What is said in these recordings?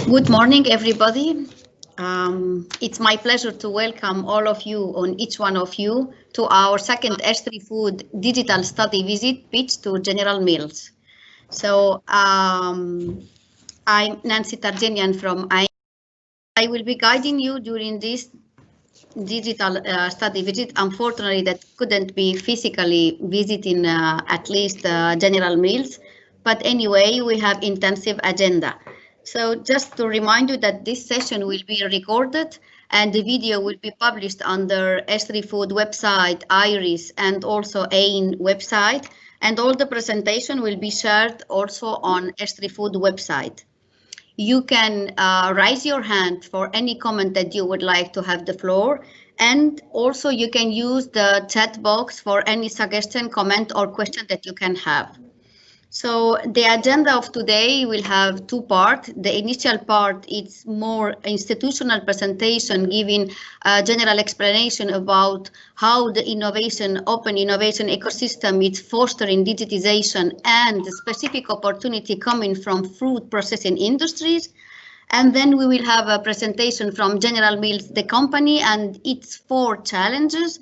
Good morning, everybody. It's my pleasure to welcome all of you, on each one of you, to our second S3Food digital study visit pitch to General Mills. So I'm Nancy Tarjenian from I will be guiding you during this digital study visit. Unfortunately, that couldn't be physically visiting at least General Mills, but anyway, we have intensive agenda. So just to remind you that this session will be recorded and the video will be published on the S3Food website, IRIS, and also AIN website, and all the presentation will be shared also on S3Food website. You can raise your hand for any comment that you would like to have the floor. And also you can use the chat box for any suggestion, comment, or question that you can have. So the agenda of today will have two parts. The initial part is more institutional presentation, giving a general explanation about how the open innovation ecosystem is fostering digitization and the specific opportunity coming from food processing industries. And then we will have a presentation from General Mills, the company, and its 4 challenges.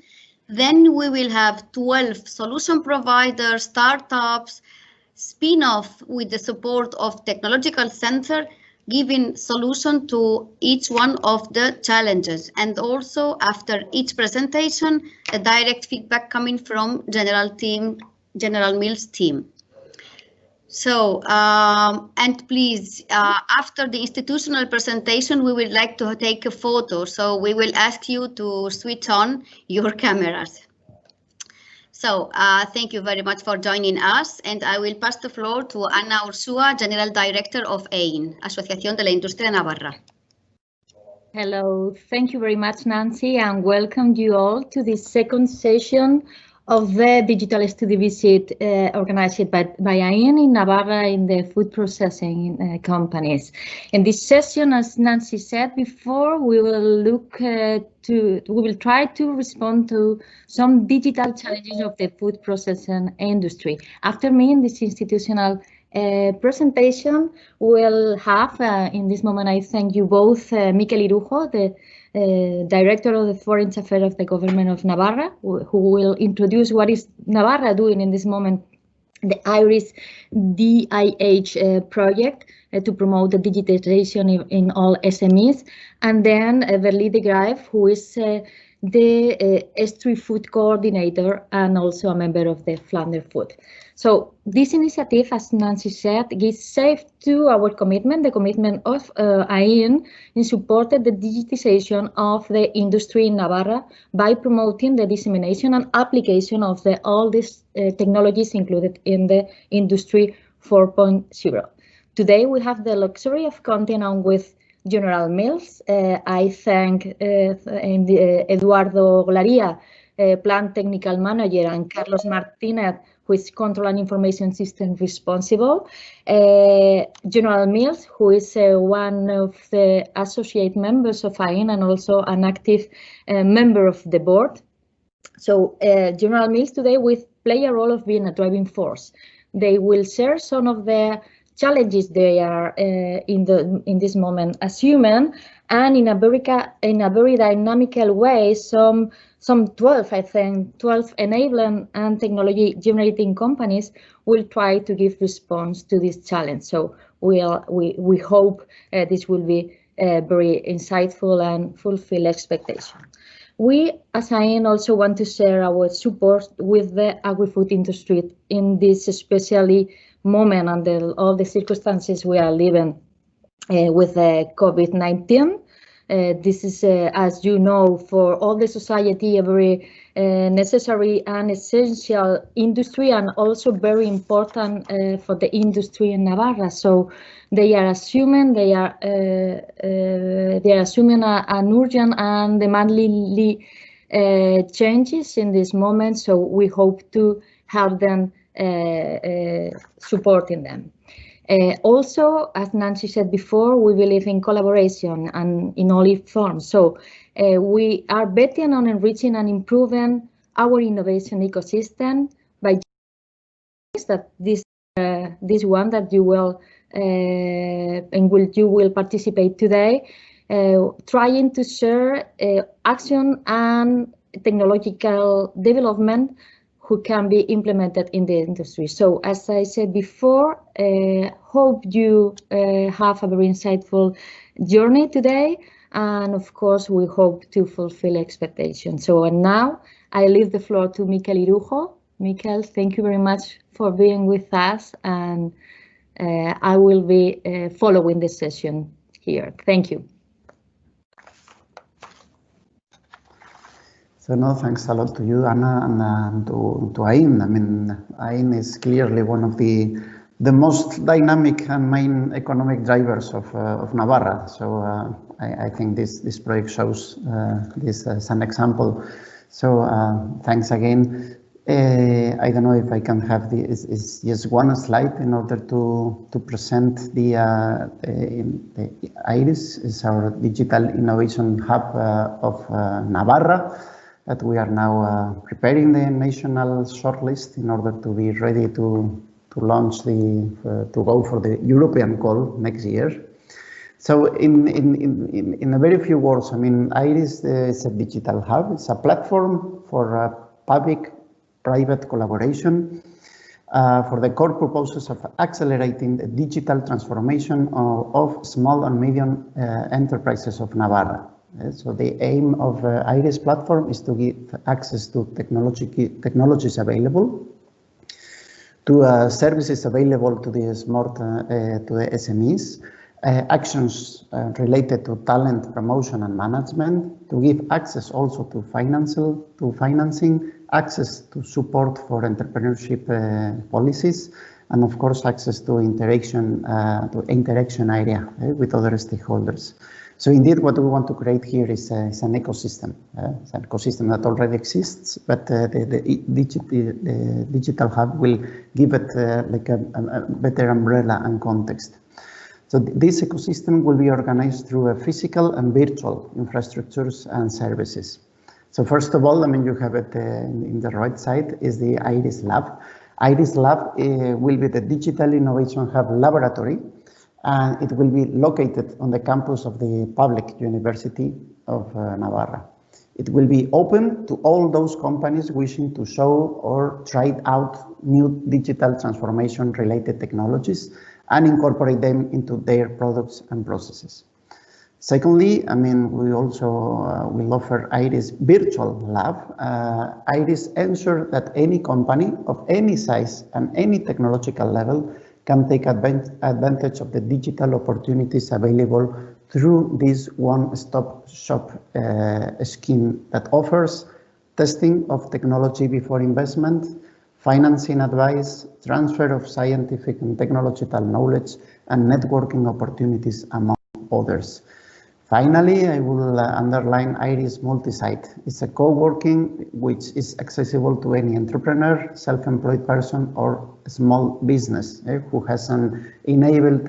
Then we will have 12 solution providers, startups, spin-off with the support of Technological Center, giving solution to each one of the challenges. And also after each presentation, a direct feedback coming from General Mills team. So, and please, after the institutional presentation, we would like to take a photo. So we will ask you to switch on your cameras. So thank you very much for joining us, and I will pass the floor to Ana Ursúa, General Director of AIN, Asociación de la Industria Navarra. Hello, thank you very much, Nancy, and welcome you all to this second session of the digital study visit organized by AIN in Navarra in the food processing companies. In this session, as Nancy said before, we will try to respond to some digital challenges of the food processing industry. After me, in this institutional presentation, we'll have, in this moment, I thank you both, Miquel Irujo, the Director of the Foreign Affairs of the Government of Navarra, who will introduce what is Navarra doing in this moment, the IRIS DIH project to promote the digitization in all SMEs, and then Verlie de Graef, who is the S3Food coordinator and also a member of the Flanders Food. So this initiative, as Nancy said, gives shape to our commitment, the commitment of AIN in supporting the digitization of the industry in Navarra by promoting the dissemination and application of all these technologies included in the Industry 4.0. Today we have the luxury of continuing with General Mills. I thank Eduardo Glaria, Plant Technical Manager, and Carlos Martinez, who is Control and Information System responsible. General Mills, who is one of the associate members of AIN and also an active member of the board. So General Mills today will play a role of being a driving force. They will share some of the challenges they are in this moment assuming, and in a very dynamical way, some 12, I think, 12 enabling and technology generating companies will try to give response to this challenge. So we hope this will be very insightful and fulfill expectation. We, as AIN, also want to share our support with the agri-food industry in this especially moment under all the circumstances we are living with COVID-19. This is, as you know, for all the society, a very necessary and essential industry, and also very important for the industry in Navarra. So they are assuming an urgent and demanding changes in this moment. So we hope to help them, supporting them. Also, as Nancy said before, we believe in collaboration and in all its forms. So we are betting on enriching and improving our innovation ecosystem by that this one that you will in which you will participate today, trying to share action and technological development who can be implemented in the industry. So as I said before, hope you have a very insightful journey today. And of course, we hope to fulfill expectations. So and now I leave the floor to Mikel Irujo. Mikel, thank you very much for being with us. And I will be following this session here. Thank you. So no, thanks a lot to you, Anna, and to Ain. I mean, Ain is clearly one of the most dynamic and main economic drivers of Navarra. So I think this project shows this as an example. So thanks again. I don't know if I can have is just one slide in order to present the IRIS is our digital innovation hub of Navarra, that we are now preparing the national shortlist in order to be ready to launch to go for the European call next year. So in a very few words, I mean, IRIS is a digital hub. It's a platform for public-private collaboration for the core purposes of accelerating the digital transformation of small and medium enterprises of Navarra. So the aim of IRIS platform is to give access to technologies available, to services available to the SMEs, actions related to talent promotion and management, to give access also to financing, access to support for entrepreneurship policies, and of course access to interaction area with other stakeholders. So indeed, what we want to create here is an ecosystem. It's an ecosystem that already exists, but the digital hub will give it like a better umbrella and context. So this ecosystem will be organized through physical and virtual infrastructures and services. So first of all, I mean, you have it in the right side is the IRIS Lab. IRIS Lab will be the Digital Innovation Hub laboratory, and it will be located on the campus of the Public University of Navarra. It will be open to all those companies wishing to show or try out new digital transformation related technologies and incorporate them into their products and processes. Secondly, I mean, we also will offer IRIS Virtual Lab. IRIS ensures that any company of any size and any technological level can take advantage of the digital opportunities available through this one-stop shop scheme that offers testing of technology before investment, financing advice, transfer of scientific and technological knowledge, and networking opportunities, among others. Finally, I will underline IRIS Multisite. It's a co-working which is accessible to any entrepreneur, self-employed person, or small business who has an enabled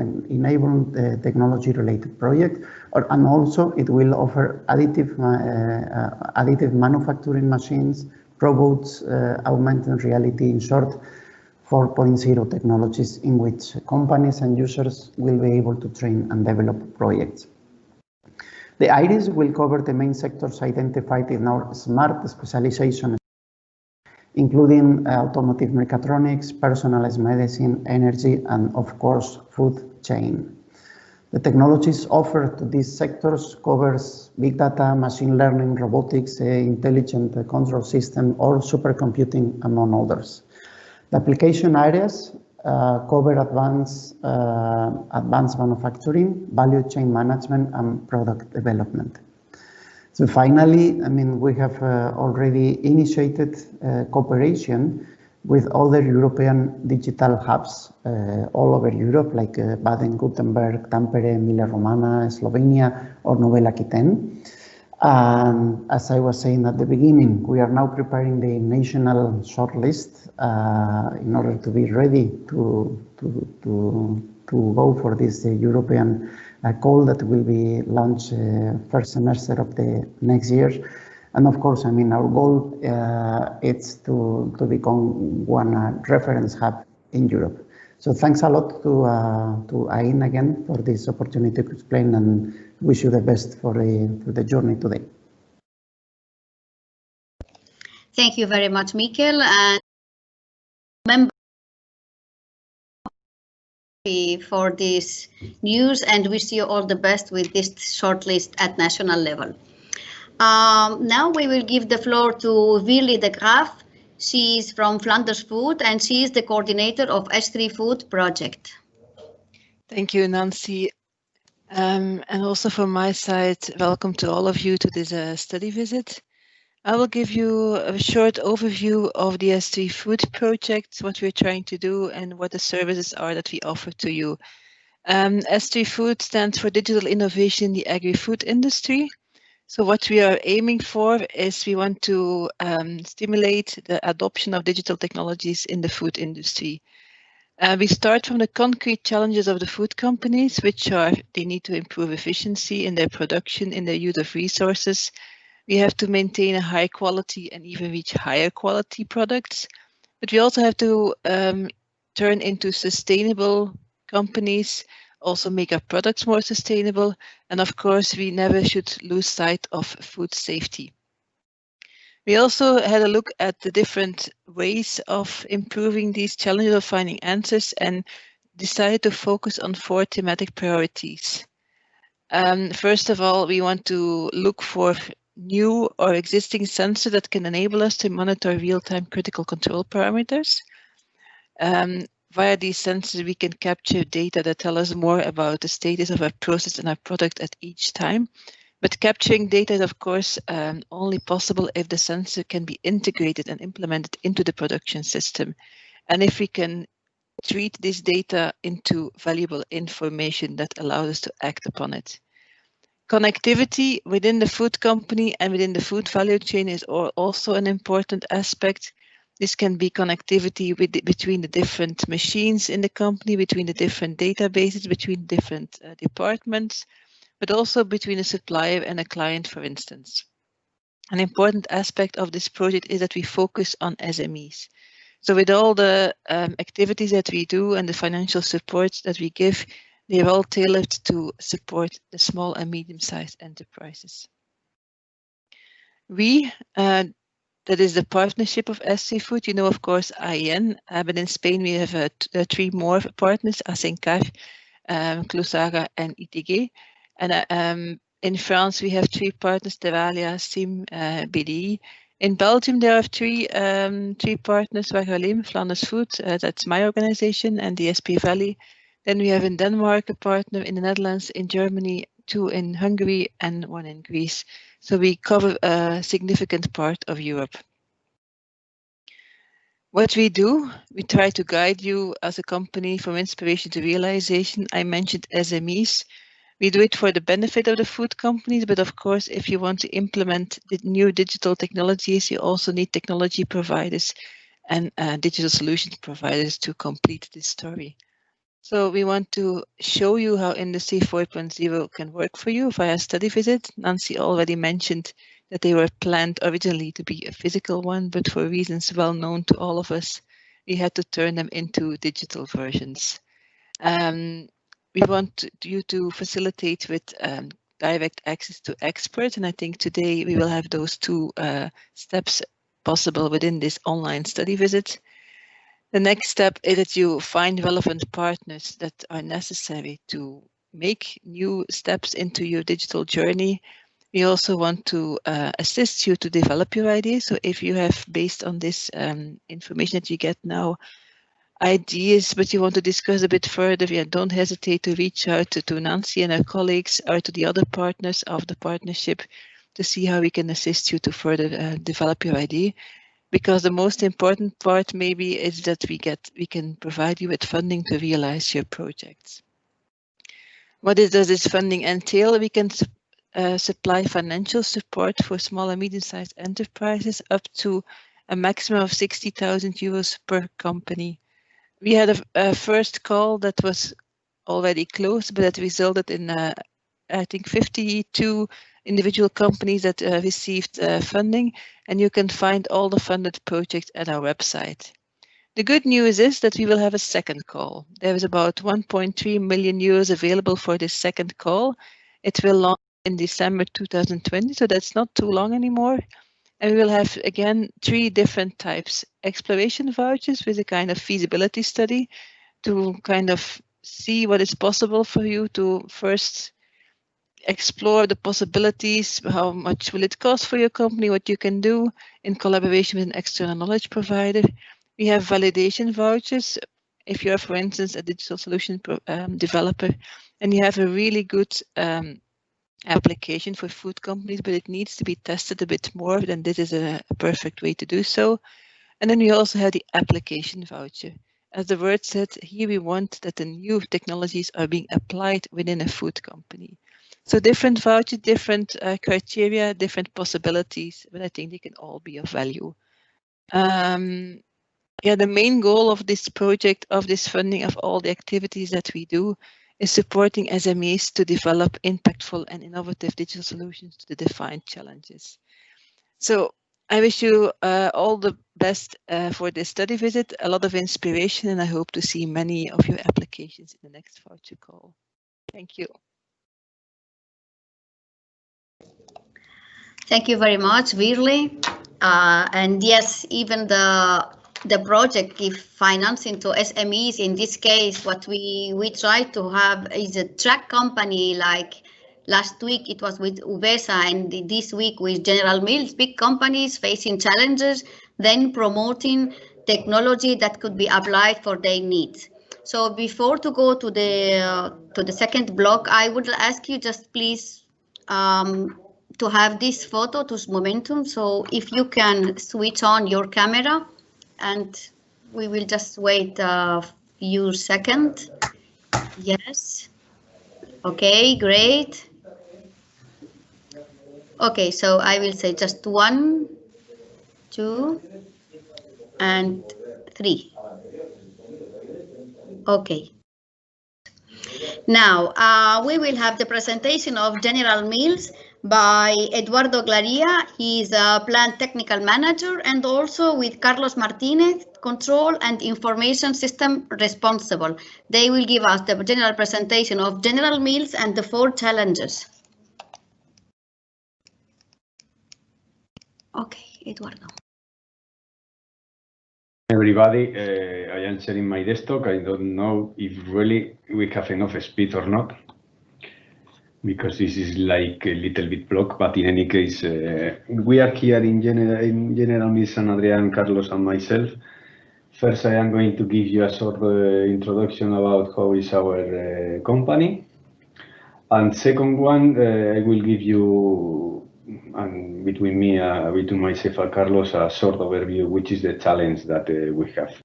technology-related project, and also it will offer additive manufacturing machines, robots, augmented reality, in short, 4.0 technologies in which companies and users will be able to train and develop projects. The IRIS will cover the main sectors identified in our smart specialization, including automotive mechatronics, personalized medicine, energy, and of course, food chain. The technologies offered to these sectors covers big data, machine learning, robotics, intelligent control system, or supercomputing, among others. The application areas cover advanced manufacturing, value chain management, and product development. So finally, I mean, we have already initiated cooperation with other European digital hubs all over Europe, like Baden-Württemberg, Tampere, Emilia-Romagna, Slovenia, or Novel Aquitaine. And as I was saying at the beginning, we are now preparing the national shortlist in order to be ready to go for this European call that will be launched first semester of the next year. And of course, I mean, our goal is to become one reference hub in Europe. So thanks a lot to Ain again for this opportunity to explain, and wish you the best for the journey today. Thank you very much, Mikel, and member for this news, and wish you all the best with this shortlist at national level. Now we will give the floor to Willy de Graaf. She is from Flanders Food, and she is the coordinator of S3FOOD project. Thank you, Nancy. And also from my side, welcome to all of you to this study visit. I will give you a short overview of the S3FOOD project, what we're trying to do, and what the services are that we offer to you. S3FOOD stands for Digital Innovation in the Agri-Food Industry. So what we are aiming for is we want to stimulate the adoption of digital technologies in the food industry. We start from the concrete challenges of the food companies, which are they need to improve efficiency in their production, in their use of resources. We have to maintain a high quality and even reach higher quality products. But we also have to turn into sustainable companies, also make our products more sustainable. And of course, we never should lose sight of food safety. We also had a look at the different ways of improving these challenges of finding answers and decided to focus on 4 thematic priorities. First of all, we want to look for new or existing sensors that can enable us to monitor real-time critical control parameters. Via these sensors, we can capture data that tell us more about the status of our process and our product at each time. But capturing data is, of course, only possible if the sensor can be integrated and implemented into the production system. And if we can treat this data into valuable information that allows us to act upon it. Connectivity within the food company and within the food value chain is also an important aspect. This can be connectivity between the different machines in the company, between the different databases, between different departments, but also between a supplier and a client, for instance. An important aspect of this project is that we focus on SMEs. So with all the activities that we do and the financial support that we give, they are all tailored to support the small and medium-sized enterprises. That is the partnership of S3FOOD. You know, of course, IN, but in Spain we have 3 more partners, Asencar, Closaga, and ITG. And in France we have 3 partners, Tevalia, SIM, BDI. In Belgium there are 3 partners, Wagalim, Flanders Food, that's my organization, and the SP Valley. Then we have in Denmark a partner, in the Netherlands, in Germany, 2 in Hungary, and 1 in Greece. So we cover a significant part of Europe. What we do, we try to guide you as a company from inspiration to realization. I mentioned SMEs. We do it for the benefit of the food companies, but of course, if you want to implement the new digital technologies, you also need technology providers and digital solutions providers to complete this story. So we want to show you how Industry 4.0 can work for you via study visit. Nancy already mentioned that they were planned originally to be a physical one, but for reasons well known to all of us, we had to turn them into digital versions. We want you to facilitate with direct access to experts, and I think today we will have those 2 steps possible within this online study visit. The next step is that you find relevant partners that are necessary to make new steps into your digital journey. We also want to assist you to develop your ideas. So if you have, based on this information that you get now, ideas, but you want to discuss a bit further, don't hesitate to reach out to Nancy and her colleagues or to the other partners of the partnership to see how we can assist you to further develop your idea. Because the most important part maybe is that we can provide you with funding to realize your projects. What does this funding entail? We can supply financial support for small and medium-sized enterprises up to a maximum of 60,000 euros per company. We had a first call that was already closed, but that resulted in, I think, 52 individual companies that received funding, and you can find all the funded projects at our website. The good news is that we will have a second call. There is about 1.3 million euros available for this second call. It will launch in December 2020, so that's not too long anymore. And we will have, again, 3 different types. Exploration vouchers with a kind of feasibility study to kind of see what is possible for you to first explore the possibilities, how much will it cost for your company, what you can do in collaboration with an external knowledge provider. We have validation vouchers. If you are, for instance, a digital solution developer and you have a really good application for food companies, but it needs to be tested a bit more, then this is a perfect way to do so. And then we also have the application voucher. As the word said, here we want that the new technologies are being applied within a food company. So different vouchers, different criteria, different possibilities, but I think they can all be of value. Yeah, the main goal of this project, of this funding, of all the activities that we do, is supporting SMEs to develop impactful and innovative digital solutions to the defined challenges. So I wish you all the best for this study visit, a lot of inspiration, and I hope to see many of your applications in the next voucher call. Thank you. Thank you very much, Virli. And yes, even the project give financing to SMEs. In this case, what we try to have is a track company. Like last week, it was with UVESA, and this week with General Mills, big companies facing challenges, then promoting technology that could be applied for their needs. So before to go to the second block, I would ask you just please to have this photo to momentum. So if you can switch on your camera, and we will just wait a few seconds. Yes. Okay, great. Okay, so I will say just 1, 2, and 3. Okay. Now, we will have the presentation of General Mills by Eduardo Glaria. He is a plant technical manager, and also with Carlos Martinez, control and information system responsible. They will give us the general presentation of General Mills and the 4 challenges. Okay, Eduardo. Everybody, I am sharing my desktop. I don't know if really we have enough speed or not, because this is like a little bit blocked, but in any case, we are here in General Mills, and Adrian, Carlos, and myself. First, I am going to give you a short introduction about how is our company. And second one, I will give you, and between myself and Carlos, a short overview, which is the challenge that we have.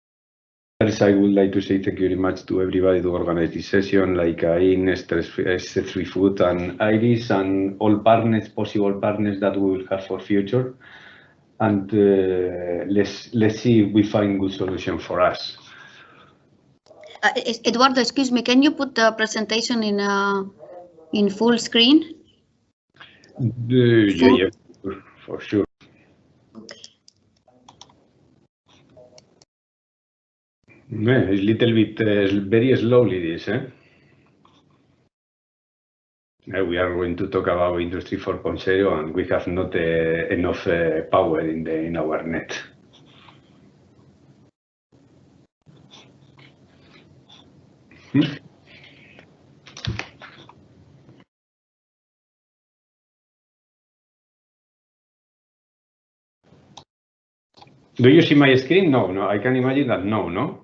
First, I would like to say thank you very much to everybody to organize this session, like S3FOOD and Iris, and all partners, possible partners that we will have for future. And let's see if we find good solution for us. Eduardo, excuse me, can you put the presentation in full screen? Yeah, for sure. Okay. Yeah, it's a little bit very slowly this, eh? We are going to talk about Industry 4.0, and we have not enough power in our net. Do you see my screen? No, I can imagine that no?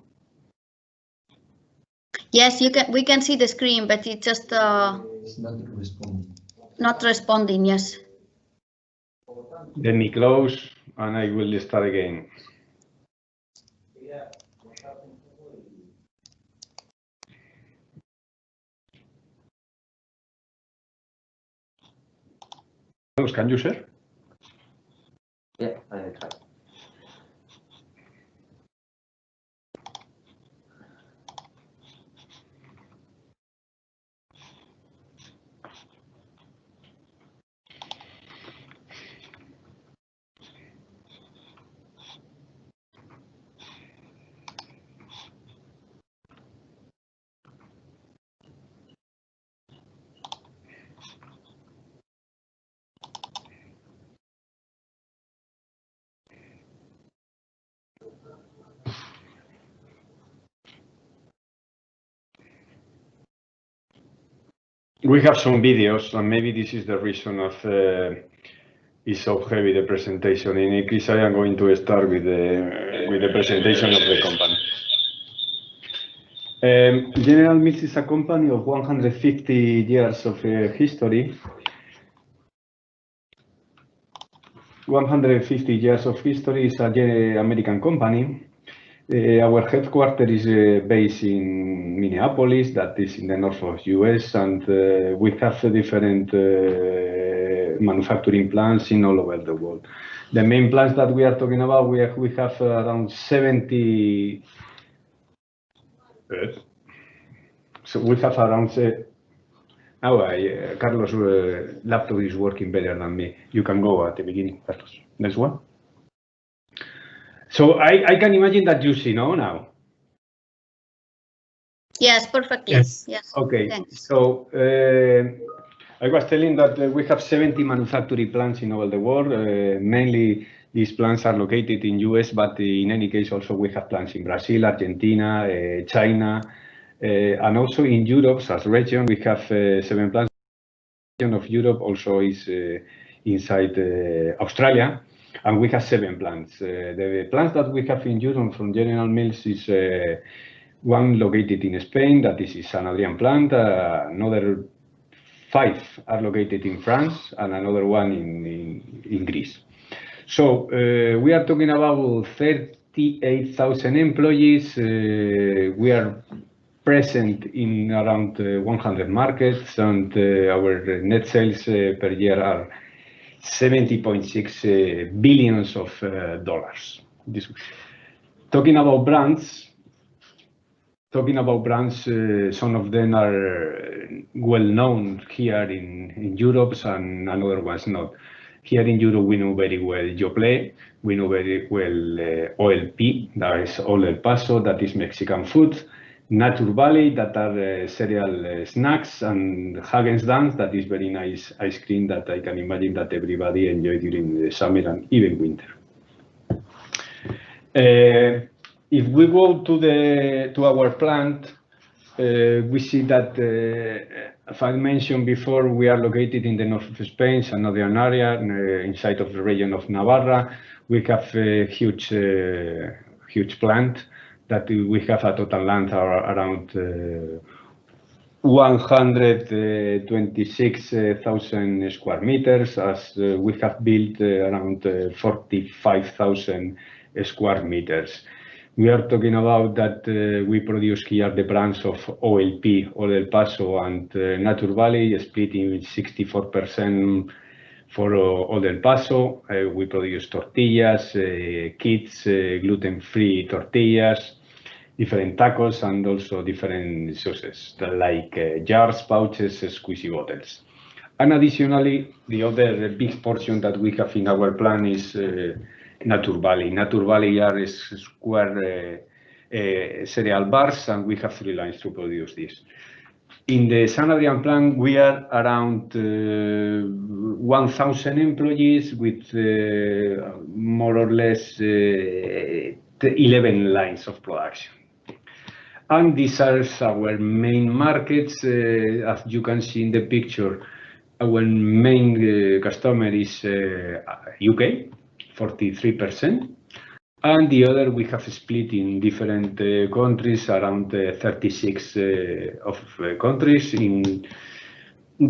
Yes, you can. We can see the screen, but it just It's not responding. Not responding. Yes. Let me close, and I will start again. Can you share? Yeah, I try. We have some videos, and maybe this is the reason of it's so heavy, the presentation. In any case, I am going to start with the presentation of the company. General Mills is a company of 150 years of history. 150 years of history. Is an American company. Our headquarters is based in Minneapolis, that is in the north of US, and we have different manufacturing plants in all over the world. The main plants that we are talking about, we have around 70. So we have around. Carlos' laptop is working better than me. You can go at the beginning, Carlos. Next one. So I can imagine that you see now. Yes, perfectly. Yes. Yes. Okay. Thanks. So I was telling that we have 70 manufacturing plants in all the world. Mainly these plants are located in US, but in any case also we have plants in Brazil, Argentina, China, and also in Europe as region we have 7 plants. Of Europe also is inside Australia, and we have 7 plants. The plants that we have in Europe from General Mills is one located in Spain, that is San Adrian plant. Another 5 are located in France, and another one in Greece. So we are talking about 38,000 employees. We are present in around 100 markets, and our net sales per year are $70.6 billion of dollars. Talking about brands, some of them are well known here in Europe, and other ones not. Here in Europe, we know very well Yoplait, we know very well OLP, that is All El Paso, that is Mexican food. Nature Valley, that are cereal snacks, and Häagen-Dazs, that is very nice ice cream that I can imagine that everybody enjoy during the summer and even winter. If we go to our plant, we see that, as I mentioned before, we are located in the north of Spain, San Adrian area, inside of the region of Navarra. We have a huge plant that we have a total land around 126,000 square meters, as we have built around 45,000 square meters. We are talking about that we produce here the brands of OLP, All El Paso, and Nature Valley, split in 64% for All El Paso. We produce tortillas, kits, gluten-free tortillas, different tacos, and also different sauces like jars, pouches, squeezy bottles. And additionally, the other big portion that we have in our plant is Nature Valley. Nature Valley are square cereal bars, and we have 3 lines to produce this. In the San Adrian plant, we are around 1,000 employees with more or less 11 lines of production. And these are our main markets. As you can see in the picture, our main customer is UK, 43%. And the other we have split in different countries, around 36 of countries. In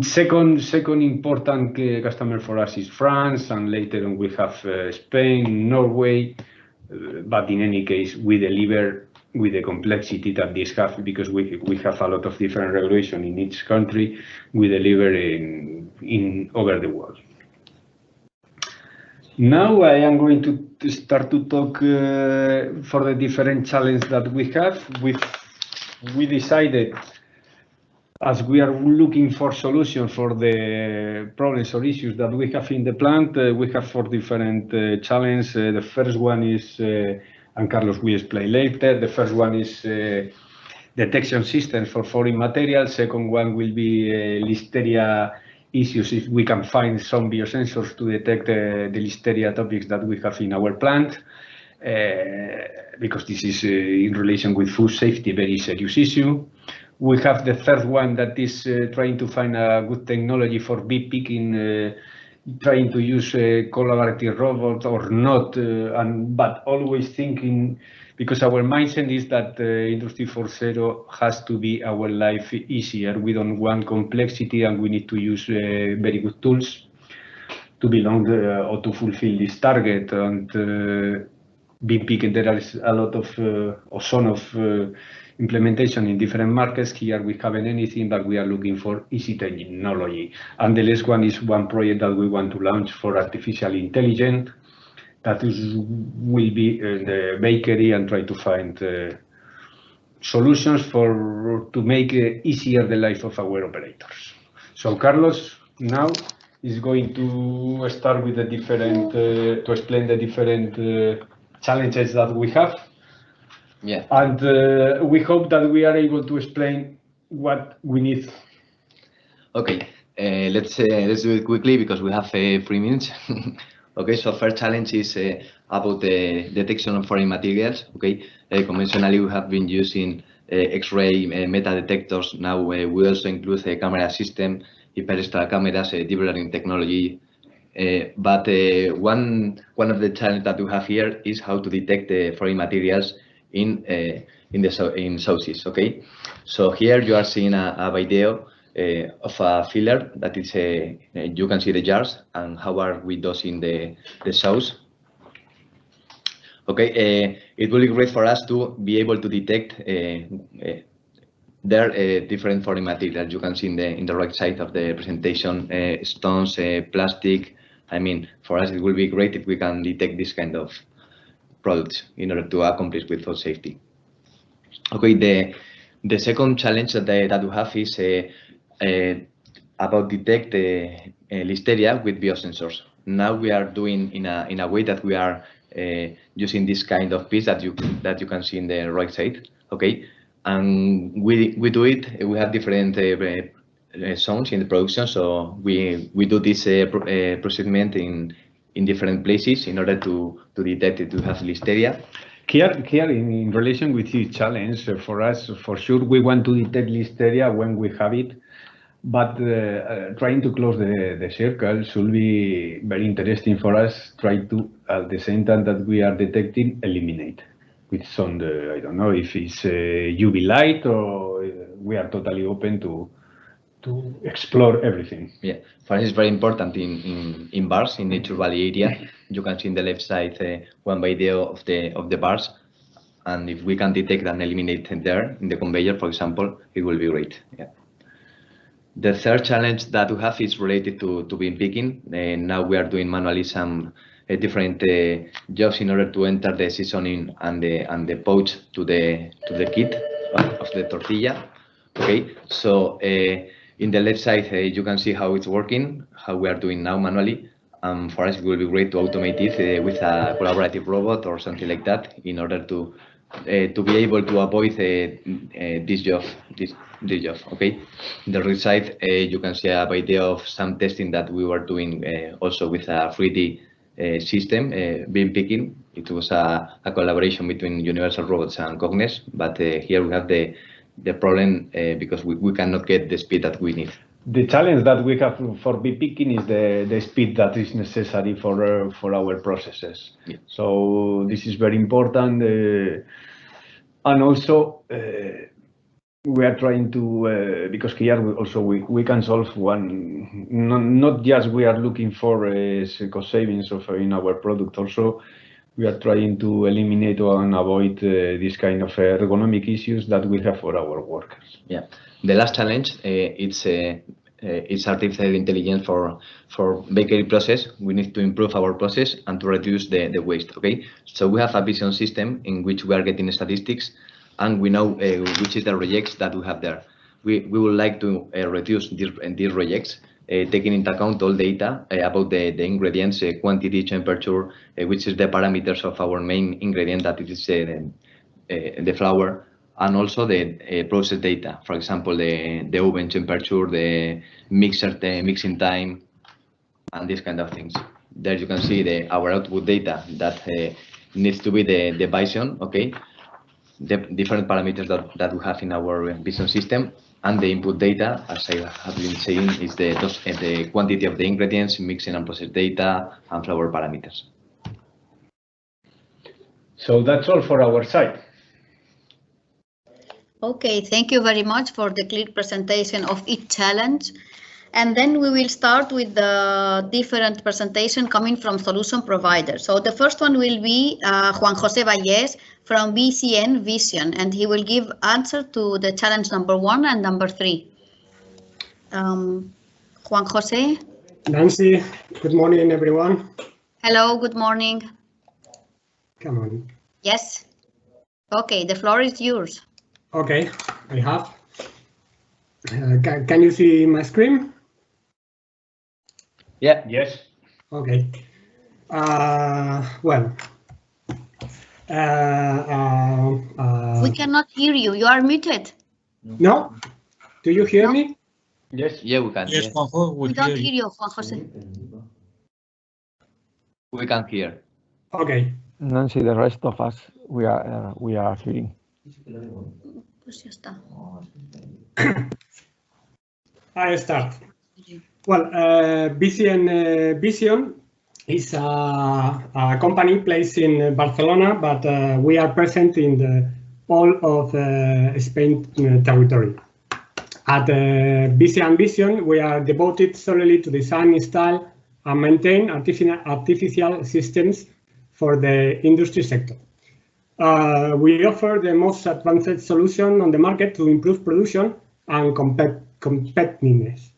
second important customer for us is France, and later on we have Spain, Norway. But in any case, we deliver with the complexity that this has, because we have a lot of different regulation in each country. We deliver in over the world. Now I am going to start to talk for the different challenges that we have. We decided, as we are looking for solutions for the problems or issues that we have in the plant, we have 4 different challenges. The first one is, and Carlos will explain later, the first one is detection systems for foreign materials. Second one will be Listeria issues, if we can find some biosensors to detect the Listeria topics that we have in our plant, because this is in relation with food safety, a very serious issue. We have the third one that is trying to find a good technology for bee picking, trying to use a collaborative robot or not, but always thinking, because our mindset is that Industry 4.0 has to be our life easier. We don't want complexity, and we need to use very good tools to belong or to fulfill this target. And bee picking, there is a lot of or some of implementation in different markets. Here we haven't anything, but we are looking for easy technology. And the last one is one project that we want to launch for artificial intelligence that will be in the bakery and try to find solutions to make easier the life of our operators. So Carlos now is going to start with the different, to explain the different challenges that we have. Yeah. And we hope that we are able to explain what we need. Okay, let's do it quickly because we have 3 minutes. Okay, so first challenge is about the detection of foreign materials. Okay, conventionally we have been using X-ray metal detectors. Now we also include a camera system, hyperspectral cameras, deep learning technology. But one of the challenges that we have here is how to detect foreign materials in sauces. Okay, so here you are seeing a video of a filler that is you can see the jars and how are we dosing the sauce. Okay, it will be great for us to be able to detect different foreign materials. You can see in the right side of the presentation, stones, plastic. I mean, for us it will be great if we can detect this kind of products in order to accomplish with food safety. Okay, the second challenge that we have is about detect Listeria with biosensors. Now we are doing in a way that we are using this kind of piece that you can see in the right side. Okay, and we do it. We have different zones in the production, so we do this procediment in different places in order to detect it, to have Listeria. Here, in relation with this challenge, for us, for sure, we want to detect Listeria when we have it, but trying to close the circle should be very interesting for us. Try to, at the same time that we are detecting, eliminate with some, I don't know if it's UV light, or we are totally open to explore everything. Yeah, for us it's very important in bars in Nature Valley area. You can see in the left side one video of the bars, and if we can detect and eliminate there in the conveyor, for example, it will be great. Yeah. The third challenge that we have is related to bean picking. Now we are doing manually some different jobs in order to enter the seasoning and the pouch to the kit of the tortilla. Okay, so in the left side you can see how it's working, how we are doing now manually. For us it will be great to automate it with a collaborative robot or something like that in order to be able to avoid this job. Okay, in the right side you can see a video of some testing that we were doing also with a 3D system, bean picking. It was a collaboration between Universal Robots and Cognes, but here we have the problem because we cannot get the speed that we need. The challenge that we have for bean picking is the speed that is necessary for our processes. Yeah. So this is very important, and also we are trying to because here we can solve one. Not just we are looking for cost savings in our product. Also, we are trying to eliminate and avoid this kind of ergonomic issues that we have for our workers. Yeah, the last challenge it's artificial intelligence for bakery process. We need to improve our process and to reduce the waste. Okay, so we have a vision system in which we are getting statistics, and we know which is the rejects that we have there. We would like to reduce these rejects, taking into account all data about the ingredients, quantity, temperature, which is the parameters of our main ingredient, that is the flour, and also the process data. For example, the oven temperature, the mixing time, and these kind of things. There you can see our output data that needs to be the Bison. Okay, the different parameters that we have in our vision system, and the input data, as I have been saying, is the quantity of the ingredients, mixing and process data, and flour parameters. So that's all for our side. Okay, thank you very much for the clear presentation of each challenge. And then we will start with the different presentation coming from solution providers. So the first one will be Juan José Valles from BCN Vision, and he will give answer to the challenge number 1 and number 3. Juan José. Nancy, good morning, everyone. Hello, good morning. Come on. Yes. Okay, the floor is yours. Okay, I have. Can you see my screen? Yeah. Yes. Okay. Well. We cannot hear you. You are muted. No? Do you hear me? Yes. Yeah, we can. Yes, Yeah. Juanjo, We don't hear you, Juan José. We can hear. Okay. Nancy, the rest of us, we are hearing. Pues ya está. I start. Well, BCN Vision is a company placed in Barcelona, but we are present in the all of Spain territory. At BCN Vision, we are devoted solely to design, install, and maintain artificial systems for the industry sector. We offer the most advanced solution on the market to improve production and competitiveness.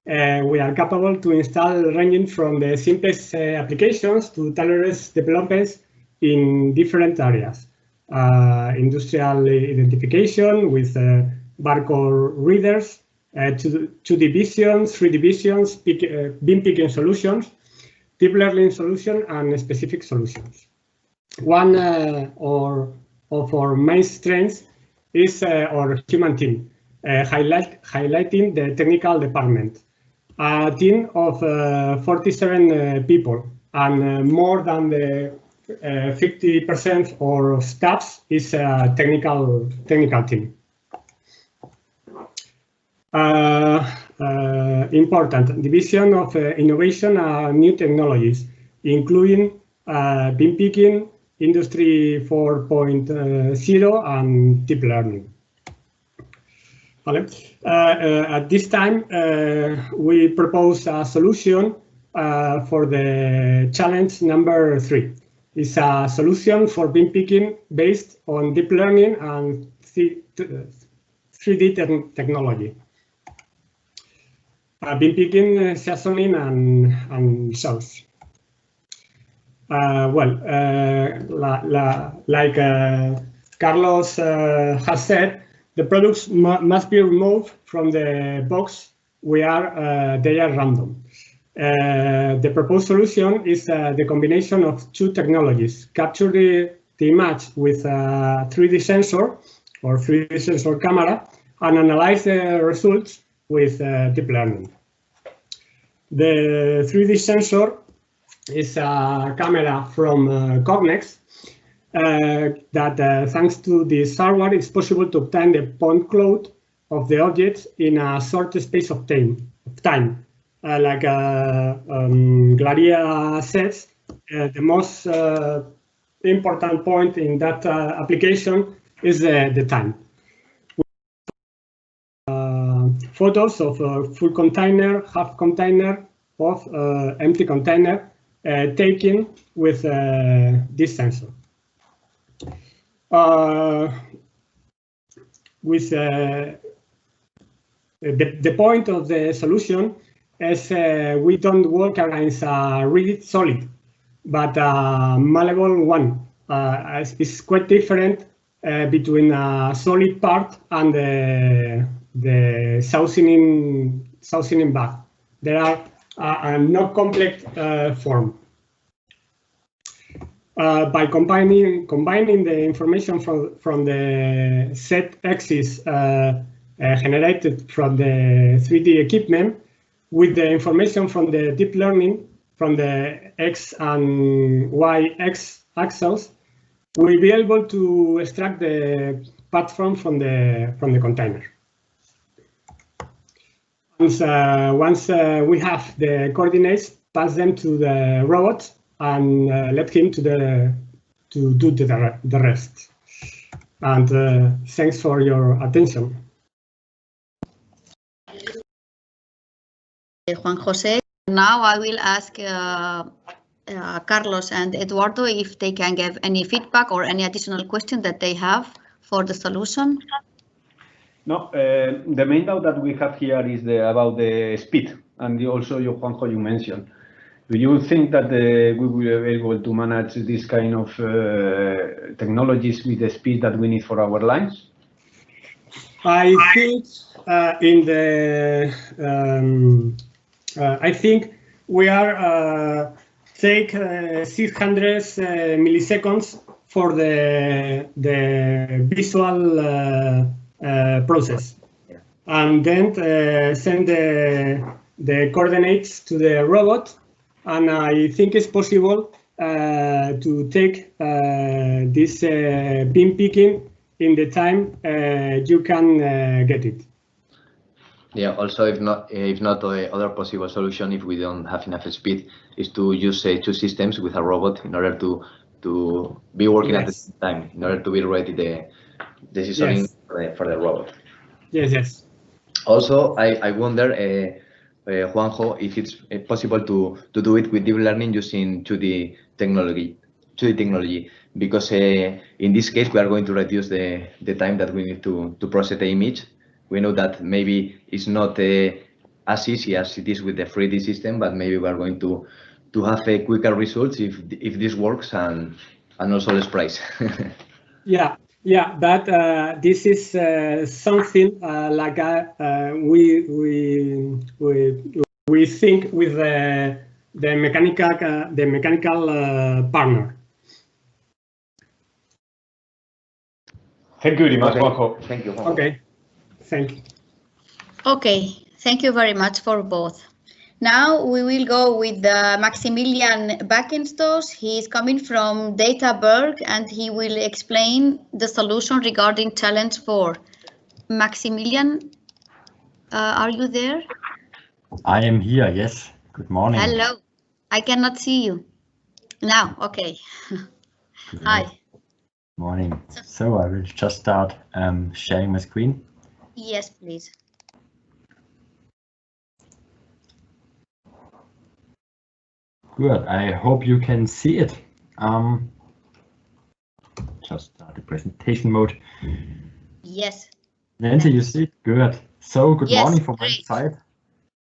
We are capable to install ranging from the simplest applications to tailored developments in different areas. Industrial identification with barcode readers, 2D visions, 3D visions, bin picking solutions, deep learning solutions, and specific solutions. One of our main strengths is our human team, highlighting the technical department. A team of 47 people, and more than the 50% of our staff is a technical team. Important division of innovation and new technologies, including bin picking, Industry 4.0, and deep learning. At this time, we propose a solution for the challenge number 3. It's a solution for bin picking based on deep learning and 3D technology. Bin picking, seasoning, and sauce. Like Carlos has said, the products must be removed from the box where they are random. The proposed solution is the combination of two technologies: capture the image with a 3D sensor or 3D sensor camera and analyze the results with deep learning. The 3D sensor is a camera from Cognex that, thanks to this hardware, it's possible to obtain the point cloud of the objects in a short space of time. Like Glaria says, the most important point in that application is the time. Photos of a full container, half container, of empty container taken with this sensor. The point of the solution is we don't work against a rigid solid, but a malleable one. It's quite different between a solid part and the saucing bag. There are a not complex form. By combining the information from the set axis generated from the 3D equipment with the information from the deep learning from the X and Y axes, we'll be able to extract the platform from the container. Once we have the coordinates, pass them to the robot and let him to do the rest. And thanks for your attention. Juan José. Now I will ask Carlos and Eduardo if they can give any feedback or any additional question that they have for the solution. No, the main doubt that we have here is about the speed, and also Juanjo, you mentioned. Do you think that we will be able to manage this kind of technologies with the speed that we need for our lines? I think I think we are take 600 milliseconds for the visual process, and then send the coordinates to the robot. And I think it's possible to take this beam picking in the time you can get it. Yeah. Also, if not, the other possible solution, if we don't have enough speed, is to use two systems with a robot in order to be working at the same time, in order to be ready the decisioning for the robot. Yes. Yes. Also, I wonder. Juanjo, if it's possible to do it with deep learning using 2D technology, because in this case we are going to reduce the time that we need to process the image. We know that maybe it's not as easy as it is with the 3D system, but maybe we are going to have a quicker results if this works, and also less price. Yeah. But this is something like we think with the mechanical partner. Thank you very much, Juanjo. Thank you, Juanjo. Okay. Thank you. Okay, thank you very much for both. Now we will go with Maximilian Backenstos. He is coming from Databerg and he will explain the solution regarding challenge 4. Maximilian, are you there? I am here, yes. Good morning. Hello. I cannot see you. Now, okay. Hi. Morning. So I will just start sharing my screen. Yes, please. Good. I hope you can see it. Just start the presentation mode. Yes. Nancy, you see it? Good. So good morning from my great. side.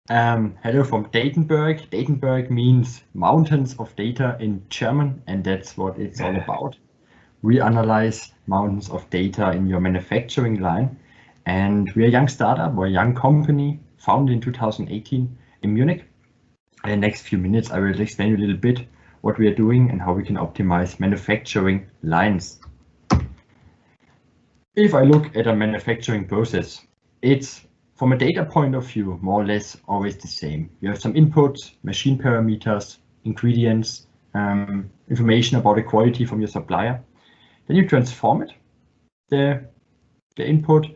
Hello from Datenberg. Datenberg means mountains of data in German, and that's what it's all about. We analyze mountains of data in your manufacturing line, and we're a young startup, we're a young company founded in 2018 in Munich. In the next few minutes, I will explain a little bit what we are doing and how we can optimize manufacturing lines. If I look at a manufacturing process, it's from a data point of view, more or less always the same. You have some inputs, machine parameters, ingredients, information about the quality from your supplier. Then you transform it, the input,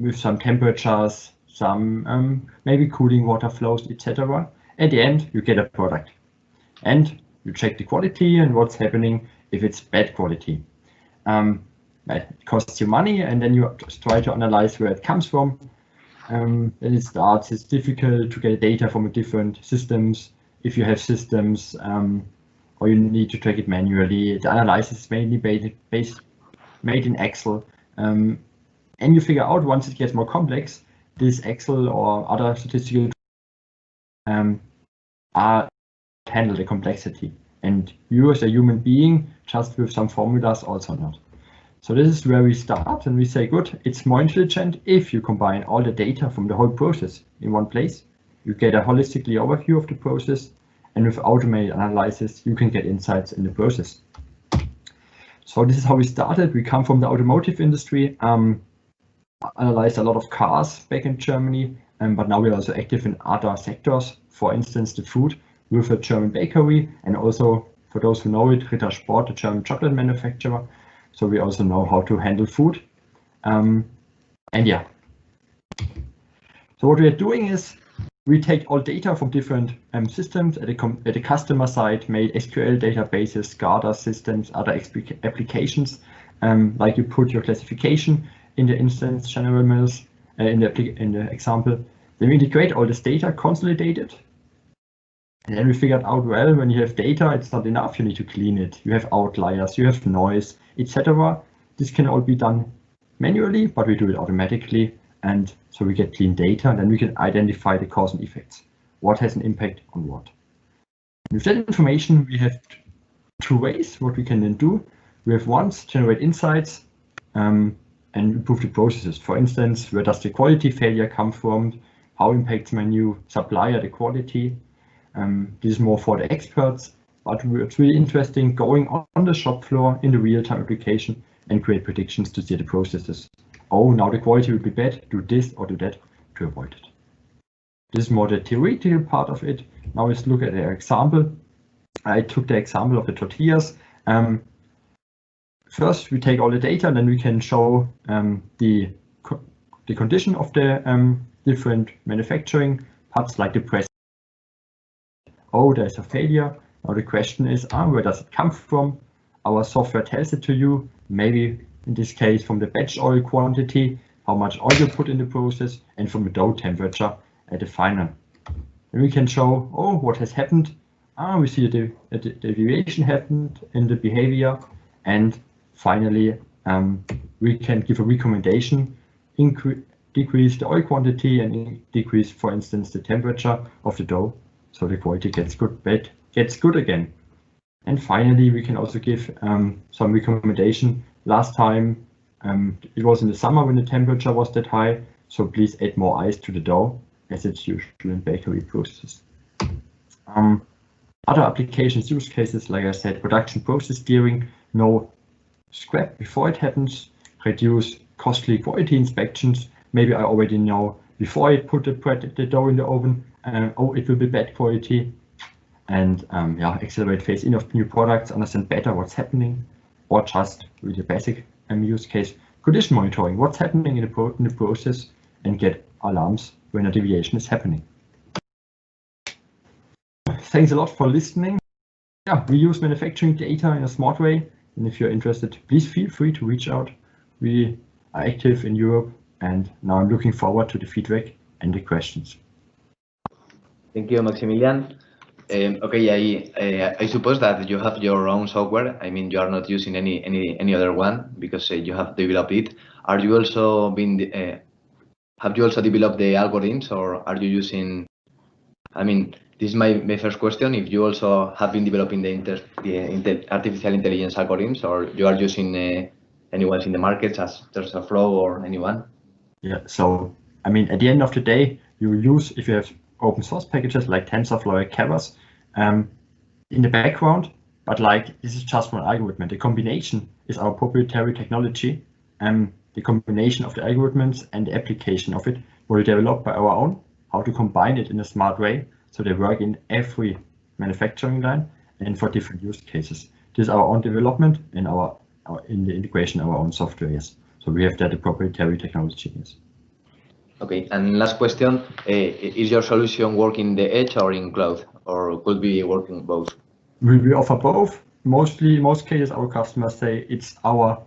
with some temperatures, some maybe cooling water flows, etc. At the end, you get a product. And you check the quality and what's happening if it's bad quality. It costs you money, and then you just try to analyze where it comes from. Then it starts. It's difficult to get data from different systems. If you have systems, or you need to track it manually, the analysis is mainly made in Excel. And you figure out once it gets more complex, this Excel or other statistical handle the complexity. And you as a human being, just with some formulas, also not. So this is where we start, and we say, good, it's more intelligent if you combine all the data from the whole process in one place. You get a holistically overview of the process, and with automated analysis, you can get insights in the process. So this is how we started. We come from the automotive industry, analyzed a lot of cars back in Germany, but now we're also active in other sectors. For instance, the food with a German bakery, and also For those who know it, Ritter Sport, the German chocolate manufacturer. So we also know how to handle food. And yeah. So what we are doing is we take all data from different systems at the customer side, made SQL databases, SCADA systems, other applications. Like you put your classification in the instance General Mills in the example. Then we integrate all this data, consolidate it. And then we figured out, well, when you have data, it's not enough. You need to clean it. You have outliers, you have noise, etc. This can all be done manually, but we do it automatically. And so we get clean data, and then we can identify the cause and effects. What has an impact on what? And with that information, we have two ways what we can then do. We have once generate insights and improve the processes. For instance, where does the quality failure come from? How impacts my new supplier the quality? This is more for the experts, but it's really interesting going on the shop floor in the real-time application and create predictions to see the processes. Oh, now the quality will be bad, do this or do that to avoid it. This is more the theoretical part of it. Now let's look at the example. I took the example of the tortillas. First, we take all the data, and then we can show the condition of the different manufacturing parts, like the press. Oh, there's a failure. Now the question is, where does it come from? Our software tells it to you. Maybe in this case from the batch oil quantity, how much oil you put in the process, and from the dough temperature at the final. And we can show, oh, what has happened. We see the deviation happened in the behavior, and finally we can give a recommendation, decrease the oil quantity and decrease, for instance, the temperature of the dough, so the quality gets good, but gets good again. And finally, we can also give some recommendation. Last time it was in the summer when the temperature was that high, so please add more ice to the dough, as it's usual in bakery processes. Other applications, use cases, like I said, production process steering, no scrap before it happens, reduce costly quality inspections. Maybe I already know before I put the dough in the oven, oh, it will be bad quality. And yeah, accelerate phase-in of new products, understand better what's happening, or just with a basic use case, condition monitoring, what's happening in the process, and get alarms when a deviation is happening. Thanks a lot for listening. Yeah, we use manufacturing data in a smart way, and if you're interested, please feel free to reach out. We are active in Europe, and now I'm looking forward to the feedback and the questions. Thank you, Maximilian. Okay, I suppose that you have your own software. I mean, you are not using any other one because you have developed it. Are you also have you also developed the algorithms, or are you using? I mean, this is my first question. If you also have been developing the artificial intelligence algorithms, or you are using anyone in the market as TensorFlow or anyone? Yeah. So I mean, at the end of the day, you use, if you have open source packages like TensorFlow or Keras in the background, but like this is just one algorithm. The combination is our proprietary technology, the combination of the algorithms and the application of it will develop by our own, how to combine it in a smart way so they work in every manufacturing line and for different use cases. This is our own development and our in the integration of our own software, yes. So we have that the proprietary technology, yes. Okay, and last question, is your solution working in the edge or in cloud, or could be working both? We offer both. Mostly, most cases, our customers say it's our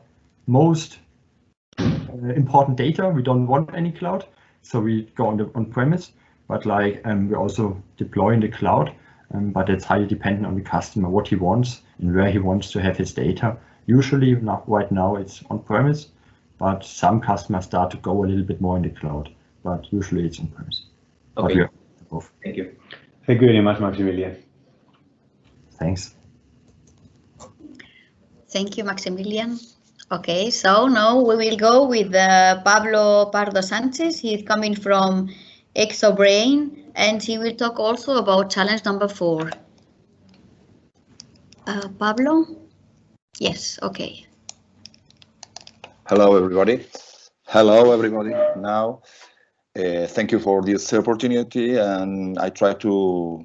most important data. We don't want any cloud, so we go on-premise. But like we also deploy in the cloud, but it's highly dependent on the customer, what he wants and where he wants to have his data. Usually, right now, it's on-premise, but some customers start to go a little bit more in the cloud. But usually it's on-premise. Okay. Yeah, thank you. Thank you very much, Maximilian. Thanks. Thank you, Maximilian. Okay, so now we will go with Pablo Pardo Sanchez. He's coming from ExoBrain, and he will talk also about challenge number 4. Pablo? Yes, okay. Hello, everybody. Hello, everybody. Now, thank you for this opportunity, and I try to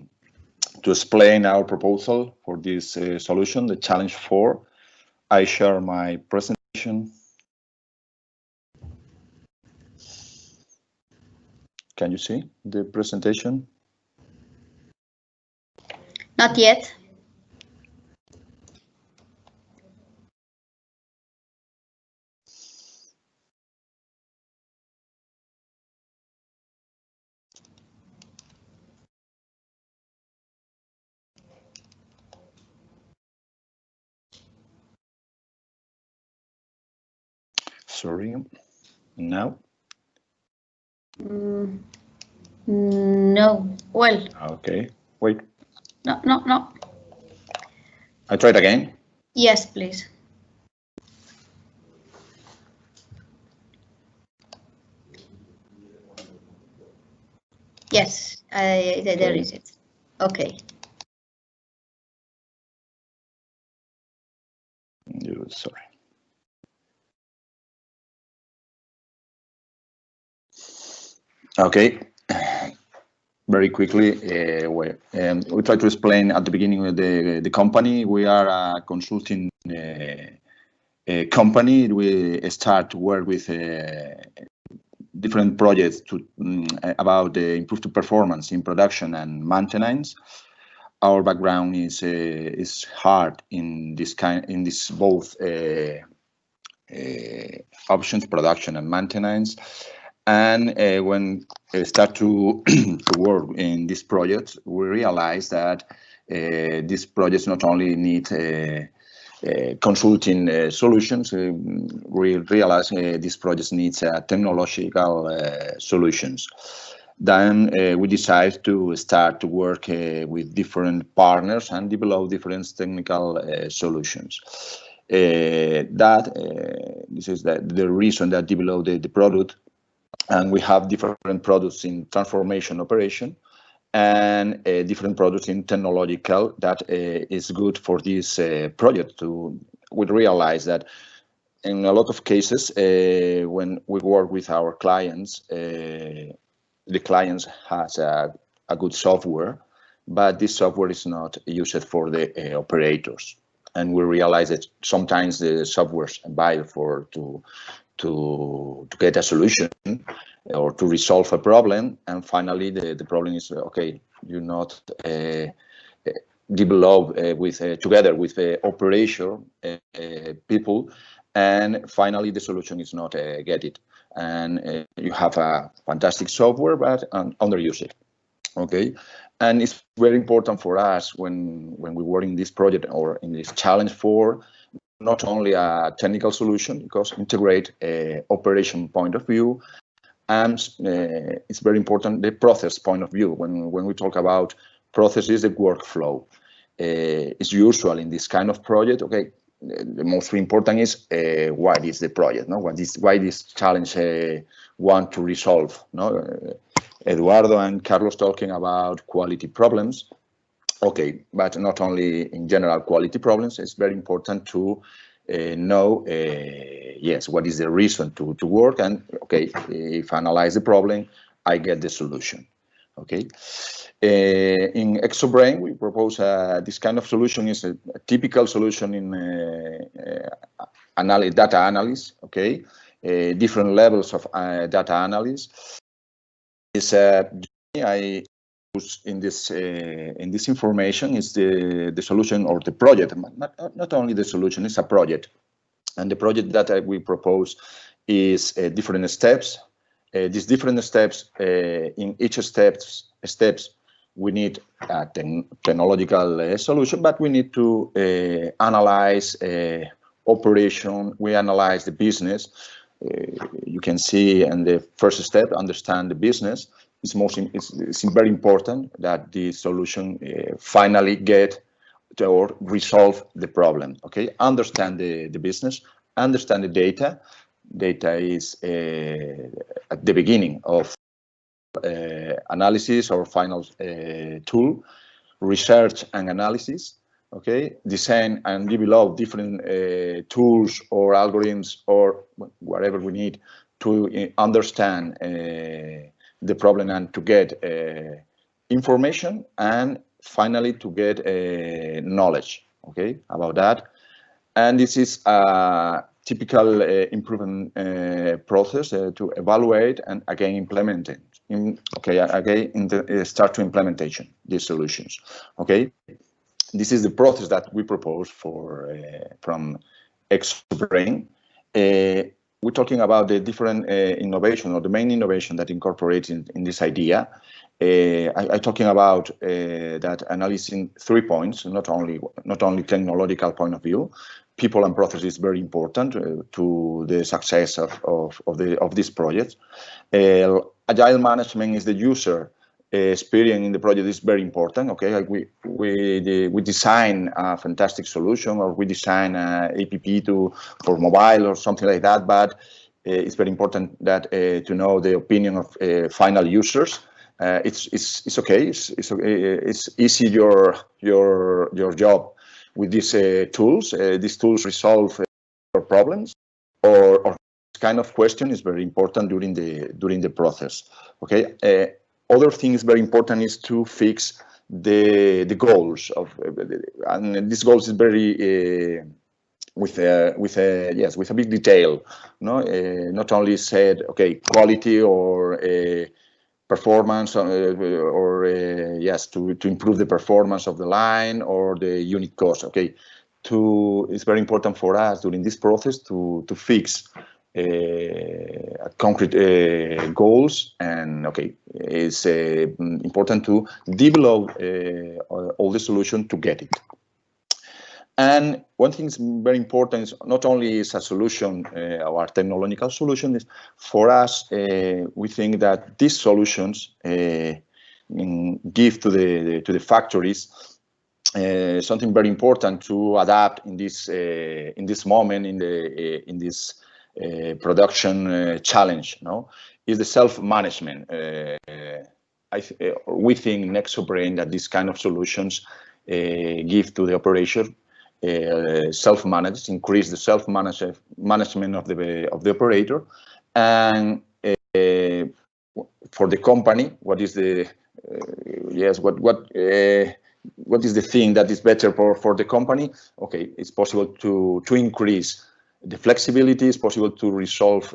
to explain our proposal for this solution, the challenge 4, I share my presentation. Can you see the presentation? Not yet. Sorry, now? No. Well. Okay, wait. No. I try it again. Yes, please. Yes, there is it. Okay. Sorry. Okay. Very quickly, we try to explain at the beginning of the company. We are a consulting company. We start to work with different projects about the improved performance in production and maintenance. Our background is hard in this both options, production and maintenance. And when we start to work in this project, we realize that these projects not only need consulting solutions, we realize these projects need technological solutions. Then we decide to start to work with different partners and develop different technical solutions. This is the reason that develop the product. And we have different products in transformation operation and different products in technological that is good for this project. We realize that in a lot of cases, when we work with our clients, the clients has a good software, but this software is not used for the operators. And we realize that sometimes the software buy to get a solution or to resolve a problem, and finally the problem is okay. You not develop together with the operator people, and finally the solution is not get it, and you have a fantastic software but underuse it. Okay, and it's very important for us when we work in this project or in this challenge for not only a technical solution, because integrate operation point of view, and it's very important the process point of view. When we talk about processes, the workflow is usual in this kind of project. Okay, the most important is what is the project, no? Why this challenge want to resolve, no? Eduardo and Carlos talking about quality problems. Okay, but not only in general quality problems, it's very important to know, yes, what is the reason to work, and okay, if I analyze the problem, I get the solution. Okay, in ExoBrain, we propose this kind of solution is a typical solution in data analysis. Okay, different levels of data analysis. Is I in this information is the solution or the project, not only the solution, it's a project, and the project that we propose is different steps. These different steps, in each steps we need a technological solution, but we need to analyze operation. We analyze the business. You can see in the first step, understand the business. It's very important that the solution finally get to or resolve the problem. Okay, understand the business, understand the data. Data is at the beginning of analysis or final tool, research and analysis. Okay, design and develop different tools or algorithms or whatever we need to understand the problem and to get information, and finally to get knowledge, okay, about that. And this is a typical improvement process to evaluate and again implement it. Start to implementation these solutions. Okay, this is the process that we propose for from Exobrain. We're talking about the different innovation, or the main innovation that incorporates in this idea. I'm talking about that analyzing 3 points, not only technological point of view. People and process is very important to the success of this project. Agile management is the user experience in the project is very important. Okay, like we design a fantastic solution, or we design a app for mobile or something like that, but it's very important that to know the opinion of final users. It's okay. It's easy your job with these tools. These tools resolve your problems, or this kind of question is very important during the process. Okay. Other thing is very important is to fix the goals of, and this goals is very with a big detail. No, not only said okay quality or performance or yes to improve the performance of the line or the unit cost. Okay, it's very important for us during this process to fix concrete goals, and okay, it's important to develop all the solution to get it. And one thing is very important is not only is a solution, our technological solution is for us. We think that these solutions give to the factories something very important to adapt in this moment in this production challenge. No, is the self-management. We think Exobrain that this kind of solutions give to the operation. Self-managed, increase the self-management of the operator, and for the company, what is the what is the thing that is better for the company? Okay, it's possible to increase the flexibility. It's possible to resolve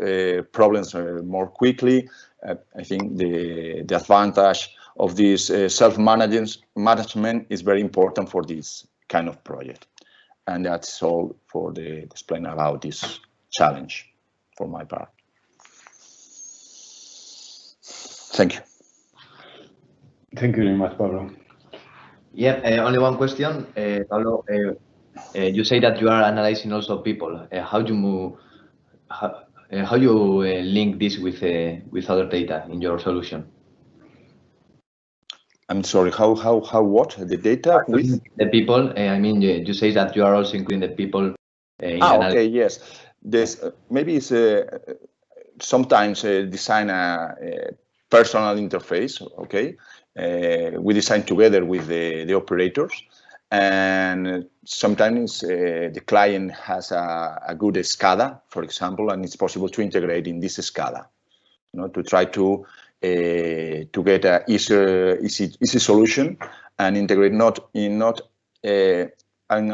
problems more quickly. I think the advantage of this self-management is very important for this kind of project. And that's all for the explain about this challenge for my part. Thank you. Thank you very much, Pablo. Yeah, only one question, Pablo. You say that you are analyzing also people. How you link this with other data in your solution? I'm sorry, how what? The data with? The people, I mean, you say that you are also including the people. Okay, yes. This maybe it's sometimes design a personal interface, okay? We design together with the operators, and sometimes the client has a good SCADA, for example, and it's possible to integrate in this SCADA, you know, to try to get a easy solution and integrate in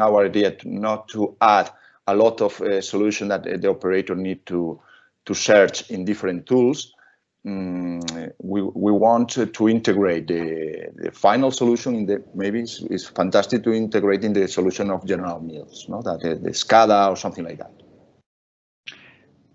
our idea not to add a lot of solution that the operator need to search in different tools. We want to integrate the final solution in the, maybe it's fantastic to integrate in the solution of General Mills, no? That the SCADA or something like that.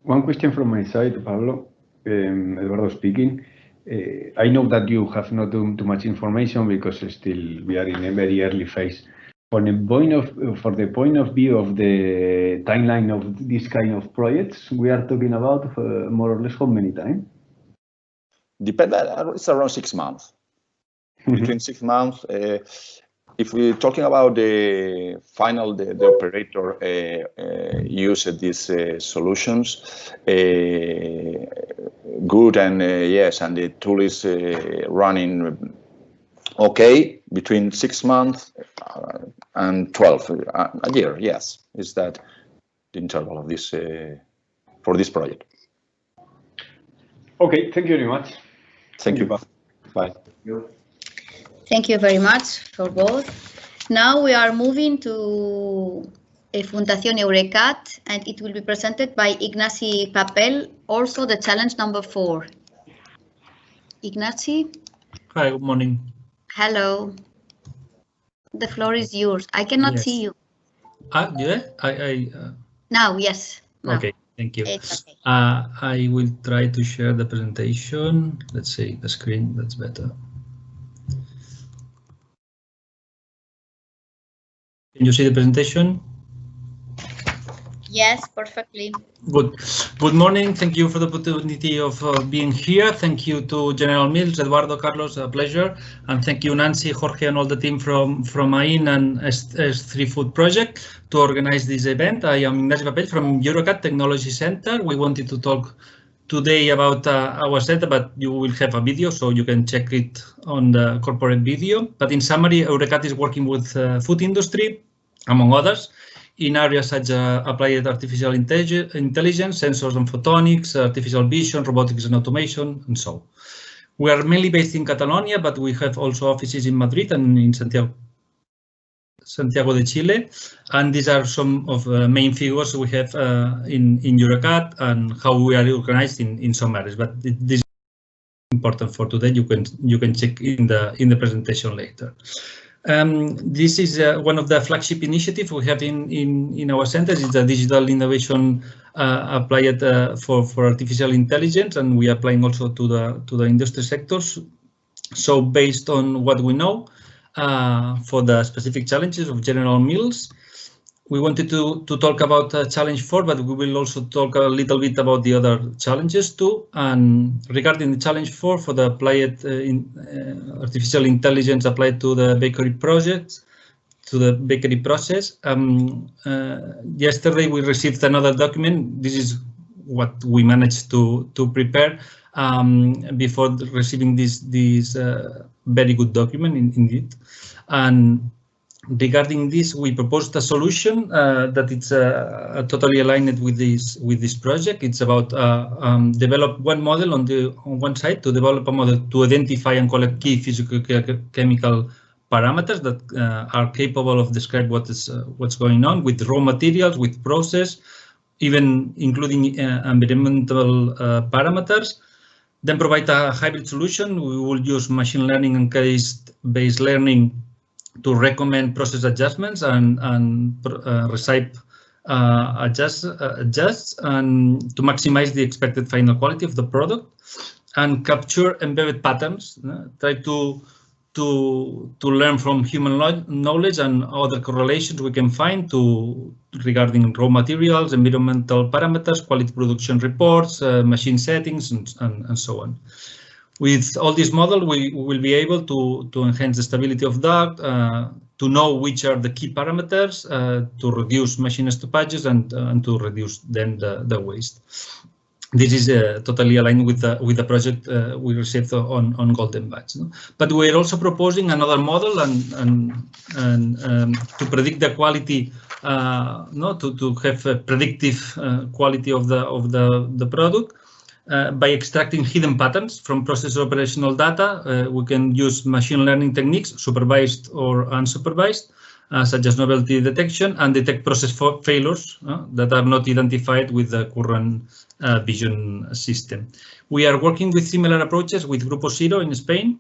One question from my side, Pablo, Eduardo speaking. I know that you have not done too much information because still we are in a very early phase. For the point of view of the timeline of this kind of projects, we are talking about more or less how many time? It's around 6 months. Between 6 months. If we're talking about the final, the operator use these solutions, good, and yes, and the tool is running okay, between 6 months and 12, a year. Yes, is that the interval of this for this project? Okay, thank you very much. Thank you. Bye. Thank you. Thank you very much for both. Now we are moving to Fundación Eurecat, and it will be presented by Ignacy Papel, also the challenge number 4. Ignacy? Hi, good morning. Hello. The floor is yours. I cannot see you. Yeah, Now, yes. Now. Okay, thank you. It's okay. I will try to share the presentation. Let's see the screen, that's better. Can you see the presentation? Yes, perfectly. Good. Good morning. Thank you for the opportunity of being here. Thank you to General Mills, Eduardo, Carlos, a pleasure. And thank you, Nancy, Jorge, and all the team from AIN and S3FOOD project to organize this event. I am Ignacy Papel from Eurecat Technology Center. We wanted to talk today about our center, but you will have a video, so you can check it on the corporate video. But in summary, Eurecat is working with food industry, among others, in areas such as applied artificial intelligence, sensors and photonics, artificial vision, robotics and automation, and so on. We are mainly based in Catalonia, but we have also offices in Madrid and in Santiago de Chile. And these are some of the main figures we have in Eurecat and how we are organized in some areas. But this is important for today. You can check in the presentation later. This is one of the flagship initiatives we have in our centers. It's a digital innovation applied for artificial intelligence, and we are applying also to the industry sectors. So based on what we know for the specific challenges of General Mills, we wanted to talk about challenge 4, but we will also talk a little bit about the other challenges too. And regarding the challenge 4 for the applied artificial intelligence applied to the bakery projects, to the bakery process. Yesterday we received another document. This is what we managed to prepare before receiving this very good document indeed. And regarding this, we proposed a solution that it's totally aligned with this project. It's about develop one model on one side, to develop a model to identify and collect key physical-chemical parameters that are capable of describe what's going on with raw materials, with process, even including environmental parameters. Then provide a hybrid solution. We will use machine learning and case-based learning to recommend process adjustments and recipe adjusts and to maximize the expected final quality of the product and capture embedded patterns. Try to learn from human knowledge and other correlations we can find regarding raw materials, environmental parameters, quality production reports, machine settings, and so on. With all this model, we will be able to enhance the stability of duct, to know which are the key parameters, to reduce machine stoppages and to reduce then the waste. This is totally aligned with the project we received on Golden Badge. No? But we are also proposing another model and to predict the quality, to have a predictive quality of the product. By extracting hidden patterns from process operational data, we can use machine learning techniques, supervised or unsupervised, such as novelty detection, and detect process failures that are not identified with the current vision system. We are working with similar approaches with Grupo Zero in Spain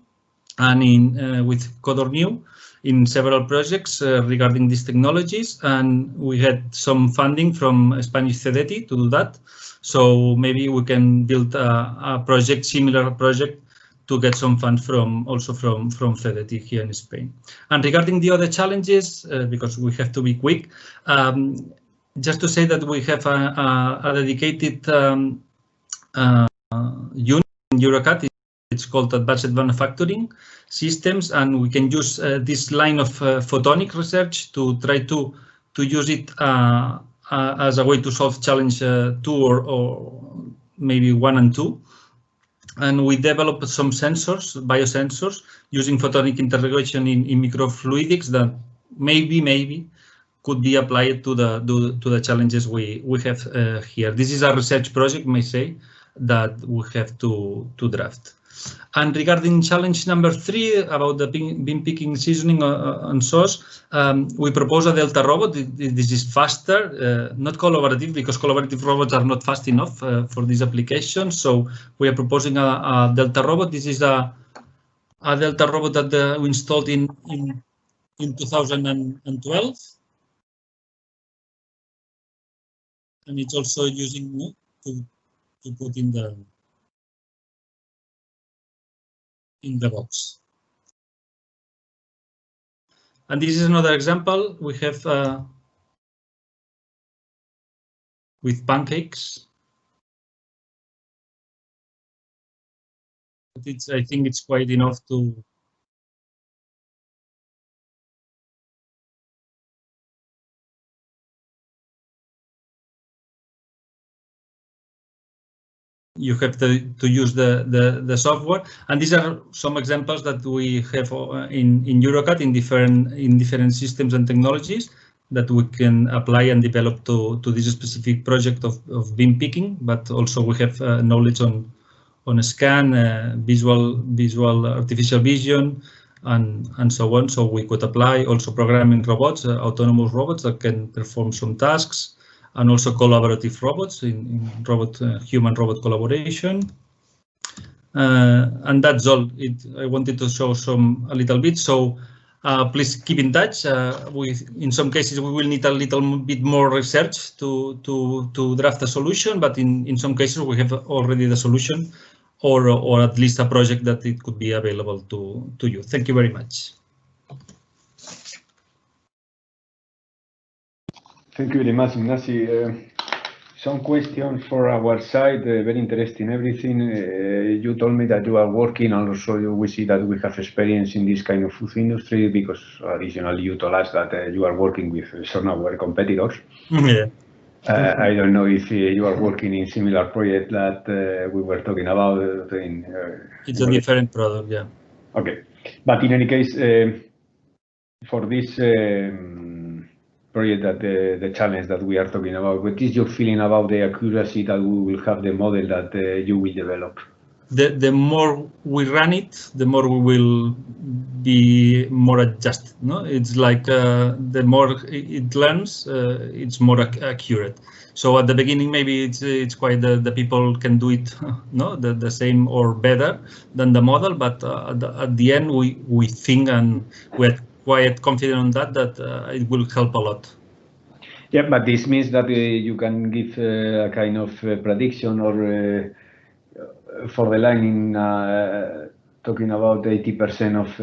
and with Codorniu in several projects regarding these technologies, and we had some funding from Spanish CEDETI to do that. So maybe we can build a project, similar project, to get some funds also from CEDETI here in Spain. And regarding the other challenges, because we have to be quick, just to say that we have a dedicated unit in Eurecat. It's called Advanced Manufacturing Systems, and we can use this line of photonic research to try to use it as a way to solve challenge 2 or maybe 1 and 2. And we developed some sensors, biosensors, using photonic integration in microfluidics that maybe could be applied to the challenges we have here. This is a research project, may say, that we have to draft. And regarding challenge number 3 about the bean picking, seasoning and sauce, we propose a Delta robot. This is faster, not collaborative, because collaborative robots are not fast enough for this application. So we are proposing a Delta robot. This is a Delta robot that we installed in 2012. And it's also using to put in the box. And this is another example we have with pancakes. But I think it's quite enough to. You have to use the software, and these are some examples that we have in EuroCAD in different systems and technologies that we can apply and develop to this specific project of bean picking. But also we have knowledge on scan, visual artificial vision, and so on. So we could apply also programming robots, autonomous robots that can perform some tasks. And also collaborative robots in human-robot collaboration. And that's all. I wanted to show a little bit. So please keep in touch. In some cases, we will need a little bit more research to draft a solution, but in some cases, we have already the solution, or at least a project that it could be available to you. Thank you very much. Thank you very much, Ignacy. Some questions for our side, very interesting everything. You told me that you are working, and also we see that we have experience in this kind of food industry, because additionally you told us that you are working with some of our competitors. Yeah. I don't know if you are working in similar project that we were talking about. It's a different product, yeah. Okay, but in any case, for this project, that the challenge that we are talking about, what is your feeling about the accuracy that we will have the model that you will develop? The more we run it, the more we will be more adjusted. No, it's like the more it learns, it's more accurate. So at the beginning, maybe it's quite the people can do it, no, the same or better than the model. But at the end, we think, and we're quite confident on that it will help a lot. Yeah, but this means that you can give a kind of prediction, or for the line in talking about 80% of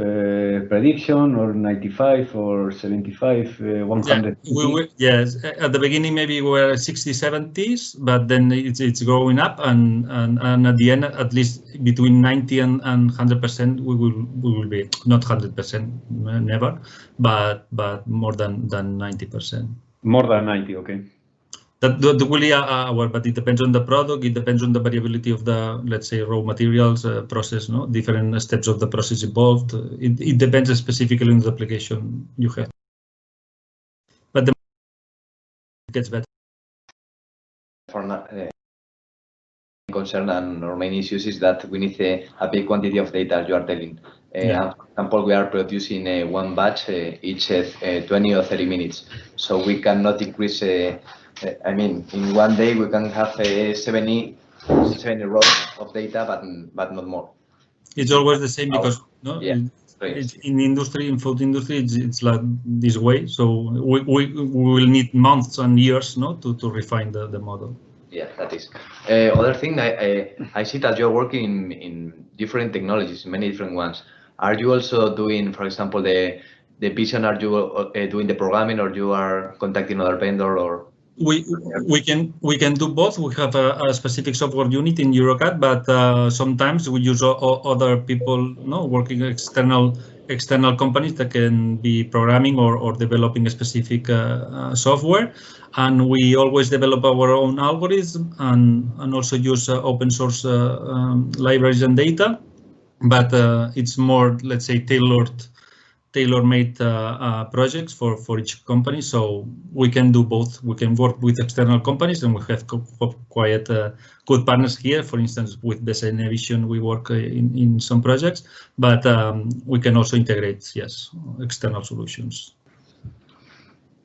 prediction, or 95, or 75, 100. Yeah, yes, at the beginning maybe we were 60, 70s, but then it's growing up, and at the end, at least between 90 and 100%, we will be not 100%, never, but more than 90%. More than 90, okay. That really our, but it depends on the product. It depends on the variability of the, let's say, raw materials process. No, different steps of the process involved. It depends specifically on the application you have. But the it gets better. For concern and our main issues is that we need a big quantity of data, you are telling. For example, we are producing one batch each 20 or 30 minutes, so we cannot increase. I mean, in one day we can have 70 rows of data, but not more. It's always the same, because it's in industry, in food industry, it's like this way. So we will need months and years, no, to refine the model. Yeah, that is. Other thing, I see that you're working in different technologies, many different ones. Are you also doing, for example, the vision? Are you doing the programming, or you are contacting other vendor, or? We can do both. We have a specific software unit in EuroCAD, but sometimes we use other people, working external companies that can be programming or developing a specific software. And we always develop our own algorithms and also use open source libraries and data. But it's more, let's say, tailored tailor-made projects for each company, so we can do both. We can work with external companies, and we have quite good partners here. For instance, with UVESA and Vision, we work in some projects, but we can also integrate, yes, external solutions.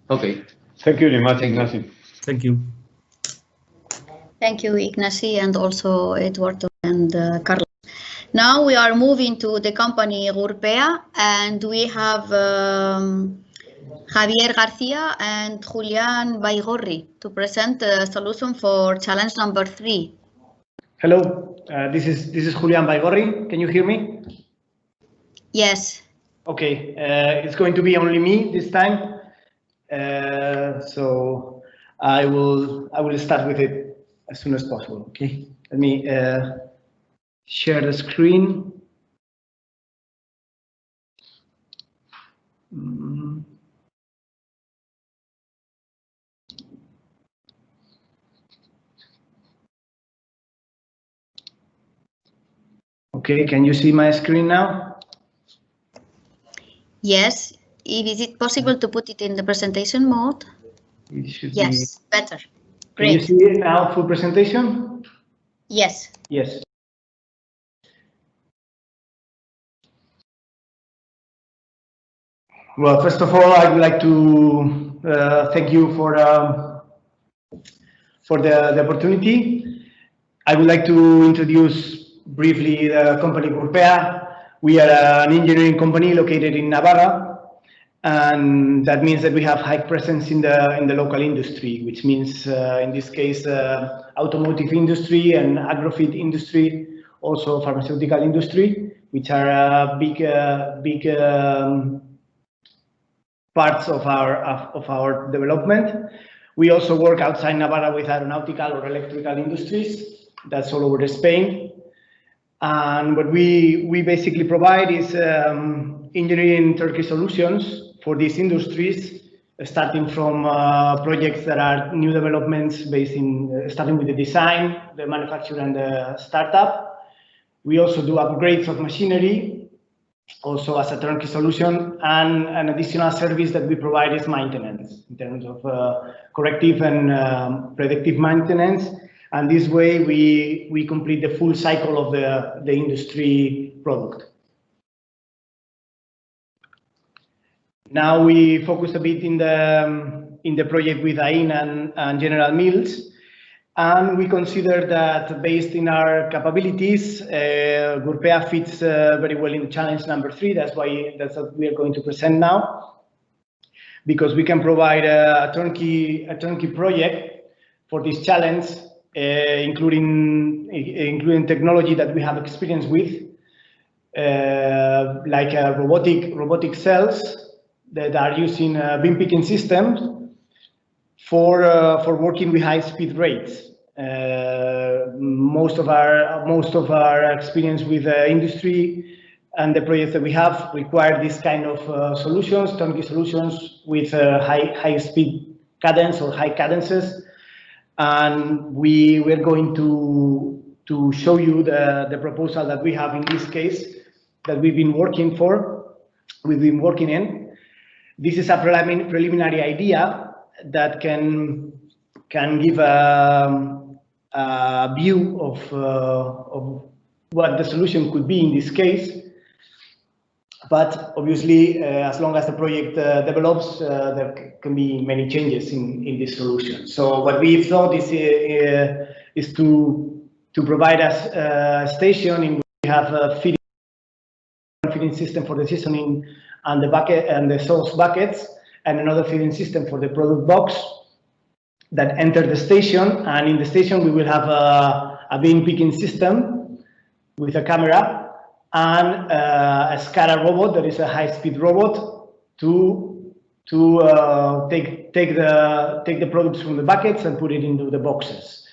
Okay. Thank you very much, Ignacy. Thank you. Thank you, Ignacy, and also Eduardo and Carlos. Now we are moving to the company Gurpea, and we have Javier Garcia and Julián Baigorri to present a solution for challenge number 3. Hello, this is Julián Baigorri. Can you hear me? Yes. Okay, it's going to be only me this time, so I will start with it as soon as possible. Okay, let me share the screen. Okay, can you see my screen now? Yes. Is it possible to put it in the presentation mode? It should yes, be... better. Great. Can you see it now, full presentation? Yes. Yes. Well, first of all, I would like to thank you for the opportunity. I would like to introduce briefly the company Gurpea. We are an engineering company located in Navarra, and that means that we have high presence in the local industry, which means in this case automotive industry and agrofeed industry, also pharmaceutical industry, which are big parts of our development. We also work outside Navarra with aeronautical or electrical industries. That's all over Spain. And what we basically provide is engineering turnkey solutions for these industries, starting from projects that are new developments based in starting with the design, the manufacture, and the startup. We also do upgrades of machinery, also as a turnkey solution, and an additional service that we provide is maintenance in terms of corrective and predictive maintenance. And this way we complete the full cycle of the industry product. Now we focus a bit in the project with AIN and General Mills, and we consider that based in our capabilities, Gurpea fits very well in challenge number 3. That's what we are going to present now, because we can provide a turnkey project for this challenge, including technology that we have experience with, like robotic cells that are using beam picking systems for working with high-speed rates. Most of our experience with industry and the projects that we have require this kind of solutions, turnkey solutions with high-speed cadence or high cadences. And we're going to show you the proposal that we have in this case that we've been working in. This is a preliminary idea that can give a view of what the solution could be in this case. But obviously, as long as the project develops, there can be many changes in this solution. So what we thought is to provide us a station in which we have a feeding system for the seasoning and the bucket and the sauce buckets, and another feeding system for the product box that enter the station. And in the station, we will have a beam picking system with a camera and a SCADA robot that is a high-speed robot to take the products from the buckets and put it into the boxes.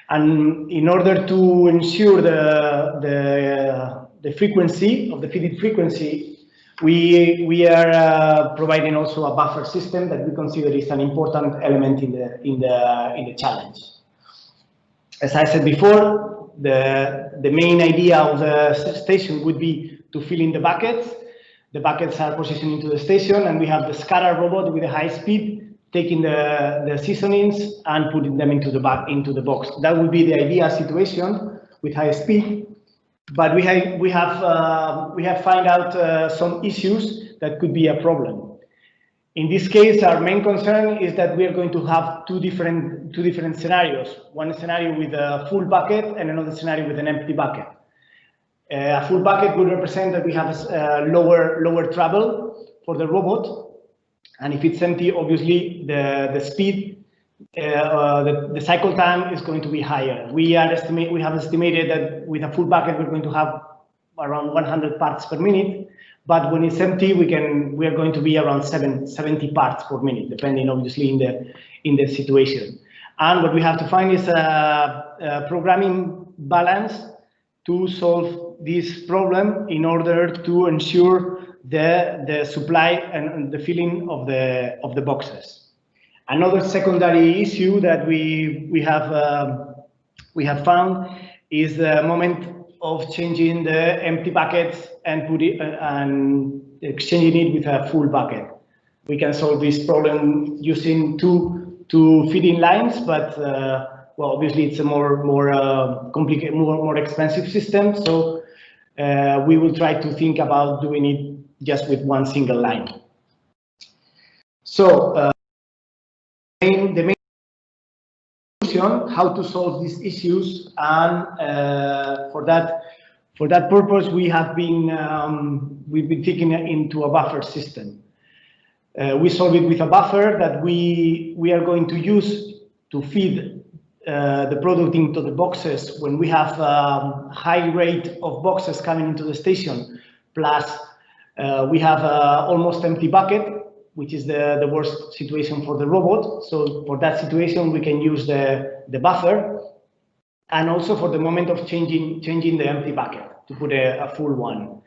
And in order to ensure the frequency of the feeding frequency, we are providing also a buffer system that we consider is an important element in the challenge. As I said before, the main idea of the station would be to fill in the buckets. the buckets are positioned into the station, and we have the scatter robot with a high speed taking the seasonings and putting them into the box. That would be the ideal situation with high speed, but we have found out some issues that could be a problem. In this case, our main concern is that we are going to have two different scenarios. One scenario with a full bucket and another scenario with an empty bucket. A full bucket would represent that we have lower travel for the robot, and if it's empty, obviously the speed, the cycle time is going to be higher. We have estimated that with a full bucket we're going to have around 100 parts per minute. But when it's empty, we are going to be around 70 parts per minute, depending obviously in the situation. And what we have to find is a programming balance to solve this problem in order to ensure the supply and the filling of the boxes. Another secondary issue that we have found is the moment of changing the empty buckets and exchanging it with a full bucket. We can solve this problem using two feeding lines, but well, obviously it's a more complicated, more expensive system. So we will try to think about doing it just with one single line. So the main solution, how to solve these issues, and for that purpose, we've been thinking into a buffer system. We solve it with a buffer that we are going to use to feed the product into the boxes when we have a high rate of boxes coming into the station, plus we have almost empty bucket, which is the worst situation for the robot. So for that situation, we can use the buffer, and also for the moment of changing the empty bucket to put a full one.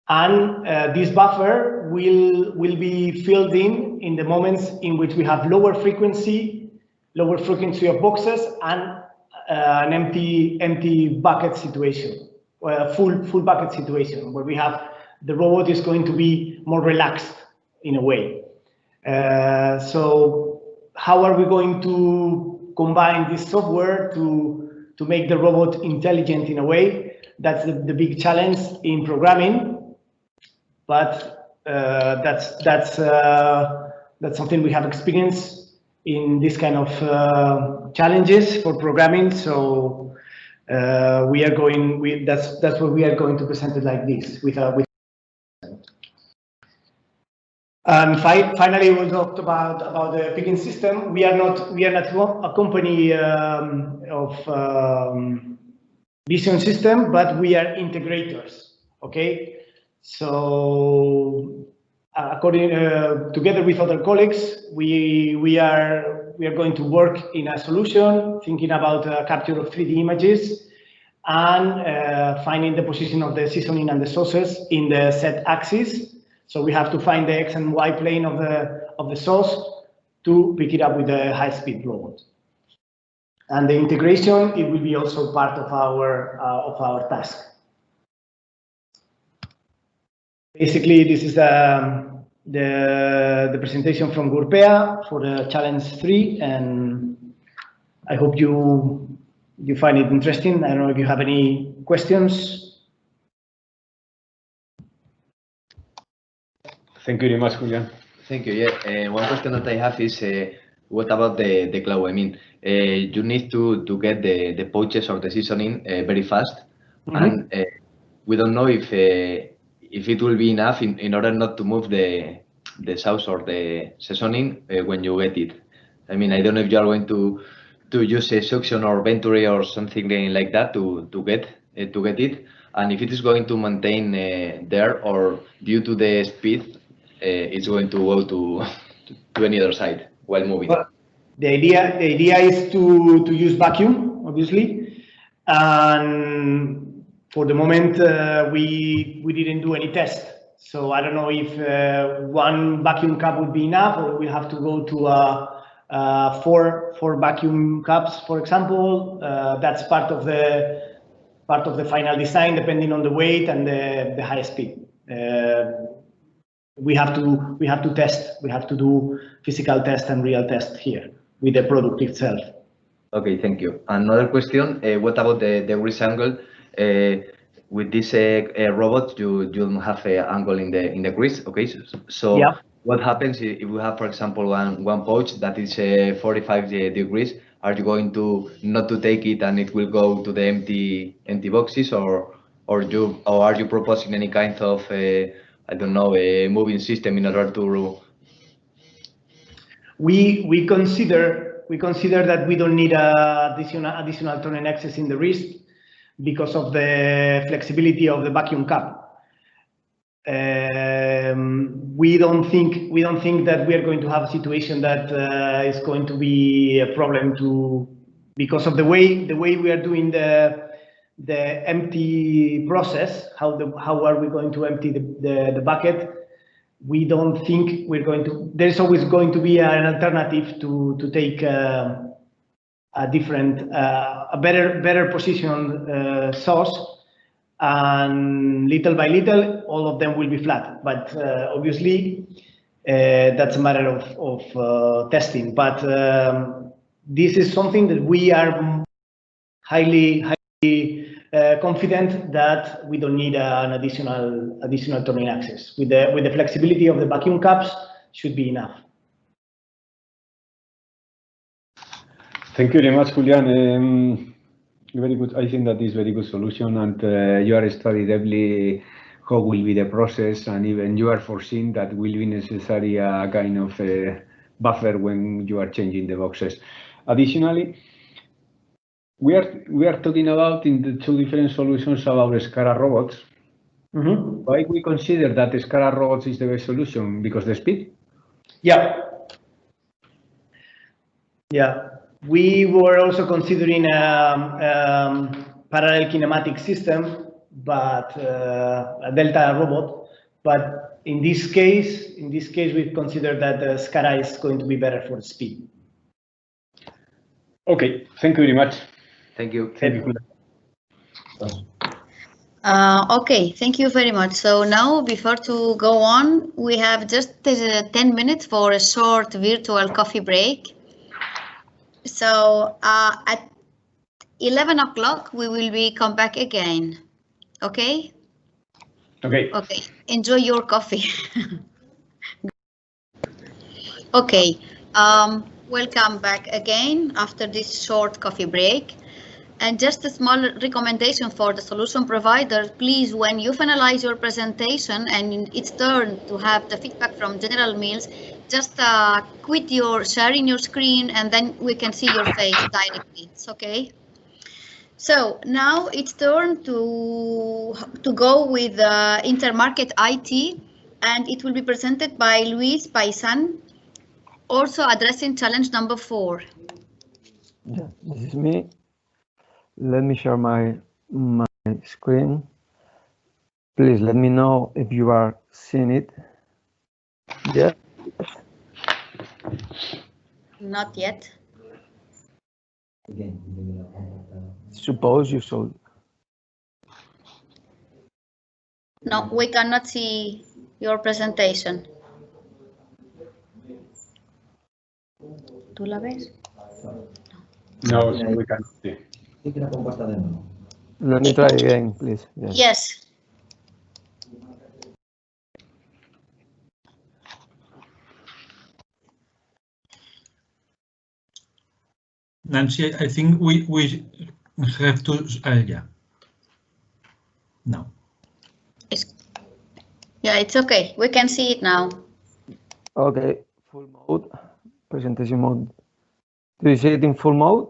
And this buffer will be filled in the moments in which we have lower frequency of boxes and an empty bucket situation, or a full bucket situation, where we have the robot is going to be more relaxed in a way. So how are we going to combine this software to make the robot intelligent in a way? That's the big challenge in programming, but that's something we have experience in this kind of challenges for programming. So that's what we are going to present it like this with. And finally, we talked about the picking system. We are not a company of vision system, but we are integrators. Okay, so together with other colleagues, we are going to work in a solution, thinking about capture of 3D images and finding the position of the seasoning and the sauces in the set axis. So we have to find the X and Y plane of the sauce to pick it up with the high-speed robot. And the integration, it will be also part of our task. Basically, this is the presentation from Gurpea for the challenge 3, and I hope you find it interesting. I don't know if you have any questions. Thank you very much, Julian. Thank you. Yeah, one question that I have is, what about the cloud? I mean, you need to get the pouches or the seasoning very fast, and we don't know if it will be enough in order not to move the sauce or the seasoning when you get it. I mean, I don't know if you are going to use a suction or venturi or something like that to get it, and if it is going to maintain there, or due to the speed, it's going to go to any other side while moving. Well, the idea is to use vacuum, obviously, and for the moment we didn't do any test. So I don't know if one vacuum cup would be enough, or we have to go to four vacuum cups, for example. That's part of the final design, depending on the weight and the high speed. We have to test. We have to do physical test and real test here with the product itself. Okay, thank you. Another question: what about the grease angle? With this robot, you don't have an angle in the grease. Okay, so yeah. What happens if we have, for example, one pouch that is 45 degrees? Are you going to not to take it and it will go to the empty boxes, or are you proposing any kind of I don't know, a moving system in order to? We consider that we don't need additional turning axis in the wrist because of the flexibility of the vacuum cap. We don't think that we are going to have a situation that is going to be a problem because of the way we are doing the empty process. How are we going to empty the bucket? We don't think we're going to. There's always going to be an alternative to take a different, a better position sauce. And little by little, all of them will be flat. But obviously, that's a matter of testing. But this is something that we are highly confident that we don't need an additional turning axis. With the flexibility of the vacuum caps, should be enough. Thank you very much, Julian. Very good. I think that is very good solution, and you are studying deeply how will be the process, and even you are foreseeing that will be necessary a kind of buffer when you are changing the boxes. Additionally, we are talking about in the two different solutions about SCARA robots. Mm-hmm. Why we consider that SCARA robots is the best solution? Because the speed? Yeah. Yeah. We were also considering a parallel kinematic system, but a Delta robot. But in this case, we consider that the SCARA is going to be better for speed. Okay, thank you very much. Thank you. Okay, thank you very much. So now, before to go on, we have just 10 minutes for a short virtual coffee break. So at 11 o'clock, we will come back again. Okay? Okay. Okay, enjoy your coffee. Okay, welcome back again after this short coffee break. And just a small recommendation for the solution provider, please, when you finalize your presentation and it's turn to have the feedback from General Mills, just quit sharing your screen, and then we can see your face directly. It's okay. So now it's turn to go with Intermarket IT, and it will be presented by Luis Paisan, also addressing challenge number 4. Yeah, this is me. Let me share my screen. Please let me know if you are seeing it. Yeah. Not yet. Suppose you should. No, we cannot see your presentation. ¿Tú la ves? No, we cannot see. Let me try again, please. Yes. Nancy, I think we have to, yeah. No. Yeah, it's okay. We can see it now. Okay, full mode, presentation mode. Do you see it in full mode?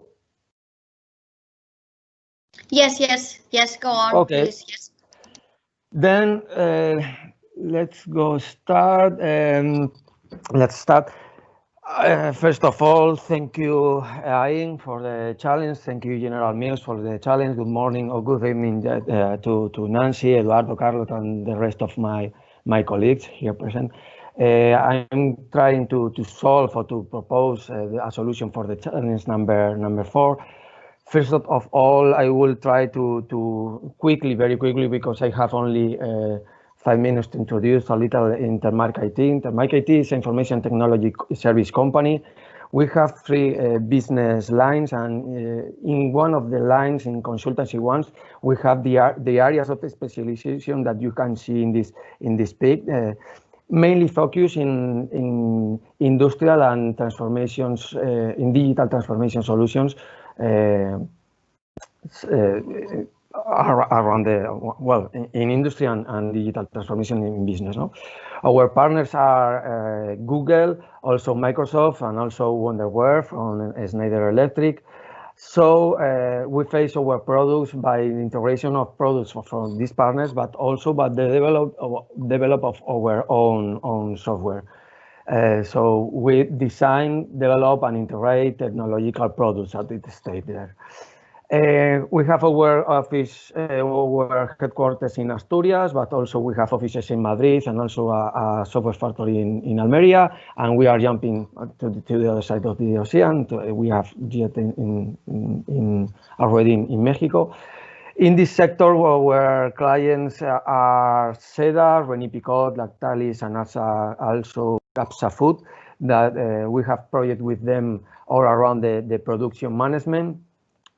Yes, go on. Okay. Please, yes. Then let's go start. Let's start. First of all, thank you, Ain, for the challenge. Thank you, General Mills, for the challenge. Good morning or good evening to Nancy, Eduardo, Carlos, and the rest of my colleagues here present. I'm trying to solve or to propose a solution for the challenge number 4. First of all, I will try to very quickly, because I have only 5 minutes to introduce a little Intermark IT. Intermark IT is an information technology service company. We have 3 business lines, and in one of the lines, in consultancy ones, we have the areas of specialization that you can see in this pic. Mainly focus in industrial and transformations, in digital transformation solutions around in industry and digital transformation in business. No? Our partners are Google, also Microsoft, and also Wonderware from Schneider Electric. So we face our products by the integration of products from these partners, but also by the develop of our own software. So we design, develop, and integrate technological products at this stage there. We have our office, our headquarters in Asturias, but also we have offices in Madrid and also a software factory in Almeria, and we are jumping to the other side of the ocean. We have jet already in Mexico. In this sector, our clients are Seda, René Picot, Lactalis, and also Capsa Food, that we have projects with them all around the production management.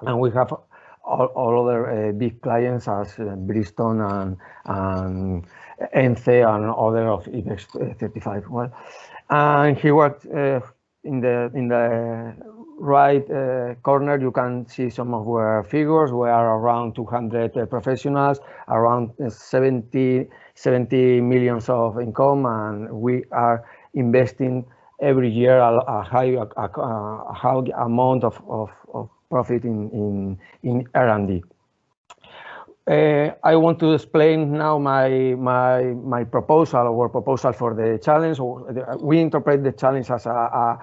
And we have all other big clients as Bristol and ENCE and other of IBEX 35. Well, and here in the right corner, you can see some of our figures. We are around 200 professionals, around 70 millions of income, and we are investing every year a high amount of profit in R&D. I want to explain now my proposal, our proposal for the challenge. We interpret the challenge as a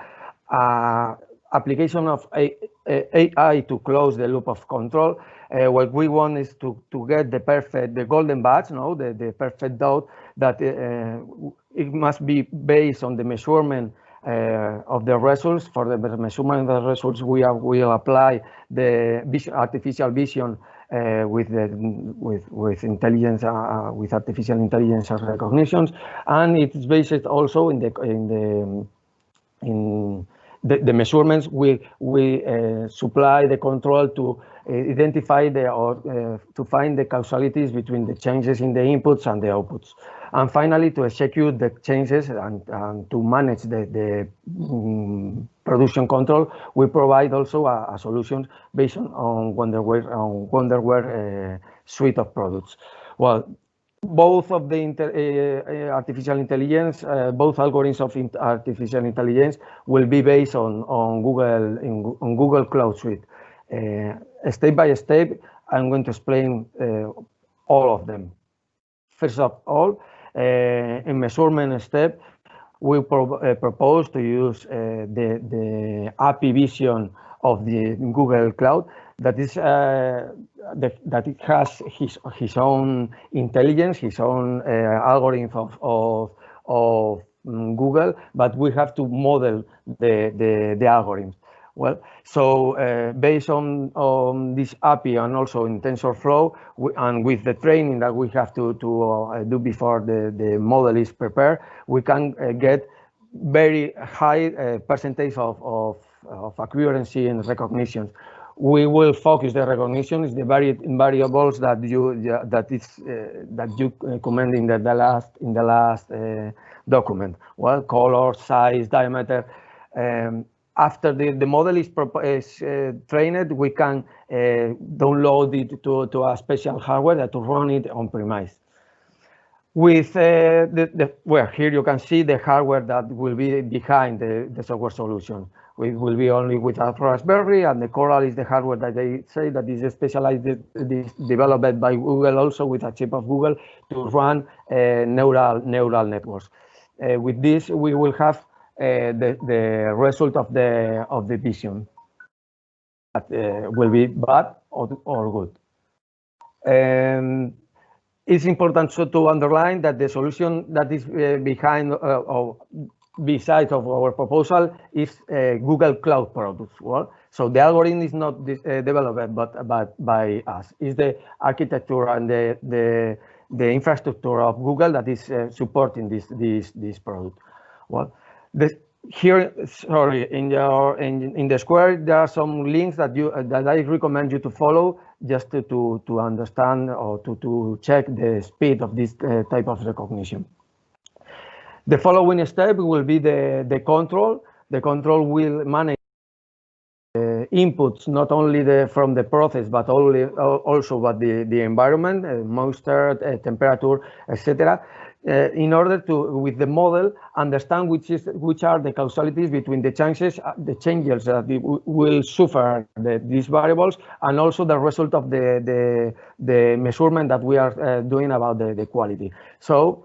application of AI to close the loop of control. What we want is to get the golden batch, the perfect dot, that it must be based on the measurement of the results. For the measurement of the results, we will apply the artificial vision with intelligence, with artificial intelligence and recognitions, and it's based also in the measurements. We supply the control to identify to find the causalities between the changes in the inputs and the outputs, and finally to execute the changes and to manage the production control. We provide also a solution based on Wonderware Suite of products. Well, both of the artificial intelligence, both algorithms of artificial intelligence will be based on Google Cloud Suite. Step by step, I'm going to explain all of them. First of all, in measurement step, we propose to use the API vision of the Google Cloud, that is that it has his own intelligence, his own algorithm of Google, but we have to model the algorithms. Well, so based on this API and also in TensorFlow, and with the training that we have to do before the model is prepared, we can get very high percentage of accuracy and recognition. We will focus the recognition is the variables that you commented in the last document. Well, color, size, diameter. After the model is trained, we can download it to a special hardware to run it on premise. With well, here you can see the hardware that will be behind the software solution. We will be only with a Raspberry, and the Coral is the hardware that they say that is specialized, developed by Google, also with a chip of Google to run neural networks. With this, we will have the result of the vision that will be bad or good. It's important to underline that the solution that is behind besides of our proposal is Google Cloud products. Well, so the algorithm is not developed but by us. It's the architecture and the the infrastructure of Google that is supporting this product. Well, here, sorry, in the square there are some links that I recommend you to follow just to understand or to check the speed of this type of recognition. The following step will be the control. The control will manage inputs not only from the process but also what the environment, moisture, temperature, etc. In order to, with the model, understand which are the causalities between the changes that will suffer these variables, and also the result of the measurement that we are doing about the quality. So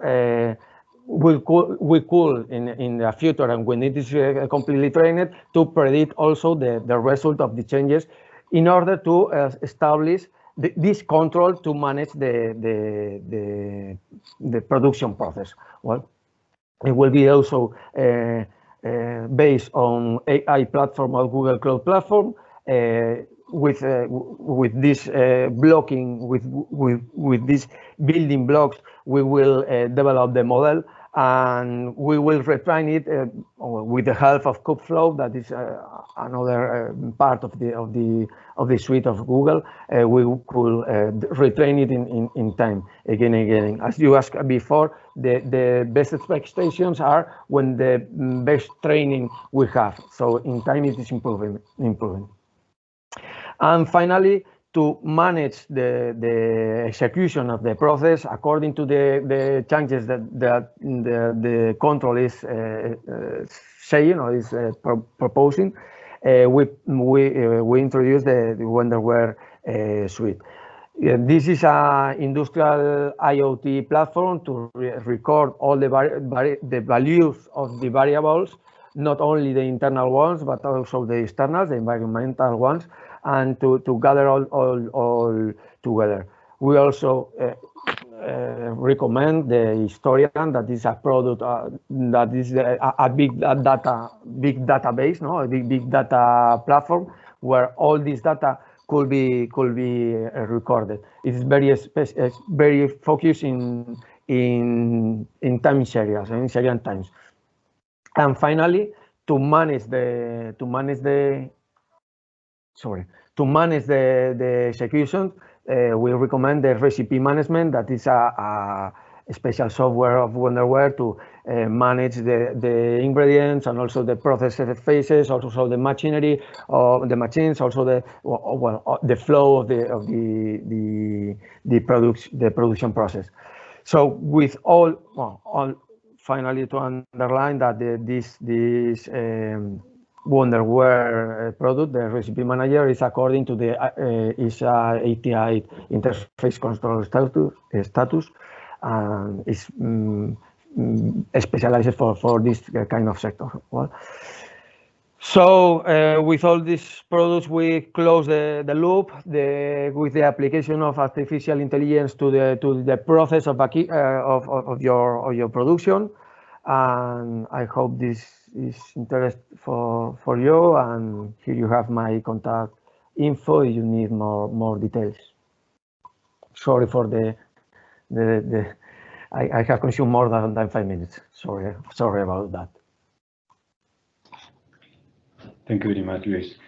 we could in the future, and when it is completely trained, to predict also the result of the changes in order to establish this control to manage the production process. Well, it will be also based on AI platform or Google Cloud Platform with this blocking, with these building blocks. We will develop the model, and we will refine it with the help of Kubeflow. That is another part of the suite of Google. We could retrain it in time again and again. As you asked before, the best expectations are when the best training we have. So in time it is improving. And finally, to manage the execution of the process according to the changes that the control is saying or is proposing, we introduce the Wonderware Suite. This is an industrial IoT platform to record all the values of the variables, not only the internal ones, but also the externals, the environmental ones, and to gather all together. We also recommend the Listeria, that is a product that is a big database, no, a big data platform where all this data could be recorded. It's very focused in time series, in serial times. And finally, to manage the execution, we recommend the recipe management. That is a special software of Wonderware to manage the ingredients and also the process phases, also the machinery of the machines, also the flow of the production process. So with finally, to underline that this Wonderware product, the recipe manager, is according to the ISA 88 interface control status, and is specialized for this kind of sector. Well, so with all these products, we close the loop with the application of artificial intelligence to the process of your production. And I hope this is interesting for you. And here you have my contact info if you need more details. Sorry for I have consumed more than 5 minutes. Sorry about that. Thank you very much, Luis.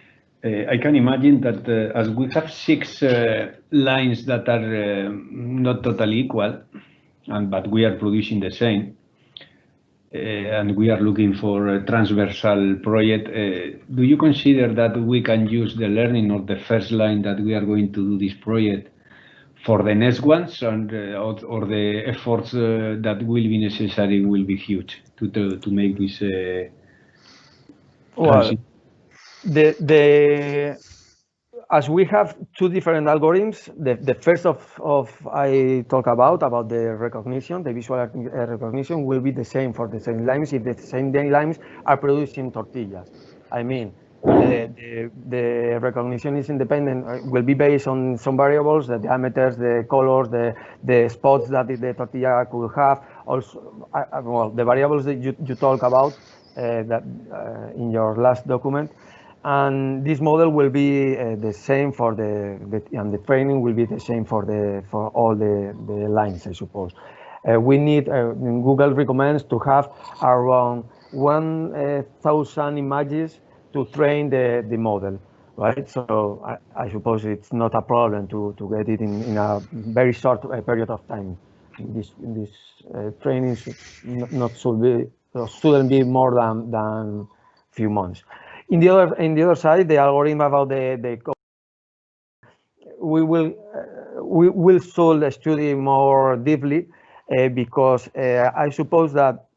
I can imagine that as we have 6 lines that are not totally equal, but we are producing the same, and we are looking for a transversal project, do you consider that we can use the learning of the first line that we are going to do this project for the next ones, and or the efforts that will be necessary will be huge to make this? Well, as we have 2 different algorithms, the first of I talk about the recognition, the visual recognition, will be the same for the same lines if the same lines are producing tortillas. I mean, the recognition is independent, will be based on some variables, the diameters, the colors, the spots that the tortilla could have. Also, well, the variables that you talk about that in your last document. and this model will be the same for and the training will be the same for all the lines, I suppose. We need, Google recommends to have around 1,000 images to train the model, right? So I suppose it's not a problem to get it in a very short period of time. This training shouldn't be more than few months. In the other side, the algorithm about we will should study more deeply because I suppose that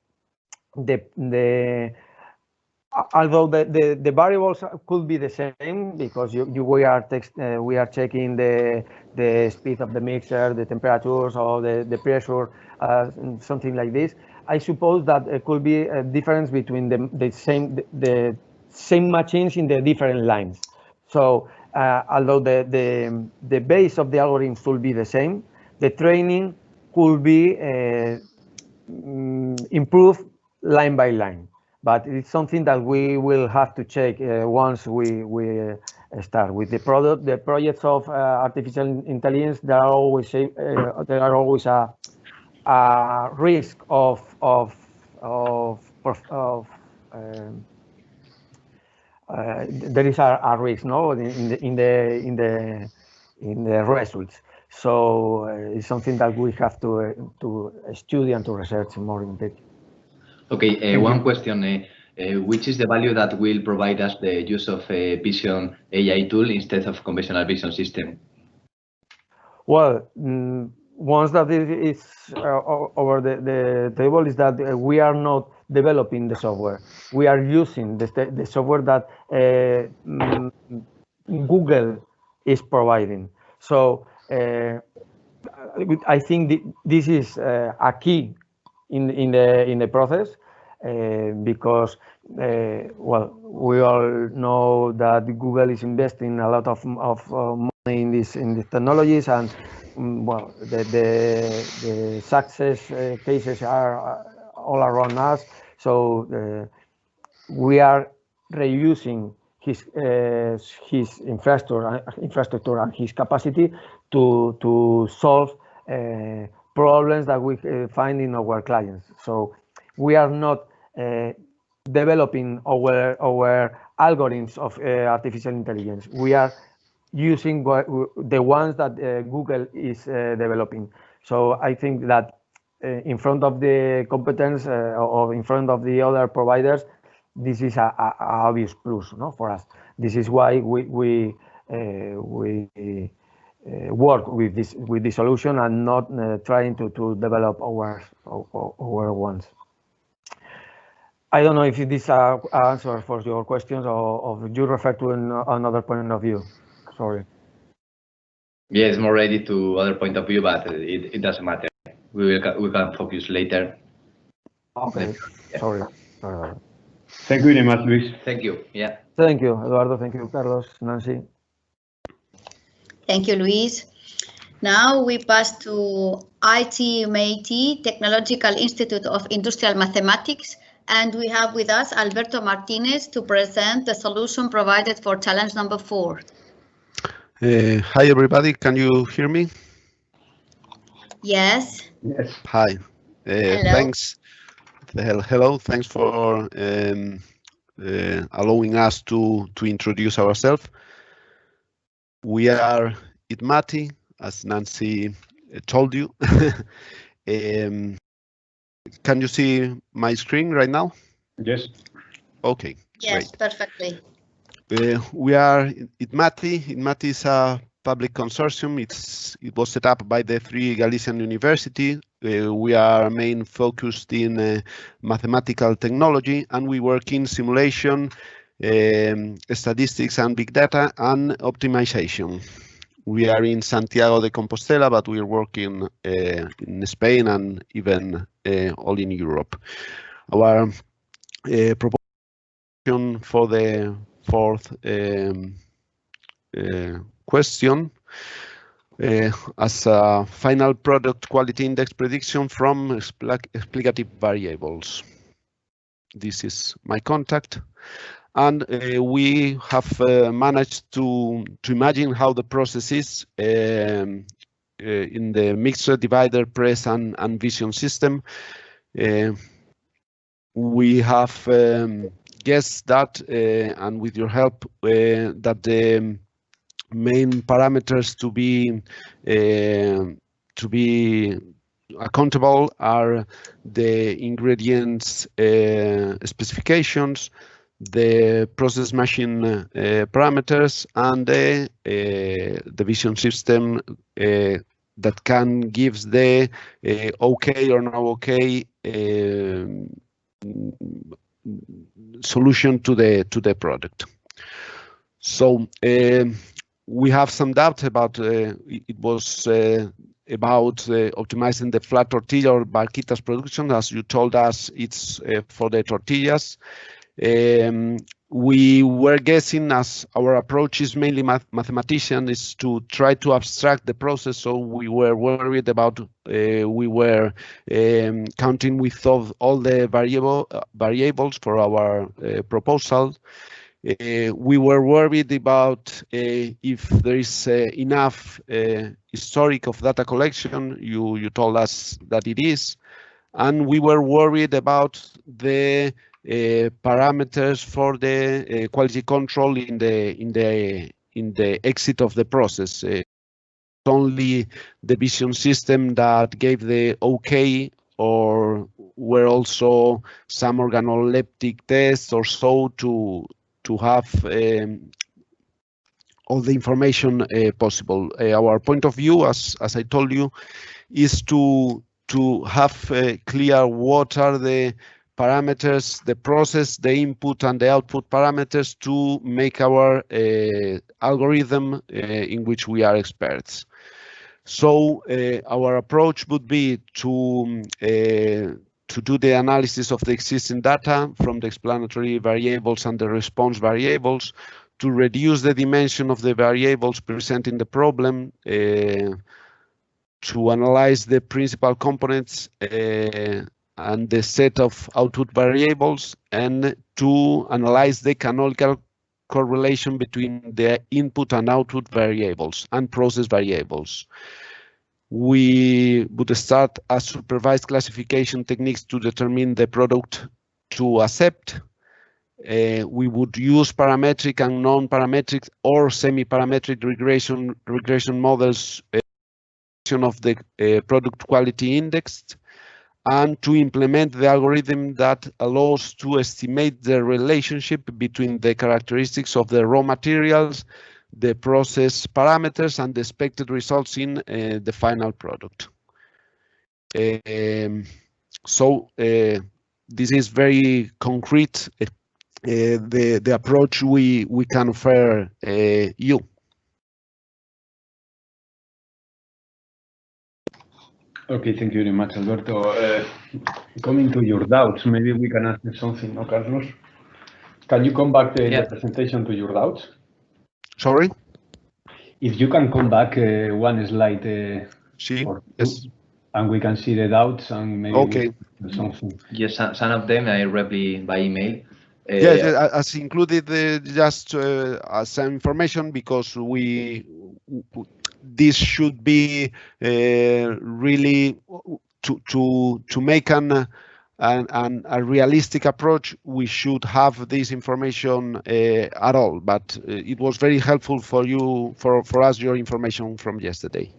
although the variables could be the same because we are checking the speed of the mixer, the temperatures, or the pressure, something like this. I suppose that it could be a difference between the same machines in the different lines. So although the base of the algorithm should be the same, the training could be improved line by line. But it's something that we will have to check once we start with the product. The projects of artificial intelligence, there are always a risk there is a risk, no, in the results. So it's something that we have to study and to research more in depth. Okay, one question. Which is the value that will provide us the use of a vision AI tool instead of conventional vision system? Well, once that is over the table is that we are not developing the software. We are using the software that Google is providing. So I think this is a key in the process because well, we all know that Google is investing a lot of money in these technologies, and well, the success cases are all around us. So we are reusing his infrastructure and his capacity to solve problems that we find in our clients. So we are not developing our algorithms of artificial intelligence. We are using the ones that Google is developing. So I think that in front of the competence or in front of the other providers, this is a obvious plus, no, for us. This is why we work with this solution and not trying to develop our ones. I don't know if this answer for your questions or you refer to another point of view. Sorry. Yeah, it's more ready to other point of view, but it doesn't matter. We can focus later. Okay. Yeah. Sorry. Thank you very much, Luis. Thank you. Yeah. Thank you, Eduardo. Thank you, Carlos, Nancy. Thank you, Luis. Now we pass to ITMAT, Technological Institute of Industrial Mathematics, and we have with us Alberto Martinez to present the solution provided for challenge number 4. Hi, everybody. Can you hear me? Yes. Yes. Hi. Hello. Thanks. Hello. Thanks for allowing us to introduce ourselves. We are ITMAT, as Nancy told you. Can you see my screen right now? Yes. Okay. Yes, great. perfectly. We are ITMAT. ITMAT is a public consortium. It was set up by the 3 Galician universities. We are main focused in mathematical technology, and we work in simulation, statistics and big data and optimization. We are in Santiago de Compostela, but we are working in Spain and even all in Europe. Our proposition for the 4th question, as a final product quality index prediction from explicative variables. This is my contact. and we have managed to imagine how the process is in the mixer, divider, press, and vision system. We have guessed that, and with your help, that the main parameters to be accountable are the ingredients specifications, the process machine parameters, and the vision system that can gives the okay or no okay solution to the product. So we have some doubt about it was about optimizing the flat tortilla or barquitas production. As you told us, it's for the tortillas. We were guessing, as our approach is mainly mathematician, is to try to abstract the process. So we were worried about, we were counting with all the variables for our proposal. We were worried about if there is enough historic of data collection. You told us that it is, and we were worried about the parameters for the quality control in the exit of the process. Only the vision system that gave the okay, or were also some organoleptic tests or so to have all the information possible. Our point of view, as I told you, is to have clear what are the parameters, the process, the input and the output parameters to make our algorithm in which we are experts. So our approach would be to do the analysis of the existing data from the explanatory variables and the response variables, to reduce the dimension of the variables presenting the problem, to analyze the principal components and the set of output variables, and to analyze the canonical correlation between the input and output variables and process variables. We would start as supervised classification techniques to determine the product to accept. We would use parametric and non-parametric or semi-parametric regression models of the product quality index, and to implement the algorithm that allows to estimate the relationship between the characteristics of the raw materials, the process parameters, and the expected results in the final product. So this is very concrete, the approach we can offer you. Okay, thank you very much, Alberto. Coming to your doubts, maybe we can ask you something, no, Carlos? Can you come back the presentation to your doubts? Sorry? If you can come back one slide or two, yes. And we can see the doubts and maybe something. Yes, some of them I reply by email. Yes, as included just some information, because this should be really to make a realistic approach. We should have this information at all, but it was very helpful for you, for us, your information from yesterday.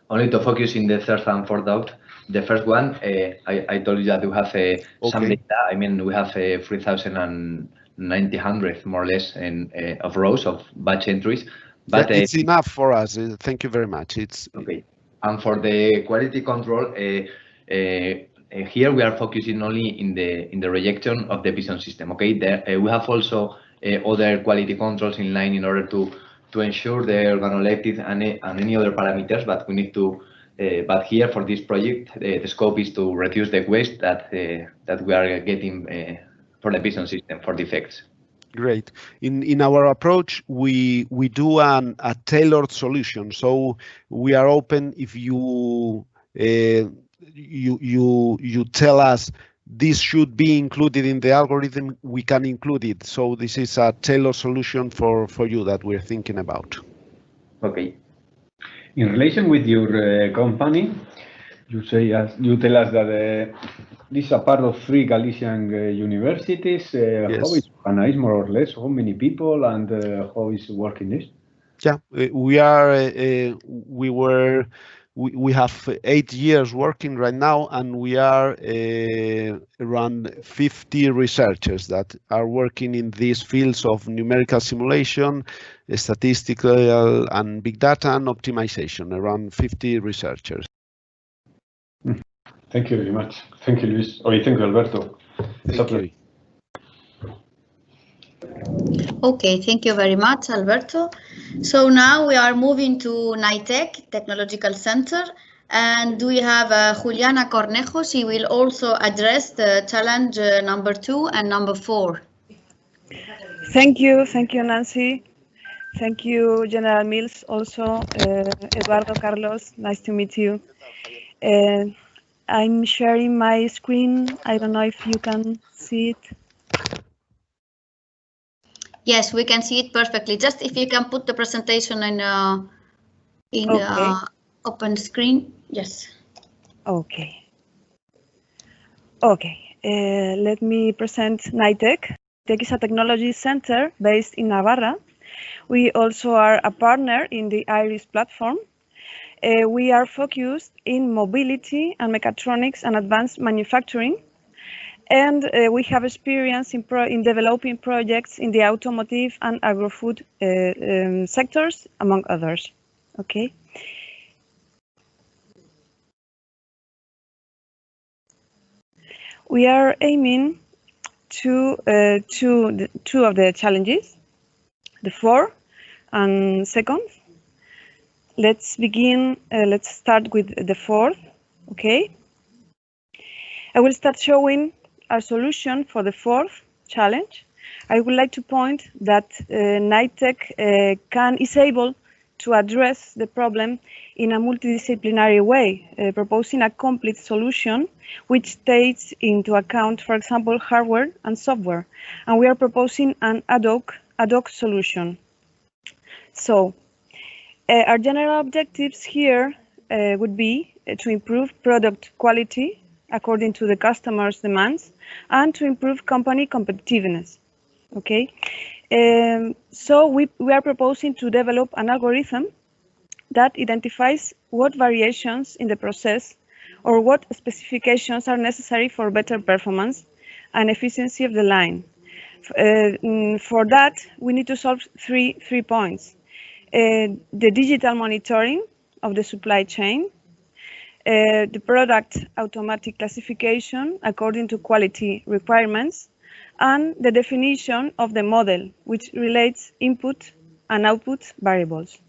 Only to focus in the third and fourth doubt. The first one, I told you that we have some data. I mean, we have 3,900 more or less of rows of batch entries. But it's enough for us. Thank you very much. It's okay. And for the quality control, here we are focusing only in the rejection of the vision system. Okay, there we have also other quality controls in line in order to ensure the organoleptic and any other parameters, but we need to. But here for this project, the scope is to reduce the waste that we are getting for the vision system for defects. Great. In our approach, we do a tailored solution. So we are open if you tell us this should be included in the algorithm, we can include it. So this is a tailored solution for you that we're thinking about. Okay. In relation with your company, you tell us that this is a part of 3 Galician universities. Yes. How is organized, more or less? How many people, and how is working this? Yeah, we have 8 years working right now, and we are around 50 researchers that are working in these fields of numerical simulation, statistical and big data and optimization, around 50 researchers. Thank you very much. Thank you, Luis. Oh, thank you, Alberto. Thank you. Okay, thank you very much, Alberto. So now we are moving to Nytec Technological Center, and we have Juliana Cornejo. She will also address the challenge number 2 and number 4. Thank you, Nancy. Thank you, General Mills, also. Eduardo, Carlos, nice to meet you. I'm sharing my screen. I don't know if you can see it. Yes, we can see it perfectly. Just if you can put the presentation in Okay. Open screen. Yes. Okay. Okay. Let me present Nytec. Nytec is a technology center based in Navarra. We also are a partner in the IRIS platform. We are focused in mobility and mechatronics and advanced manufacturing. And we have experience in developing projects in the automotive and agro-food sectors, among others. Okay. We are aiming to two of the challenges, the 4 and 2nd. Let's begin. Let's start with the 4th. Okay. I will start showing our solution for the 4th challenge. I would like to point that Nytec is able to address the problem in a multidisciplinary way, proposing a complete solution which takes into account, for example, hardware and software. And we are proposing an ad hoc solution. So our general objectives here would be to improve product quality according to the customer's demands, and to improve company competitiveness. Okay, so we are proposing to develop an algorithm that identifies what variations in the process or what specifications are necessary for better performance and efficiency of the line. For that, we need to solve three points: the digital monitoring of the supply chain, the product automatic classification according to quality requirements, and the definition of the model, which relates input and output variables.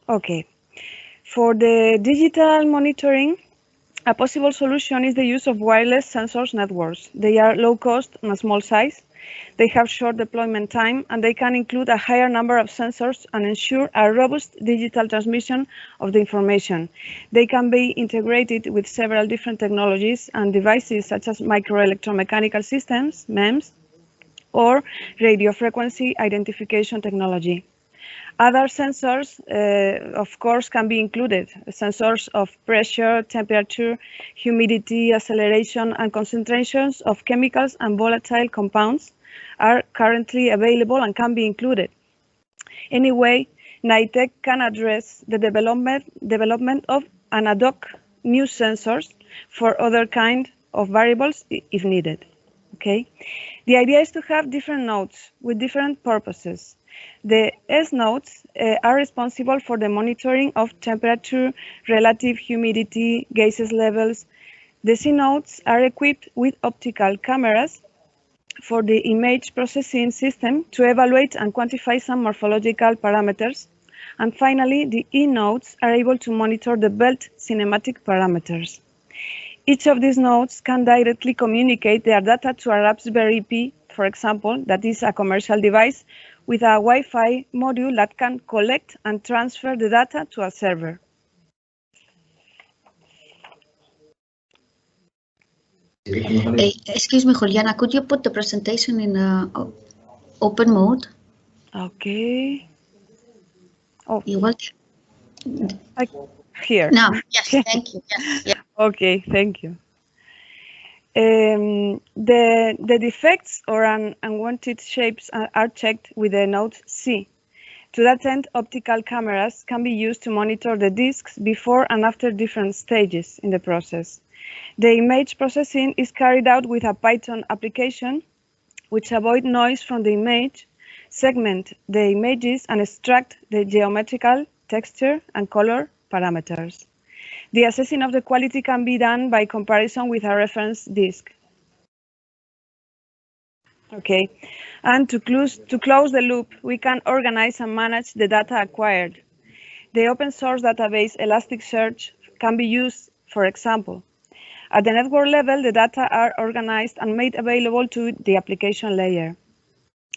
Okay, for the digital monitoring, a possible solution is the use of wireless sensors networks. They are low cost and small size. They have short deployment time, and they can include a higher number of sensors and ensure a robust digital transmission of the information. They can be integrated with several different technologies and devices such as microelectromechanical systems, MEMS, or radio frequency identification technology. Other sensors, of course, can be included. Sensors of pressure, temperature, humidity, acceleration, and concentrations of chemicals and volatile compounds are currently available and can be included. Anyway, Nytec can address the development of an ad hoc new sensors for other kind of variables if needed. Okay, the idea is to have different nodes with different purposes. The S nodes are responsible for the monitoring of temperature, relative humidity, gases levels. The C nodes are equipped with optical cameras for the image processing system to evaluate and quantify some morphological parameters. And finally, the E nodes are able to monitor the belt kinematic parameters. Each of these nodes can directly communicate their data to a Raspberry Pi for example, that is a commercial device with a Wi-Fi module that can collect and transfer the data to a server. Excuse me, Juliana, could you put the presentation in open mode? Okay. Oh, here. No, yes, thank you. Yes, yeah. Okay, thank you. The defects or unwanted shapes are checked with the node C. To that end, optical cameras can be used to monitor the disks before and after different stages in the process. The image processing is carried out with a Python application which avoids noise from the image, segment the images, and extract the geometrical, texture, and color parameters. The assessing of the quality can be done by comparison with a reference disk. Okay, and to close the loop, we can organize and manage the data acquired. The open source database Elasticsearch can be used, for example. At the network level, the data are organized and made available to the application layer.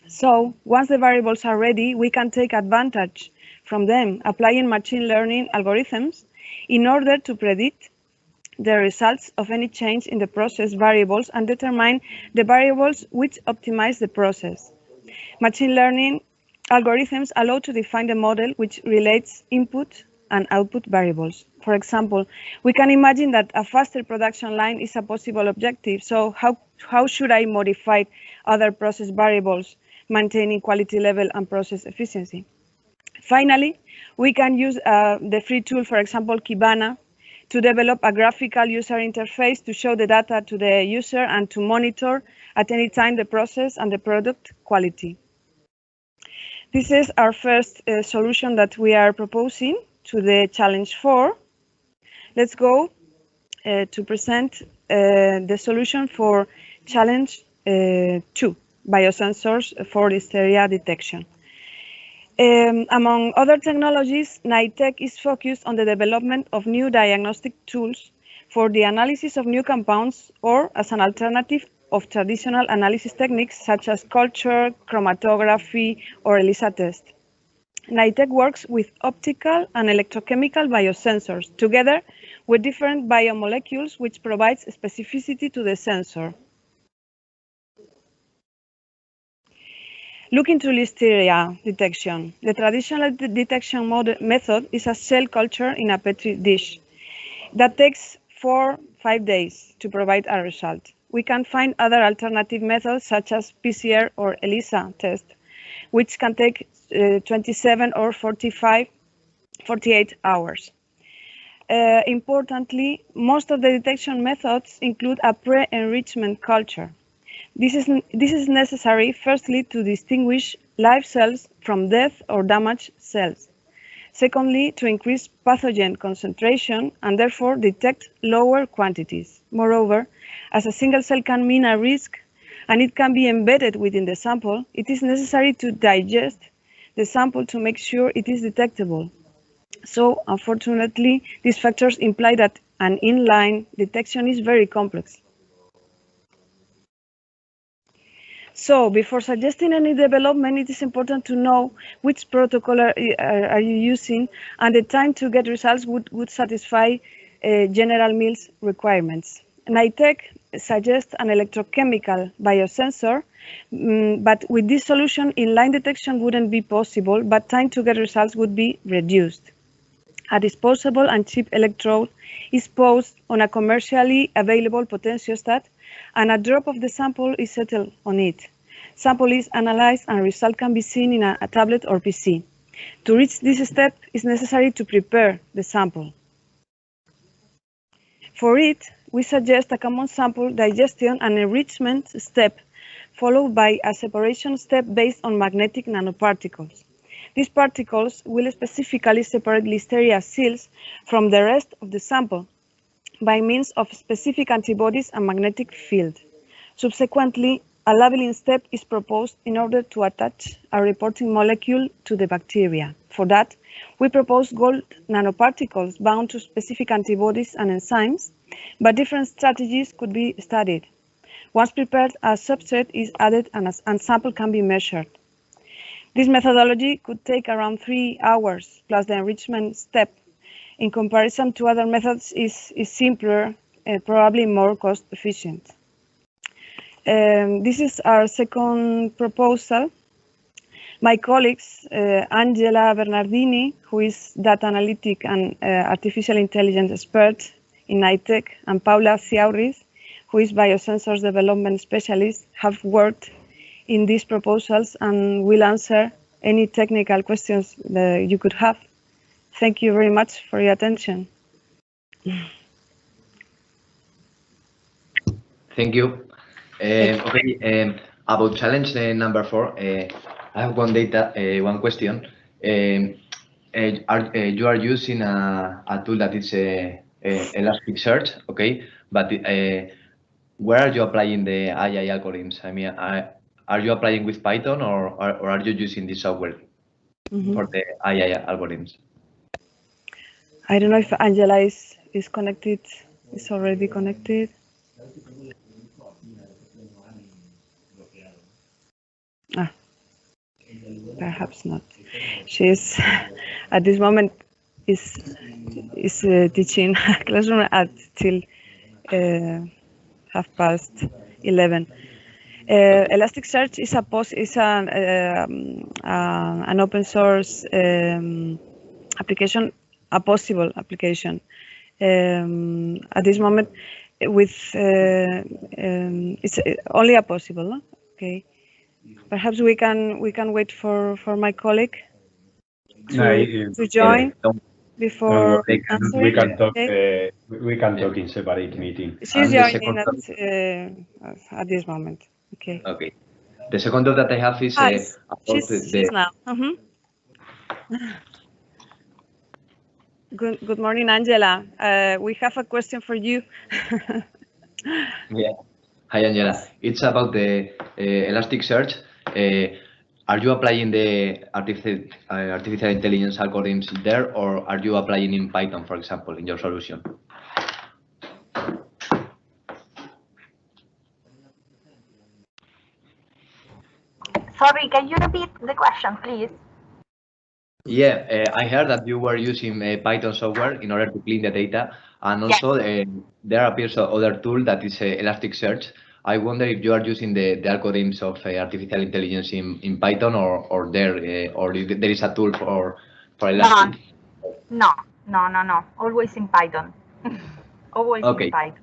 So, once the variables are ready, we can take advantage from them, applying machine learning algorithms in order to predict the results of any change in the process variables and determine the variables which optimize the process. Machine learning algorithms allow to define the model which relates input and output variables. For example, we can imagine that a faster production line is a possible objective. So how should I modify other process variables, maintaining quality level and process efficiency? Finally, we can use the free tool, for example, Kibana, to develop a graphical user interface to show the data to the user and to monitor at any time the process and the product quality. This is our first solution that we are proposing to the challenge 4. Let's go to present the solution for challenge 2, biosensors for Listeria detection. Among other technologies, Nytec is focused on the development of new diagnostic tools for the analysis of new compounds or as an alternative of traditional analysis techniques such as culture, chromatography, or ELISA test. Nytec works with optical and electrochemical biosensors together with different biomolecules which provides specificity to the sensor. Look into Listeria detection. The traditional detection method is a cell culture in a petri dish that takes 4-5 days to provide a result. We can find other alternative methods such as PCR or ELISA test, which can take 27 or 48 hours. Importantly, most of the detection methods include a pre-enrichment culture. This is necessary, firstly, to distinguish live cells from dead or damaged cells. Secondly, to increase pathogen concentration and therefore detect lower quantities. Moreover, as a single cell can mean a risk and it can be embedded within the sample, it is necessary to digest the sample to make sure it is detectable. So, unfortunately, these factors imply that an inline detection is very complex. So, before suggesting any development, it is important to know which protocol are you using, and the time to get results would satisfy General Mills requirements. Nytec suggests an electrochemical biosensor, but with this solution, inline detection wouldn't be possible, but time to get results would be reduced. A disposable and cheap electrode is posed on a commercially available potentiostat, and a drop of the sample is settled on it. Sample is analyzed and result can be seen in a tablet or PC. To reach this step, it's necessary to prepare the sample. For it, we suggest a common sample digestion and enrichment step, followed by a separation step based on magnetic nanoparticles. These particles will specifically separate Listeria seals from the rest of the sample by means of specific antibodies and magnetic field. Subsequently, a labeling step is proposed in order to attach a reporting molecule to the bacteria. For that, we propose gold nanoparticles bound to specific antibodies and enzymes, but different strategies could be studied. Once prepared, a substrate is added and sample can be measured. This methodology could take around 3 hours plus the enrichment step. In comparison to other methods, is simpler and probably more cost efficient. This is our second proposal. My colleagues, Angela Bernardini, who is data analytic and artificial intelligence expert in Nytec, and Paula Ciauris, who is Biosensors development specialist, have worked in these proposals and will answer any technical questions that you could have. Thank you very much for your attention. Thank you. Okay, about challenge number 4, I have one question. You are using a tool that is Elasticsearch, okay? But where are you applying the AI algorithms? I mean, are you applying with Python or are you using the software for the AI algorithms? I don't know if Angela is connected, is already connected. Perhaps not. She's at this moment is teaching a classroom till 11:30. Elasticsearch is an open source application, a possible application. At this moment, with it's only a possible. No? Okay. Perhaps we can wait for my colleague to join before answering. We can talk. Okay. We can talk in separate meeting. She's joining at this moment. Okay. Okay. The second thought that I have is about she's now. Good morning, Angela. We have a question for you. Yeah. Hi, Angela. It's about the Elasticsearch. Are you applying the artificial intelligence algorithms there, or are you applying in Python, for example, in your solution? Sorry, can you repeat the question, please? Yeah, I heard that you were using Python software in order to clean the data, and also there appears another tool that is Elasticsearch. I wonder if you are using the algorithms of artificial intelligence in Python or there is a tool for Elastic. No. Always in Python. Always in Python.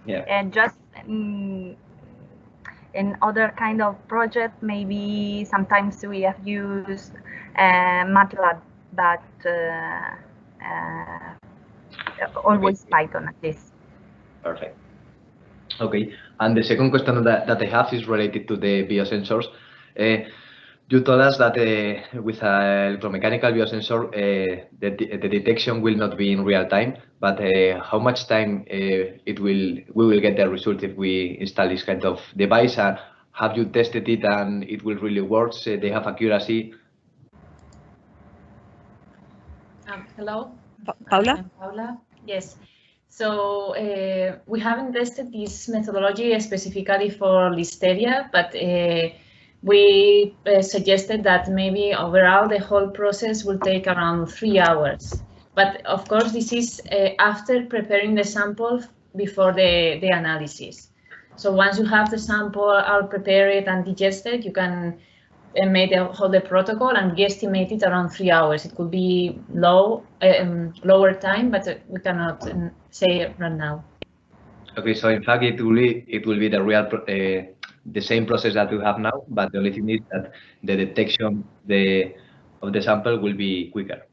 Yeah. And just in other kind of project, maybe sometimes we have used MATLAB, but always Python at least. Perfect. Okay, and the second question that I have is related to the biosensors. You told us that with an electromechanical biosensor, the detection will not be in real time, but how much time we will get the result if we install this kind of device? And have you tested it and it will really work? They have accuracy. Hello, Paula. I'm Paula. Yes. So we haven't tested this methodology specifically for Listeria, but we suggested that maybe overall the whole process will take around 3 hours. But of course, this is after preparing the sample before the analysis. So once you have the sample all prepared and digested, you can make the protocol and guesstimate it around 3 hours. It could be lower time, but we cannot say it right now. Okay, so in fact, it will be the real the same process that we have now, but the only thing is that the detection of the sample will be quicker.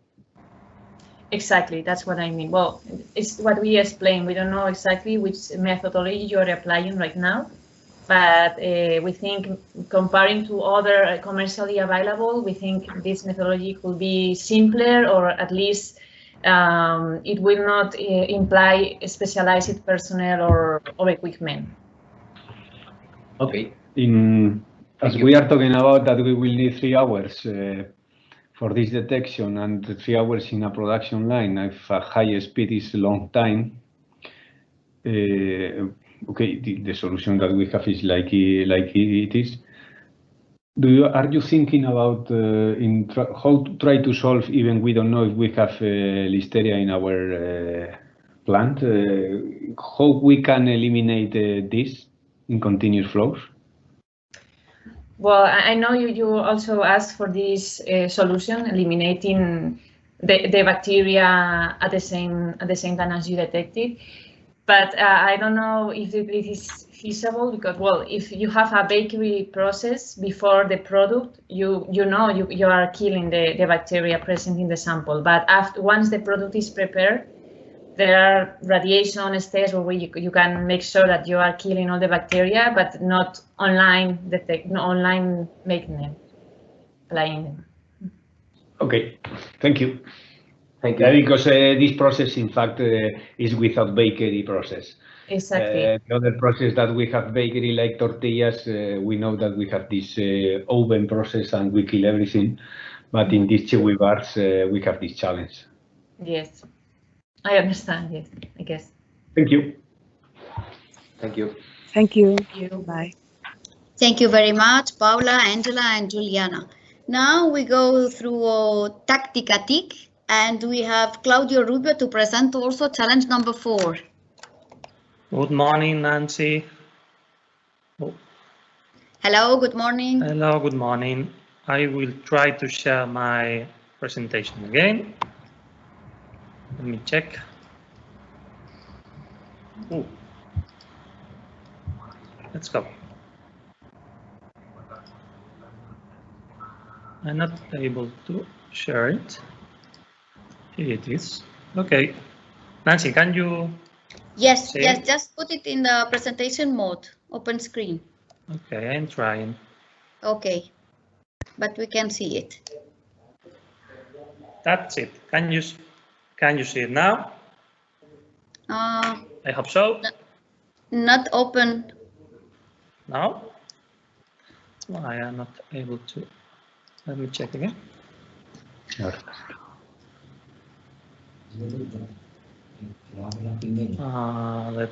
Exactly, that's what I mean. Well, it's what we explained. We don't know exactly which methodology you're applying right now, but we think comparing to other commercially available, we think this methodology could be simpler, or at least it will not imply specialized personnel or equipment. Okay. As we are talking about that we will need 3 hours for this detection, and 3 hours in a production line, if a high speed is a long time, okay, the solution that we have is like it is. Are you thinking about how to try to solve, even we don't know if we have Listeria in our plant, how we can eliminate this in continuous flows? Well, I know you also asked for this solution, eliminating the bacteria at the same time as you detect it. But I don't know if it is feasible, because, well, if you have a bakery process before the product, you are killing the bacteria present in the sample. But once the product is prepared, there are radiation stages where you can make sure that you are killing all the bacteria, but not online making them, applying them. Okay, thank you. Thank you. Yeah, because this process, in fact, is without bakery process. Exactly. The other process that we have bakery, like tortillas, we know that we have this oven process and we kill everything. But in these chewy bars, we have this challenge. Yes, I understand. Yes, I guess. Thank you. Thank you. Thank you. Thank you. Bye. Thank you very much, Paula, Angela, and Juliana. Now we go through Tacticatic, and we have Claudio Rubio to present also challenge number 4. Good morning, Nancy. Oh. Hello, good morning. Hello, good morning. I will try to share my presentation again. Let me check. Ooh. Let's go. I'm not able to share it. Here it is. Okay. Nancy, can you? Yes, see yes, it? just put it in the presentation mode, open screen. Okay, I'm trying. Okay, but we can see it. That's it. Can you see it now? I hope so. Not open. No? Why I am not able to? Let me check again. Let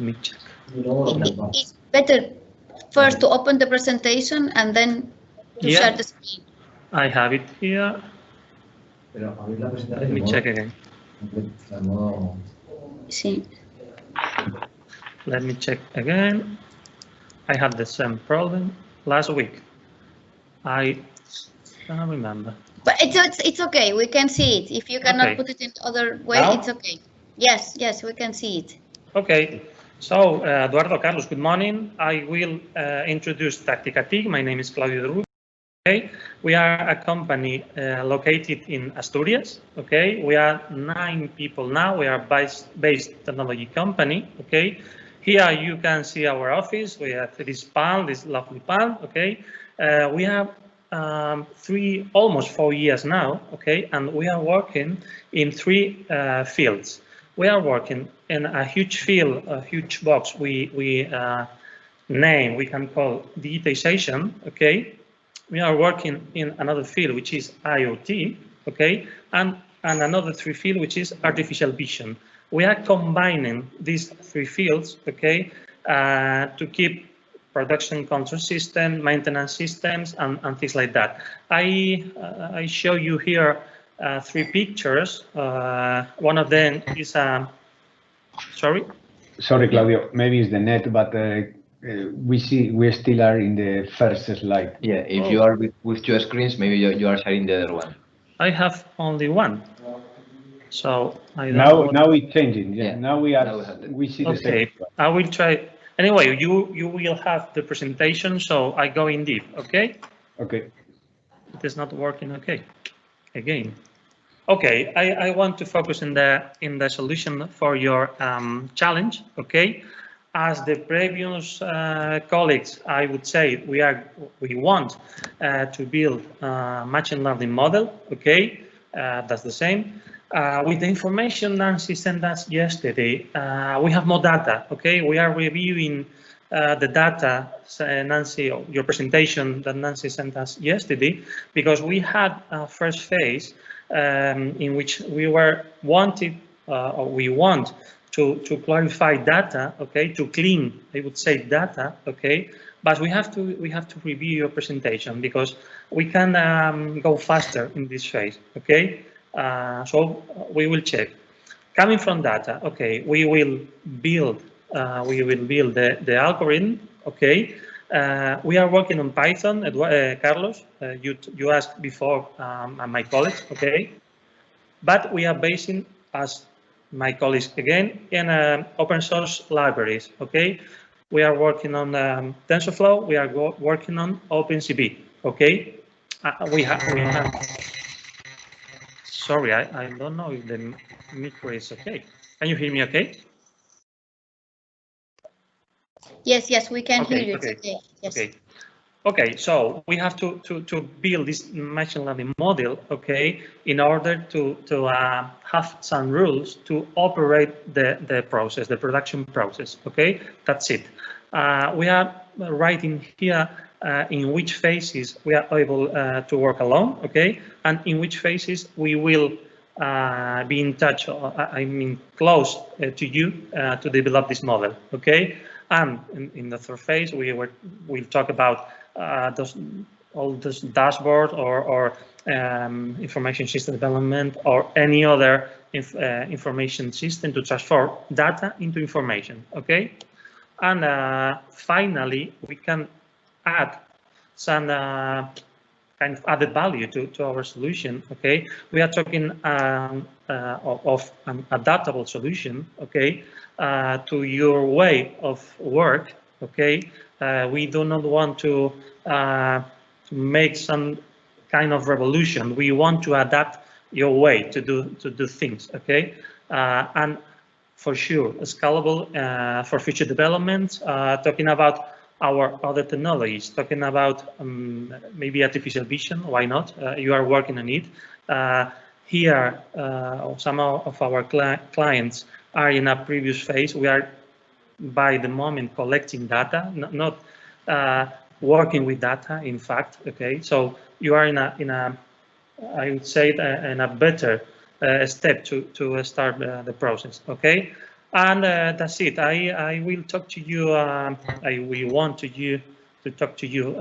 me check. It's better first to open the presentation and then to share the screen. I have it here. Let me check again. See. Let me check again. I had the same problem last week. I don't remember. But it's okay. We can see it. If you cannot Okay. put it in other way, Now? it's okay. Yes, yes, we can see it. Okay. So, Eduardo, Carlos, good morning. I will introduce Tacticatic. My name is Claudio Rubio. Okay. We are a company located in Asturias. Okay. We are 9 people now. We are based technology company. Okay. Here you can see our office. We have this palm, this lovely palm. Okay. We have almost 4 years now. Okay. And we are working in 3 fields. We are working in a huge field, a huge box we can call digitization. Okay. We are working in another field, which is IoT, okay, and another 3 field, which is artificial vision. We are combining these 3 fields, okay, to keep production control system, maintenance systems, and things like that. I show you here 3 pictures. One of them is sorry. Sorry, Claudio. Maybe it's the net, but. We still are in the first slide. Yeah, if you are with 2 screens, maybe you are sharing the other one. I have only one, so I don't know. Now it's changing. Yeah. Now we see the okay. I will try. Anyway, you will have the presentation, so I go in deep. Okay. Okay. It is not working. Okay. Again. Okay. I want to focus in the solution for your challenge. Okay. As the previous colleagues, I would say we want to build a machine learning model. Okay, that's the same. With the information Nancy sent us yesterday, we have more data. Okay, we are reviewing the data, Nancy, your presentation that Nancy sent us yesterday, because we had a first phase in which we were wanted or we want to clarify data, okay, to clean, I would say, data, okay, but we have to review your presentation because we can go faster in this phase, okay. So we will check. Coming from data, okay, we will build the algorithm, okay. We are working on Python, Carlos. You asked before, my colleagues, okay. But we are basing, as my colleagues again, in open source libraries, okay. We are working on TensorFlow. We are working on OpenCV, okay. We have. Sorry, I don't know if the micro is okay. Can you hear me okay? Yes, we can okay, hear you. Okay. It's okay. Yes. Okay. Okay, so we have to build this machine learning model, okay, in order to have some rules to operate the process, the production process, okay? That's it. We are writing here in which phases we are able to work alone, okay? And in which phases we will be in touch, I mean, close to you to develop this model, okay? And in the third phase, we'll talk about all those dashboard or information system development or any other information system to transform data into information, okay? And finally, we can add some kind of added value to our solution, okay? We are talking of an adaptable solution, okay, to your way of work, okay? We do not want to make some kind of revolution. We want to adapt your way to do things, okay? And for sure, scalable for future development, talking about our other technologies, talking about maybe artificial vision, why not? You are working on it. Here, some of our clients are in a previous phase. We are, by the moment, collecting data, not working with data, in fact, okay? So you are in a I would say, in a better step to start the process, okay? And that's it. I will talk to you. We want to talk to you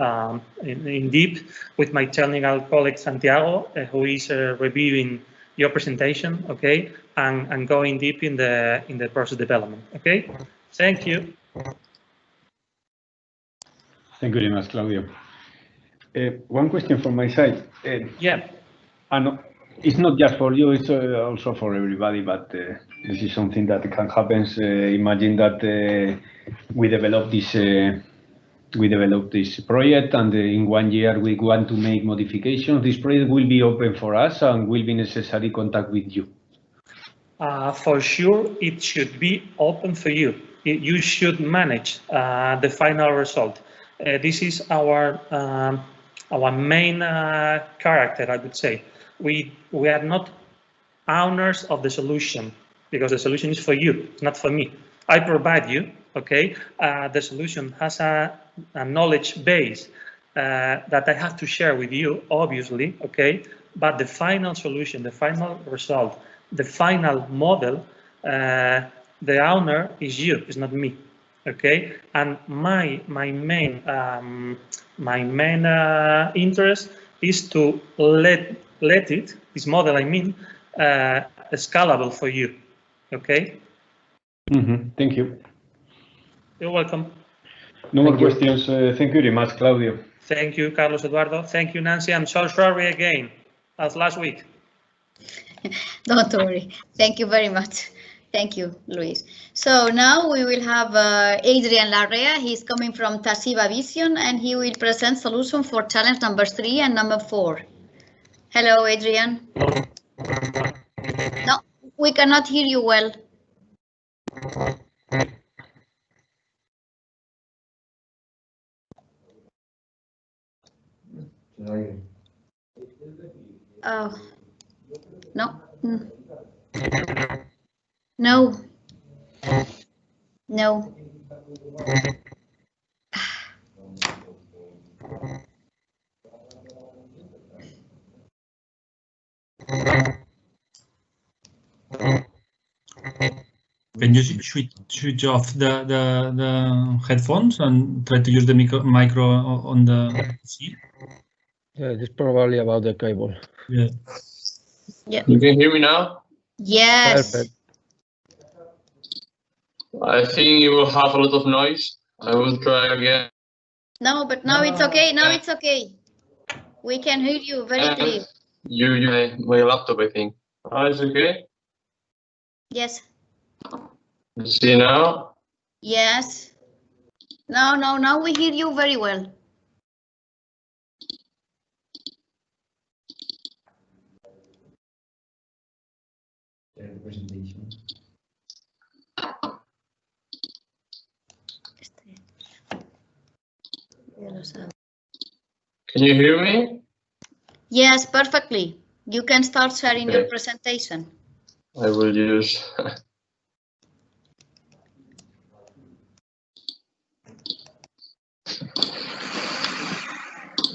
in deep with my technical colleague Santiago, who is reviewing your presentation, okay, and going deep in the process development, okay. Thank you. Thank you very much, Claudio. One question from my side. Yeah. And it's not just for you, it's also for everybody, but this is something that can happen. Imagine that we develop this project, and in 1 year we want to make modifications. This project will be open for us and will be necessary contact with you. For sure, it should be open for you. You should manage the final result. This is our main character, I would say. We are not owners of the solution, because the solution is for you, not for me. I provide you, okay? The solution has a knowledge base that I have to share with you, obviously, okay? But the final solution, the final result, the final model, the owner is you, it's not me, okay? And my main interest is to let it, this model, I mean, scalable for you, okay? Thank you. You're welcome. No more questions. Thank you very much, Claudio. Thank you, Carlos Eduardo. Thank you, Nancy. I'm so sorry again, as last week. Don't worry. Thank you very much. Thank you, Luis. So now we will have Adrian Larrea. He's coming from Tasiva Vision, and he will present solution for challenge number 3 and number 4. Hello, Adrian. No, we cannot hear you well. Oh, no. No. No. Can you switch off the headphones and try to use the micro on the PC? Yeah, it's probably about the cable. Yeah. Yeah. You can hear me now? Yes. Perfect. I think you will have a lot of noise. I will try again. No, but now it's okay. Now it's okay. We can hear you very clear. My laptop, I think. Is okay? Yes. Let's see now. Yes. Now we hear you very well. Can you hear me? Yes, perfectly. You can start sharing Okay. your presentation. I will use.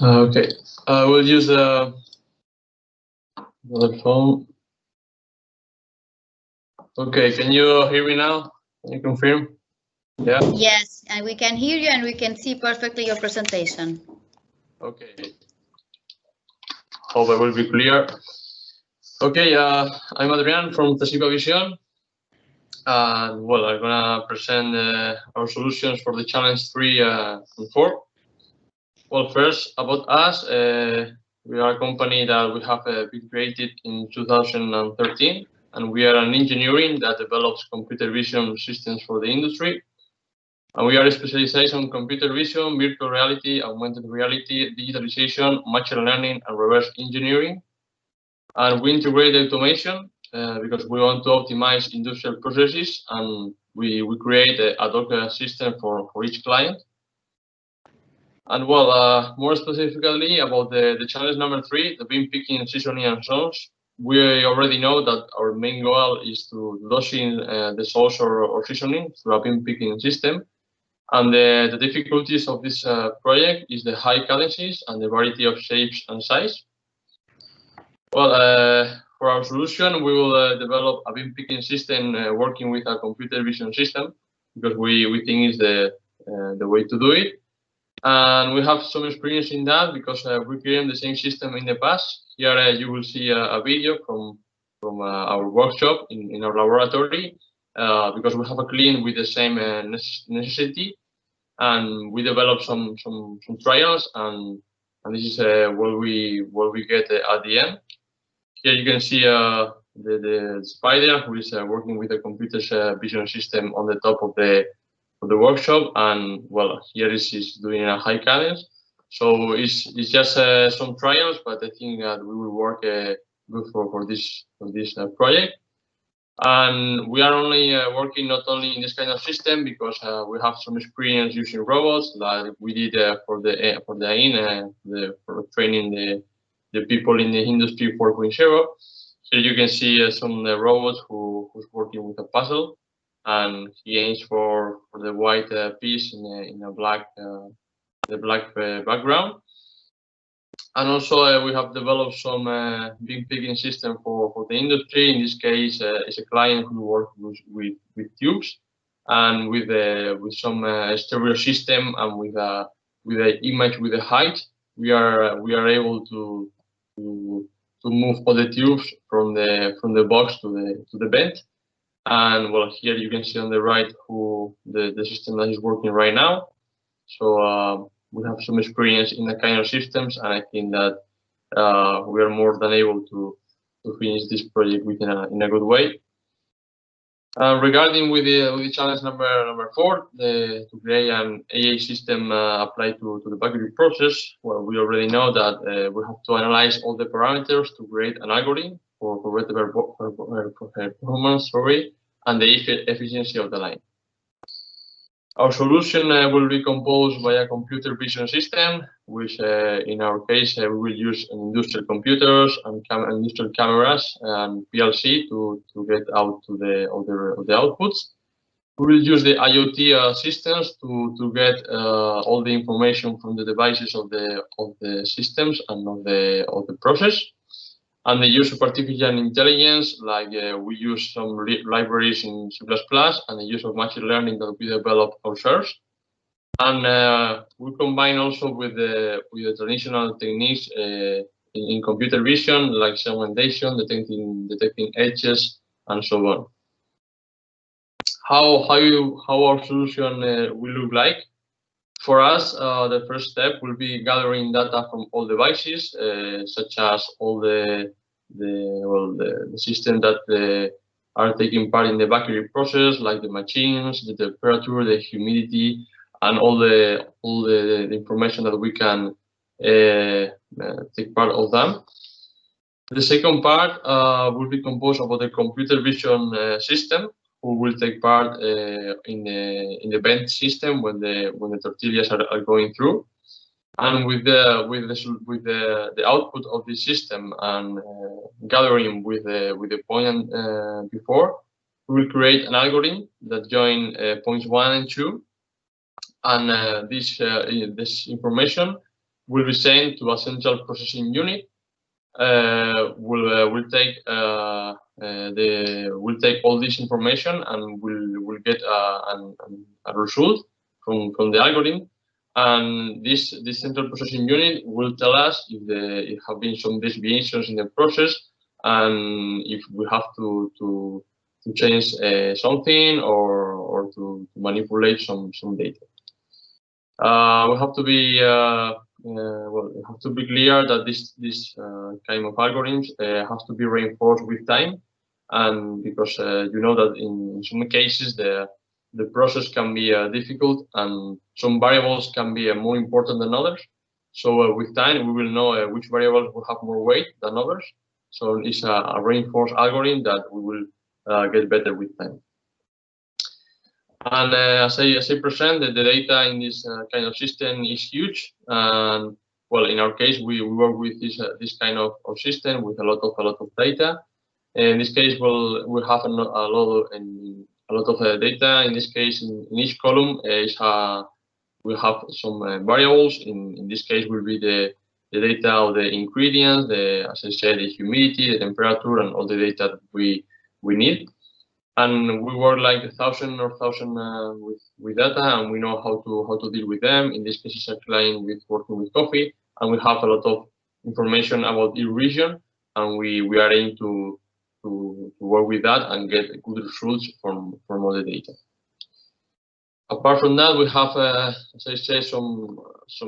Okay, I will use another phone. Okay, can you hear me now? Can you confirm? Yeah. Yes, and we can hear you and we can see perfectly your presentation. Okay. Hope I will be clear. Okay, I'm Adrian from Tesipa Vision. And well, I'm gonna present our solutions for the challenge 3 and 4. Well, first about us, we are a company that we have been created in 2013, and we are an engineering that develops computer vision systems for the industry. And we are specialized on computer vision, virtual reality, augmented reality, digitalization, machine learning, and reverse engineering. And we integrate automation because we want to optimize industrial processes, and we create a ad hoc system for each client. And well, more specifically about the challenge number 3, the bean picking, seasoning, and sauce. We already know that our main goal is to dosing the sauce or seasoning through a bean picking system. And the difficulties of this project is the high cadences and the variety of shapes and size. Well, for our solution, we will develop a bean picking system working with a computer vision system because we think it's the way to do it. And we have some experience in that because we created the same system in the past. Here you will see a video from our workshop in our laboratory because we have a client with the same necessity, and we developed some trials, and this is what we get at the end. Here you can see the spider who is working with a computer vision system on the top of the workshop, and well, here is doing a high cadence. So it's just some trials, but I think that we will work good for this project. And we are only working not only in this kind of system because we have some experience using robots, like we did for training the people in the industry 4.0. Here you can see some robots who's working with a puzzle, and he aims for the white piece in a black background. And also we have developed some bean picking system for the industry. In this case, it's a client who works with tubes and with some stereo system, and with the image with the height. We are able to move all the tubes from the box to the vent. And well, here you can see on the right who the system that is working right now. So we have some experience in the kind of systems, and I think that we are more than able to finish this project in a good way. Regarding with the challenge number 4, to create an AI system applied to the packaging process. Well, we already know that we have to analyze all the parameters to create an algorithm for better performance, and the efficiency of the line. Our solution will be composed by a computer vision system, which in our case we will use industrial computers and industrial cameras and PLC to get out to the outputs. We will use the IoT systems to get all the information from the devices of the systems and of the process. and the use of artificial intelligence, like we use some libraries in C++ and the use of machine learning that we develop ourselves. And we combine also with the traditional techniques in computer vision, like segmentation, detecting edges, and so on. How our solution will look like? For us, the first step will be gathering data from all devices, such as all the systems that are taking part in the bakery process, like the machines, the temperature, the humidity, and all the information that we can take part of them. The second part will be composed of the computer vision system, who will take part in the bench system when the tortillas are going through, and with the output of the system and gathering with the point before, we will create an algorithm that join points 1 and 2, and this information will be sent to a central processing unit. Will take all this information and will get a result from the algorithm, and this central processing unit will tell us if there have been some deviations in the process, and if we have to change something or to manipulate some data. We have to be we have to be clear that this kind of algorithms have to be reinforced with time, and because you know that in some cases the process can be difficult and some variables can be more important than others. So with time we will know which variables will have more weight than others. So it's a reinforced algorithm that we will get better with time. And as I present, the data in this kind of system is huge. And well, in our case, we work with this kind of system with a lot of data. In this case, we'll have a lot of data. In this case, in each column we have some variables. In this case, will be the data of the ingredients, as I said, the humidity, the temperature, and all the data that we need. And we work like 1,000 with data, and we know how to deal with them. In this case, it's a client working with coffee, and we have a lot of information about each region, and we are aiming to work with that and get good results from all the data. Apart from that, we have, as I say, some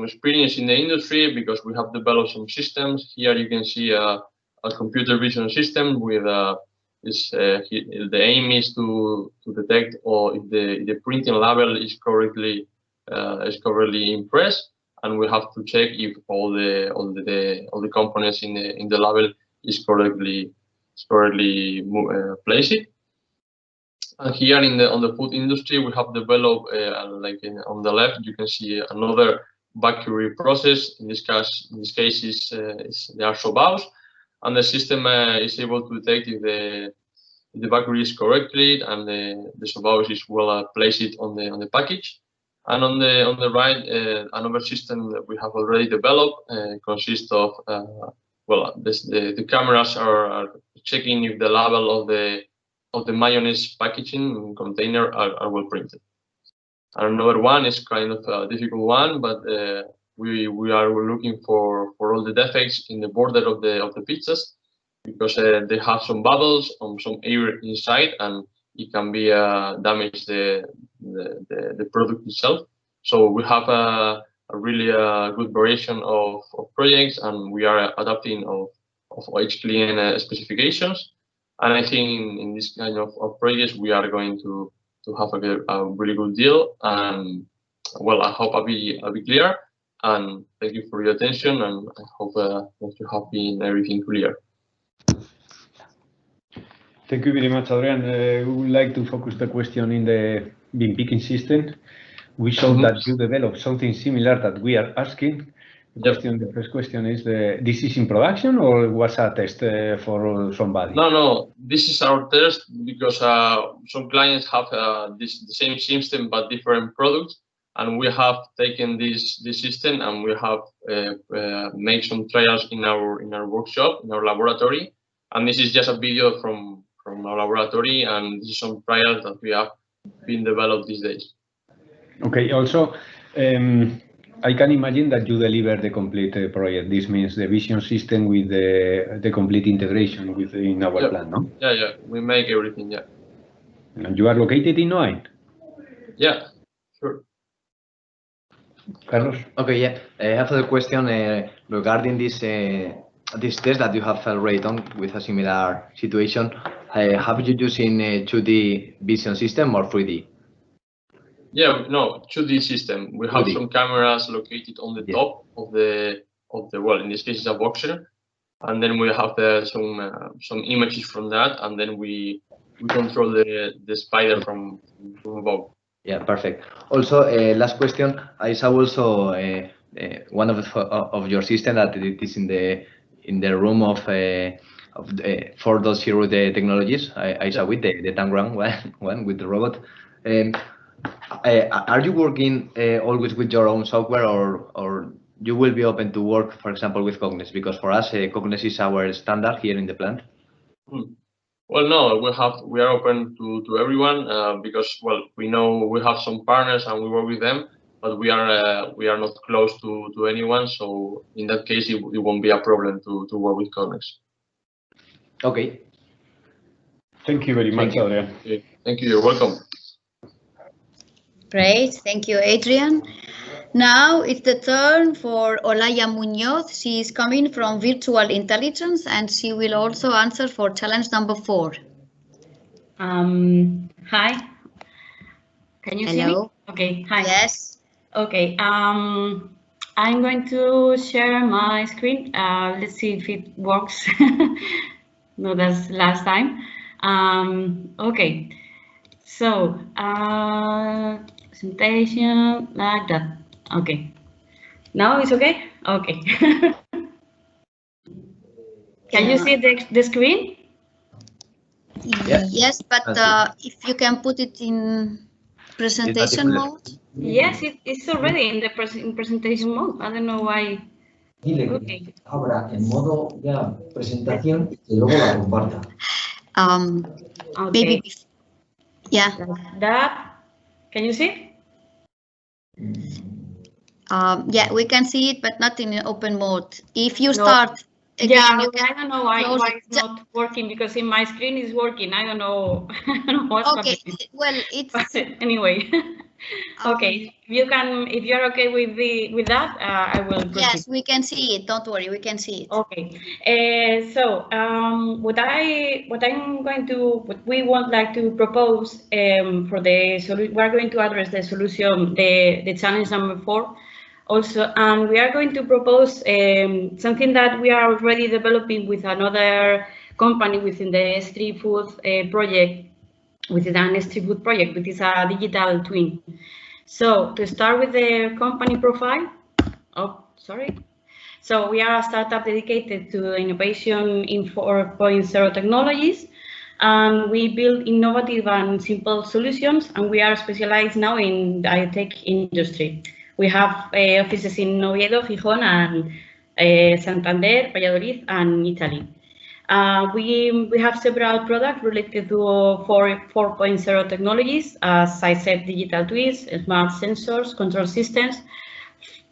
experience in the industry because we have developed some systems. Here you can see a computer vision system with the aim is to detect or if the printing label is correctly impressed, and we have to check if all the components in the label is correctly placed. And here on the food industry, we have developed on the left you can see another bakery process. In this case, they are sobaos. And the system is able to detect if the bakery is correctly and the sobaos is well placed on the package. And on the right, another system that we have already developed consists of the cameras are checking if the label of the mayonnaise packaging container are well printed. And another one is kind of a difficult one, but we are looking for all the defects in the border of the pizzas, because they have some bubbles or some air inside, and it can be damage the product itself. So we have a really good variation of projects, and we are adapting of each client specifications. And I think in this kind of projects we are going to have a really good deal. And well, I hope I'll be clear. And thank you for your attention, and I hope that you have been everything clear. Thank you very much, Adrian. We would like to focus the question in the bean picking system. We saw that you developed something similar that we are asking. The first question is, this is in production or was a test for somebody? No, this is our test because some clients have the same system but different products. and we have taken this system and we have made some trials in our workshop, in our laboratory, and this is just a video from our laboratory, and this is some trials that we have been developed these days. Okay. Also, I can imagine that you deliver the complete project. This means the vision system with the complete integration within our plant, no? Yeah. We make everything, yeah. And you are located in Noain? Yeah, sure. Carlos? Okay, yeah. I have a question regarding this test that you have already done with a similar situation. Have you using 2D vision system or 3D? Yeah, no, 2D system. We have 2D. Some cameras located on the top of the well, in this case it's a boxer, and then we have some images from that, and then we control the spider from above. Yeah, perfect. Also, last question. I saw also one of your system that it is in the room of 4.0 the technologies. I saw with the Tangram one with the robot. Are you working always with your own software, or you will be open to work, for example, with Cognes? Because for us, Cognes is our standard here in the plant. Well, no, we are open to everyone because, well, we know we have some partners and we work with them, but we are not close to anyone. So in that case, it won't be a problem to work with Cognes. Okay. Thank you very much, Adrian. Okay. Thank you. You're welcome. Great, thank you, Adrian. Now it's the turn for Olaya Munoz. She is coming from Virtual Intelligence, and she will also answer for challenge number 4. Hi. Can you see me? Okay. Hi. Yes. Okay. I'm going to share my screen. Let's see if it works. No, that's last time. Okay. So, presentation like that. Okay. Now it's okay? Okay. Can you see the screen? Yes, but if you can put it in presentation mode. Yes, it's already in the presentation mode. I don't know why. Okay. Abra en modo ya presentación y luego la comparta. Okay. Maybe. Yeah. Like that. Can you see? Yeah, we can see it, but not in open mode. If you start again, yeah, you can I don't know why it's not working, because in my screen is working. I don't know. I don't know what's happening. Well, it's anyway. Okay, if you're okay with that, I will proceed. Yes, we can see it. Don't worry, we can see it. Okay. So what we want like to propose for the solution, we're going to address the solution, the challenge number 4. Also, and we are going to propose something that we are already developing with another company within the S3FOOD project, within an S3FOOD project, which is a digital twin. So to start with the company profile, So we are a startup dedicated to innovation in 4.0 technologies, and we build innovative and simple solutions, and we are specialized now in the high-tech industry. We have offices in Oviedo, Gijón, and Santander, Valladolid, and Italy. We have several products related to 4.0 technologies, as I said, digital twins, smart sensors, control systems,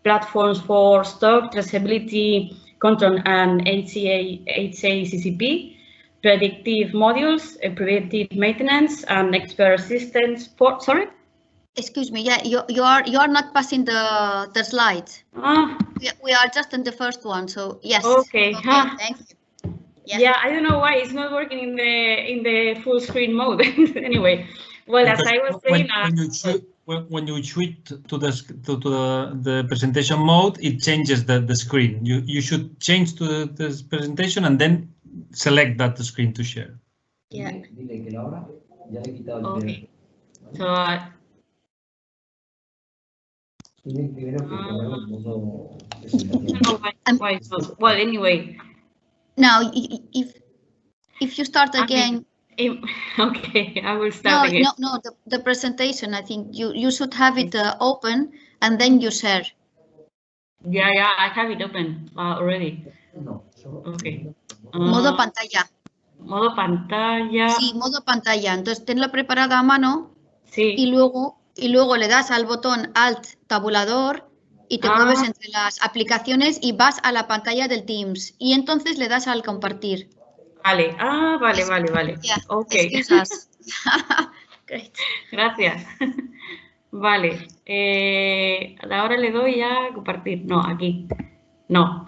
platforms for stock traceability, control, and HACCP, predictive modules, preventive maintenance, and expert assistance for. Sorry. Excuse me. Yeah, you are not passing the slides. We are just in the first one. So yes. Okay. Thank you. Yeah, I don't know why it's not working in the full screen mode. Anyway, well, because as I was saying, when you switch to the presentation mode, it changes the screen. You should change to the presentation and then select that screen to share. Yeah. Okay. So. I don't know why it's not. Well, anyway. Now, if you start again, Okay, I will start again. No, the presentation. I think you should have it open and then you share. Yeah, I have it open already. No. Okay. Modo pantalla. Modo pantalla. Sí, modo pantalla. Entonces tenla preparada a mano. Sí. Y luego le das al botón Alt tabulador y te mueves entre las aplicaciones y vas a la pantalla del Teams. Y entonces le das al compartir. Vale, vale. Yeah, Okay. Excusas. Great. Gracias. Vale. Ahora le doy a compartir. No, aquí. No.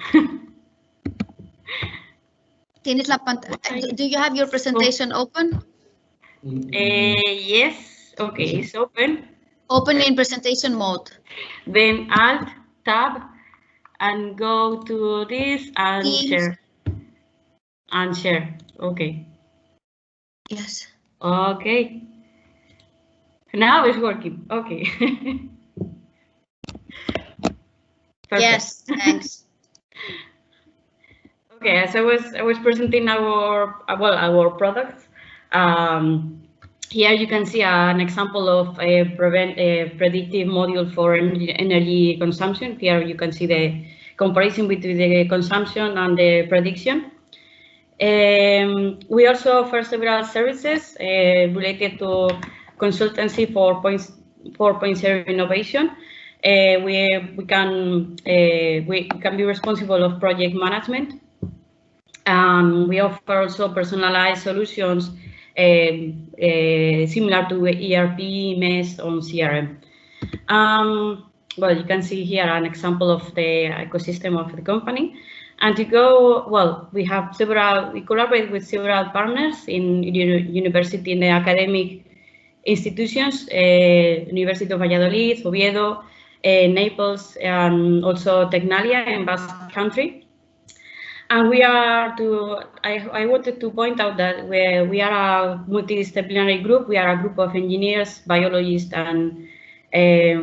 ¿Tienes la pantalla? Do you have your presentation open? Yes. Okay, it's open. Open in presentation mode. Then Alt, Tab, and go to this and Teams. share. And share. Okay. Yes. Okay. Now it's working. Okay. Yes, thanks. Okay, as I was presenting our products. Here you can see an example of a predictive module for energy consumption. Here you can see the comparison between the consumption and the prediction. We also offer several services related to consultancy for 4.0 innovation. We can be responsible of project management. We offer also personalized solutions similar to ERP, MES, or CRM. Well, you can see here an example of the ecosystem of the company. And to go, well, we collaborate with several partners in university, in the academic institutions, University of Valladolid, Oviedo, Naples, and also Tecnalia in Basque Country. And I wanted to point out that we are a multidisciplinary group. We are a group of engineers, biologists, and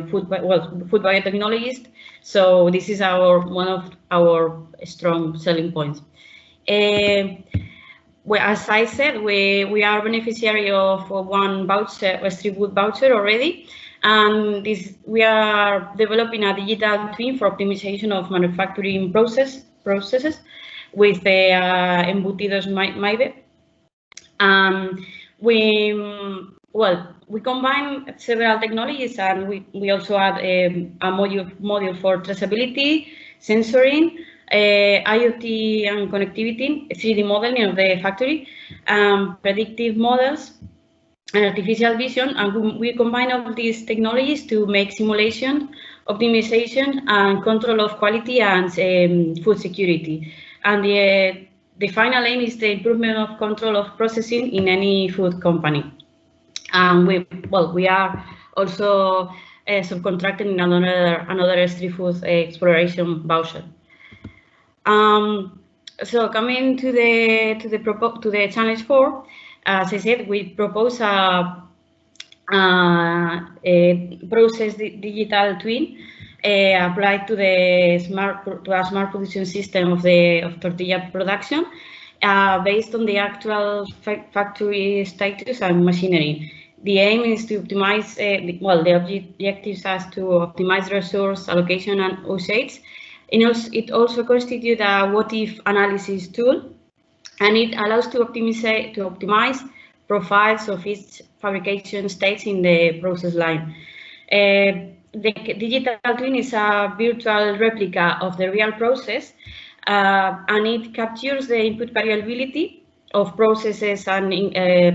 food biotechnologists. So this is one of our strong selling points. As I said, we are beneficiary of one voucher, S3FOOD voucher already. And we are developing a digital twin for optimization of manufacturing processes with the embutidos Maybe. We combine several technologies, and we also add a module for traceability, sensoring, IoT and connectivity, 3D modeling of the factory, predictive models, and artificial vision. And we combine all these technologies to make simulation, optimization, and control of quality and food security. And the final aim is the improvement of control of processing in any food company. And we are also subcontracting another S3FOOD exploration voucher. So coming to the challenge 4, as I said, we propose a process digital twin applied to a smart production system of tortilla production based on the actual factory status and machinery. The aim is to optimize, the objectives as to optimize resource allocation and usage. It also constitutes a what-if analysis tool, and it allows to optimize profiles of each fabrication stage in the process line. The digital twin is a virtual replica of the real process, and it captures the input variability of processes and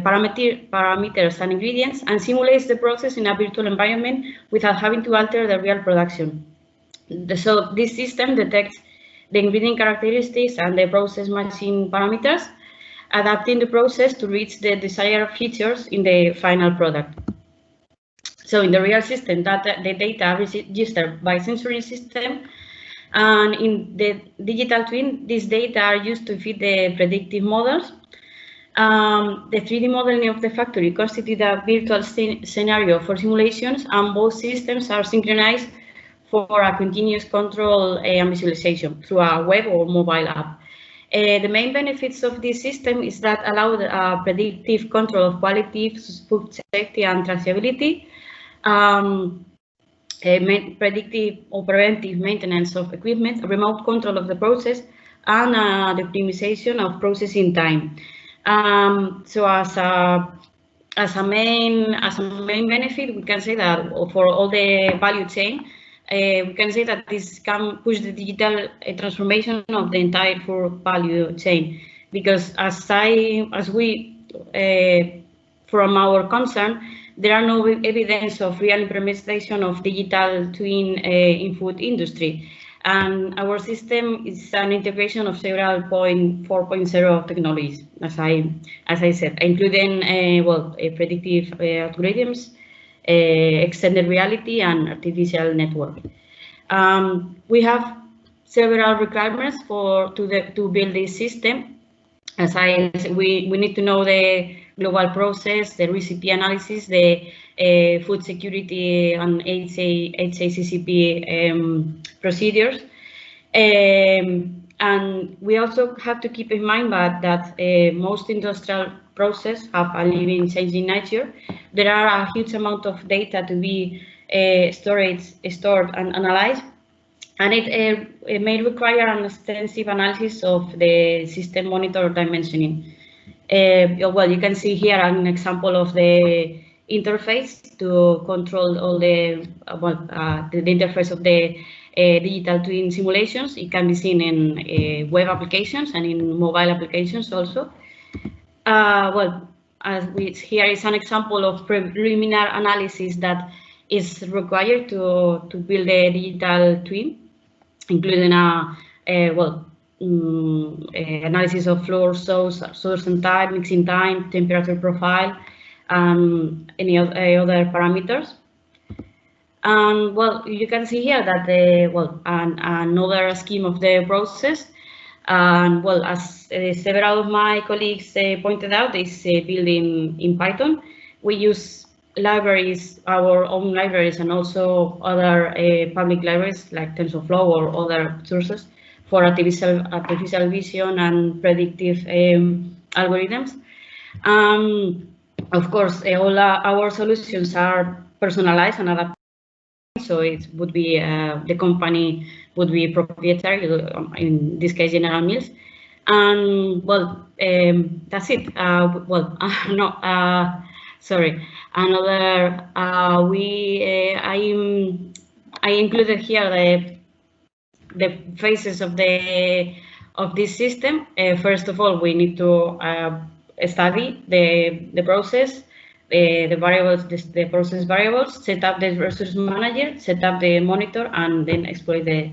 parameters and ingredients, and simulates the process in a virtual environment without having to alter the real production. So this system detects the ingredient characteristics and the process machine parameters, adapting the process to reach the desired features in the final product. So in the real system, the data registered by sensory system, and in the digital twin, these data are used to feed the predictive models. The 3D modeling of the factory constitutes a virtual scenario for simulations, and both systems are synchronized for a continuous control and visualization through a web or mobile app. The main benefits of this system is that allow the predictive control of quality, food safety, and traceability, predictive or preventive maintenance of equipment, remote control of the process, and the optimization of processing time. So as a main benefit, we can say that for all the value chain, we can say that this can push the digital transformation of the entire food value chain, because as we from our concern, there are no evidence of real implementation of digital twin in food industry, and our system is an integration of several 4.0 technologies, as I said, including predictive algorithms, extended reality, and artificial network. We have several requirements to build this system. As I said, we need to know the global process, the recipe analysis, the food security and HACCP procedures. And we also have to keep in mind that most industrial processes have a living, changing nature. There are a huge amount of data to be stored and analyzed, and it may require an extensive analysis of the system monitor dimensioning. Well, you can see here an example of the interface to control all the interface of the digital twin simulations. It can be seen in web applications and in mobile applications also. Here is an example of preliminary analysis that is required to build a digital twin, including analysis of flour, source and type, mixing time, temperature profile, and any other parameters. And well, you can see here that another scheme of the process. And well, as several of my colleagues pointed out, is built in Python. We use libraries, our own libraries, and also other public libraries like TensorFlow or other sources for artificial vision and predictive algorithms. Of course, all our solutions are personalized and adapted. So it would be the company would be proprietary, in this case General Mills, and well, that's it. Sorry. Another I included here the phases of this system. First of all, we need to study the process. The variables, the process variables, set up the resource manager, set up the monitor, and then exploit the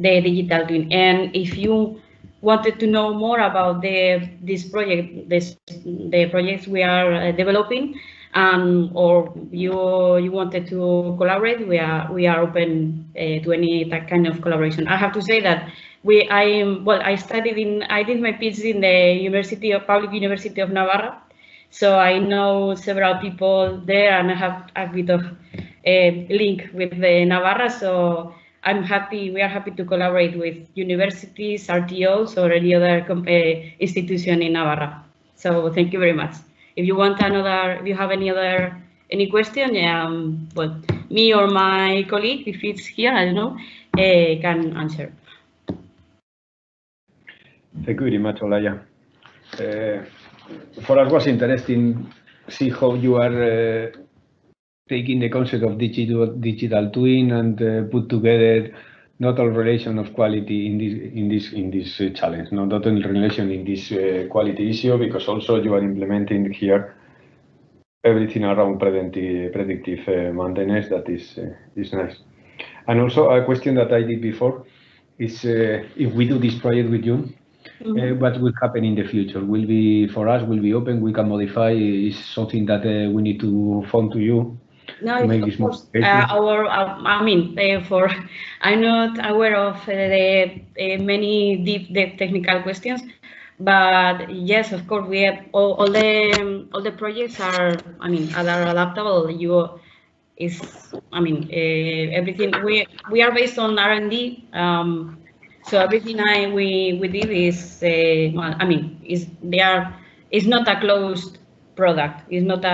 digital twin. And if you wanted to know more about this project, the projects we are developing, or you wanted to collaborate, we are open to any kind of collaboration. I have to say that I did my PhD in the Public University of Navarra. So I know several people there, and I have a bit of a link with Navarra. So we are happy to collaborate with universities, RTOs, or any other institution in Navarra. So thank you very much. If you want if you have any question, well, me or my colleague, if it's here, I don't know, can answer. Thank you very much, Olaya. For us, was interesting to see how you are taking the concept of digital twin and put together not all relation of quality in this challenge, not only relation in this quality issue, because also you are implementing here everything around predictive maintenance. That is nice. And also a question that I did before is if we do this project with you. What will happen in the future? Will be for us? Will be open? We can modify? Is something that we need to phone to you? No, of course. I'm not aware of the many deep technical questions, but yes, of course, we have all the projects are adaptable. Everything we are based on R&D. So everything we did is, well, I mean, it's not a closed product. It's not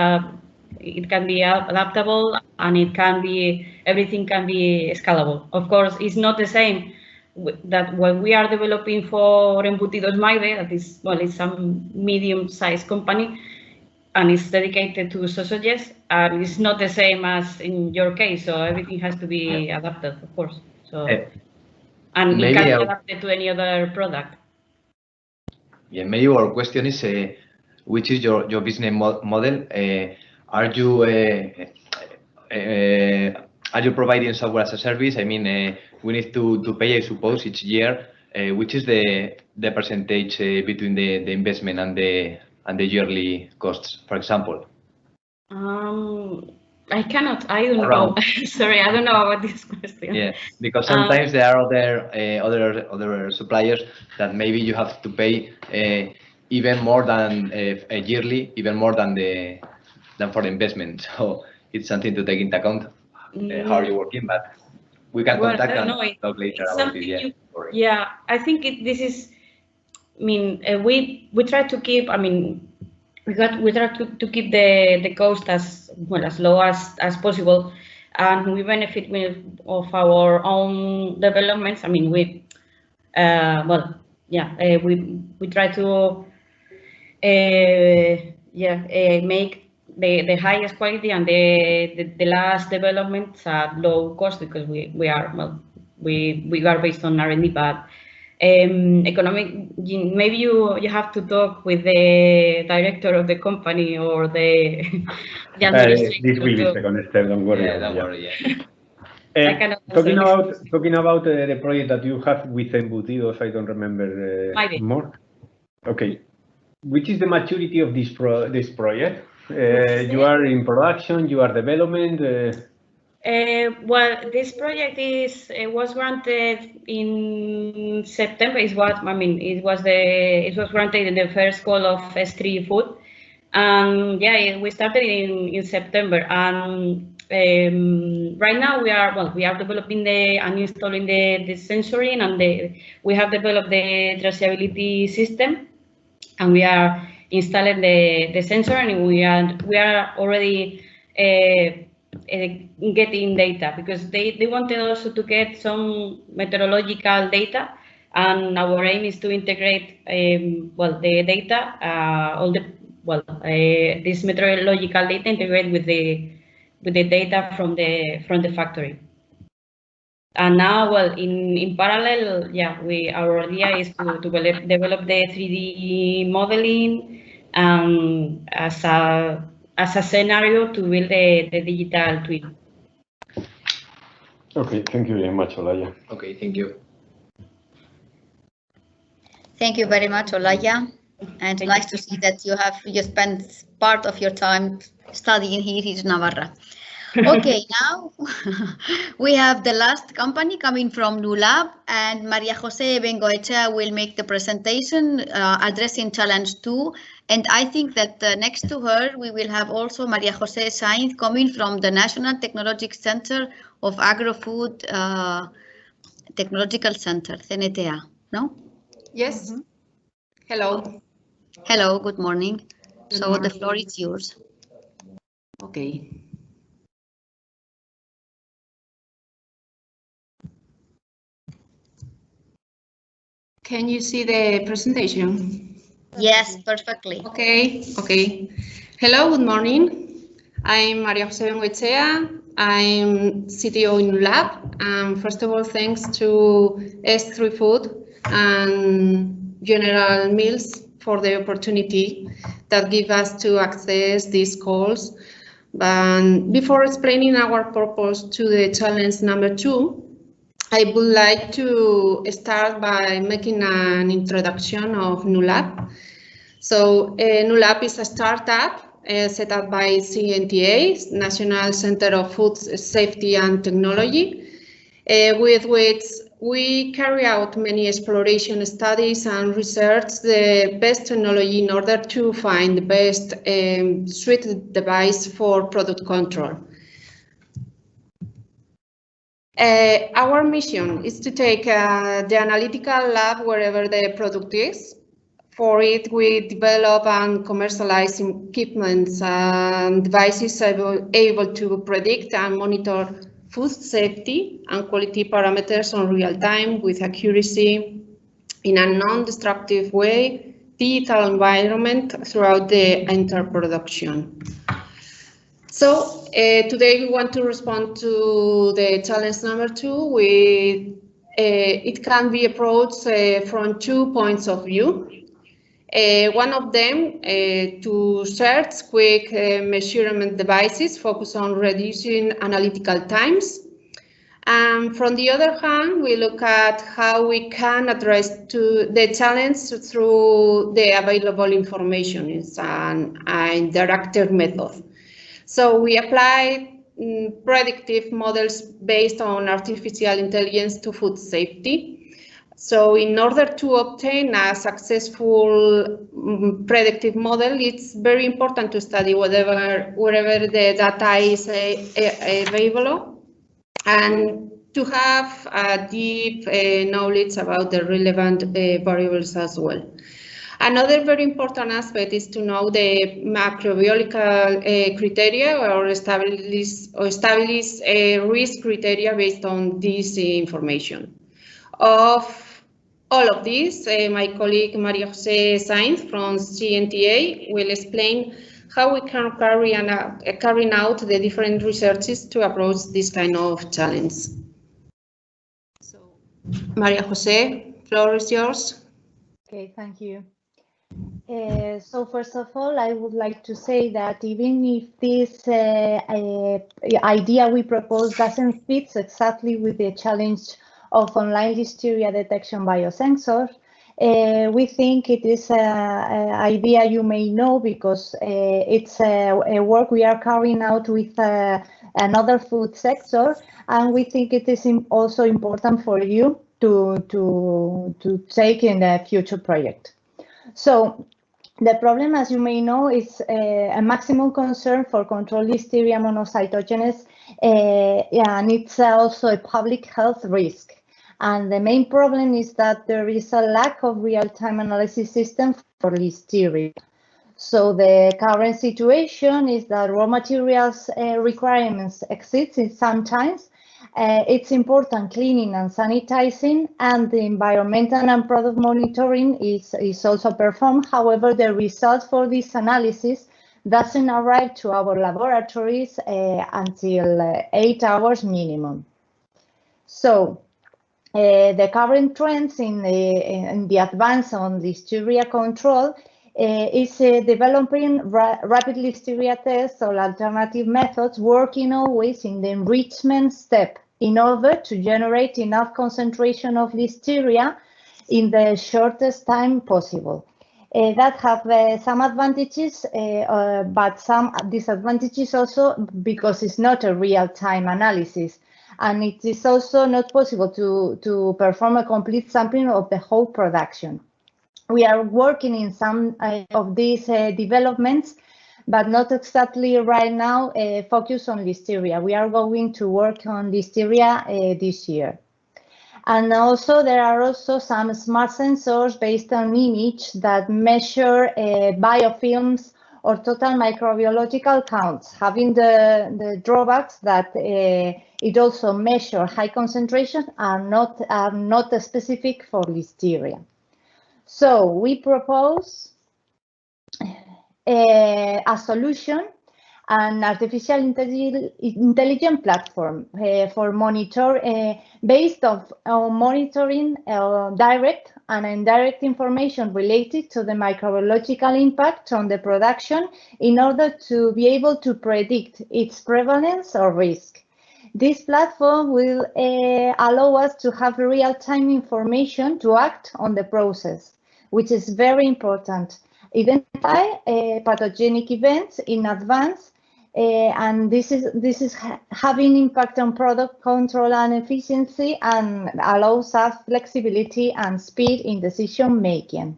it can be adaptable, and everything can be scalable. Of course, it's not the same that what we are developing for Embutidos Maide, that is, well, it's a medium-sized company, and it's dedicated to sausages, and it's not the same as in your case, so everything has to be adapted, of course. So, and it can be adapted to any other product. Yeah, maybe our question is, which is your business model? Are you providing software as a service? I mean, we need to pay, I suppose, each year. Which is the percentage between the investment and the yearly costs, for example? I don't know. Sorry, I don't know about this question. Yeah, because sometimes there are other suppliers that maybe you have to pay even more than a yearly, even more than for the investment. So it's something to take into account. How are you working? But we can contact and talk later about it. Yeah, I think this is. I mean, we try to keep. I mean, we try to keep the cost as low as possible, and we benefit of our own developments. I mean, we try to make the highest quality and the last developments at low cost, because we are based on R&D, but economic. Maybe you have to talk with the director of the company or the administrator. This will be second step. Don't worry. Yeah, don't worry. Yeah. Talking about the project that you have with Embutidos, I don't remember more. Okay, which is the maturity of this project? You are in production. You are development. Well, this project was granted in September. It was granted in the first call of S3FOOD, and we started in September. And right now we are developing and installing the sensoring, and we have developed the traceability system, and we are installing the sensor, and we are already getting data, because they wanted also to get some meteorological data, and our aim is to integrate the data, this meteorological data integrate with the data from the factory. And now, in parallel, our idea is to develop the 3D modeling as a scenario to build the digital twin. Okay, thank you very much, Olaya. Okay, thank you. Thank you very much, Olaya. And nice to see that you spent part of your time studying here in Navarra. Okay, now we have the last company coming from NULAB, and Maria Jose Bengoechea will make the presentation addressing Challenge 2. And I think that next to her, we will have also Maria Jose Sainz coming from the National Technological Center of Agro-Food Technological Center, CNTA, no? Yes. Hello. Hello, good morning. So the floor is yours. Okay. Can you see the presentation? Yes, perfectly. Okay. Hello, good morning. I'm Maria Jose Bengoechea. I'm CTO in Lab. And first of all, thanks to S3FOOD and General Mills for the opportunity that give us to access these calls. But before explaining our purpose to the challenge number 2, I would like to start by making an introduction of NULAB. So NULAB is a startup set up by CNTA, National Center of Food Safety and Technology, with which we carry out many exploration studies and research the best technology in order to find the best suite device for product control. Our mission is to take the analytical lab wherever the product is. For it, we develop and commercialize equipment and devices able to predict and monitor food safety and quality parameters on real time with accuracy in a non-destructive way, digital environment throughout the entire production. So today we want to respond to the challenge number 2. It can be approached from 2 points of view. One of them to search quick measurement devices focus on reducing analytical times. And from the other hand, we look at how we can address the challenge through the available information. It's an interactive method. So we apply predictive models based on artificial intelligence to food safety. So in order to obtain a successful predictive model, it's very important to study wherever the data is available and to have a deep knowledge about the relevant variables as well. Another very important aspect is to know the macrobiological criteria or establish risk criteria based on this information. Of all of this, my colleague Maria Jose Sainz from CNTA will explain how we can carry out the different researches to approach this kind of challenge. So, Maria Jose, floor is yours. Okay, thank you. So first of all, I would like to say that even if this idea we propose doesn't fit exactly with the challenge of online Listeria detection biosensors, we think it is an idea you may know because it's a work we are carrying out with another food sector, and we think it is also important for you to take in a future project. So the problem, as you may know, is a maximum concern for control Listeria monocytogenes, and it's also a public health risk. And the main problem is that there is a lack of real-time analysis system for Listeria. So the current situation is that raw materials requirements exist sometimes. It's important cleaning and sanitizing, and the environmental and product monitoring is also performed. However, the results for this analysis doesn't arrive to our laboratories until 8 hours minimum. So the current trends in the advance on Listeria control is developing rapid Listeria tests or alternative methods, working always in the enrichment step in order to generate enough concentration of Listeria in the shortest time possible. That have some advantages, but some disadvantages also, because it's not a real-time analysis. And it is also not possible to perform a complete sampling of the whole production. We are working in some of these developments, but not exactly right now focused on Listeria. We are going to work on Listeria this year. And also there are also some smart sensors based on image that measure biofilms or total microbiological counts, having the drawbacks that it also measures high concentration and not specific for Listeria. So we propose a solution, an artificial intelligence platform for based on monitoring direct and indirect information related to the microbiological impact on the production in order to be able to predict its prevalence or risk. This platform will allow us to have real-time information to act on the process, which is very important. Identify pathogenic events in advance, and this is having impact on product control and efficiency, and allows us flexibility and speed in decision making.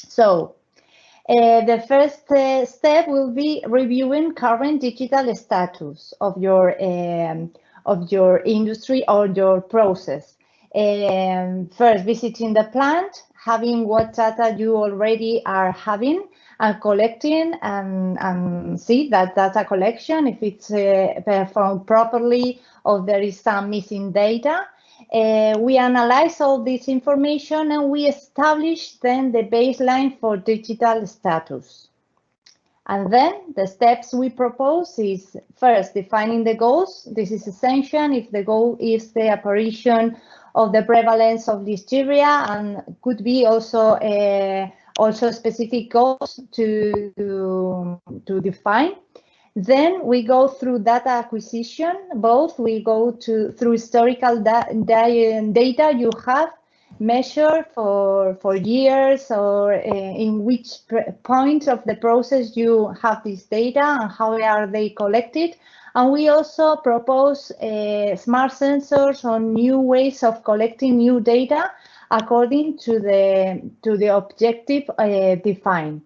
So the first step will be reviewing current digital status of your of your industry or your process. First, visiting the plant, having what data you already are having and collecting, and see that data collection, if it's performed properly or there is some missing data. We analyze all this information and we establish then the baseline for digital status. And then the steps we propose is first defining the goals. This is essential if the goal is the apparition of the prevalence of Listeria, and could be also specific goals to define. Then we go through data acquisition. Both we go through historical data you have measured for years, or in which point of the process you have this data and how are they collected. And we also propose smart sensors on new ways of collecting new data according to the objective defined.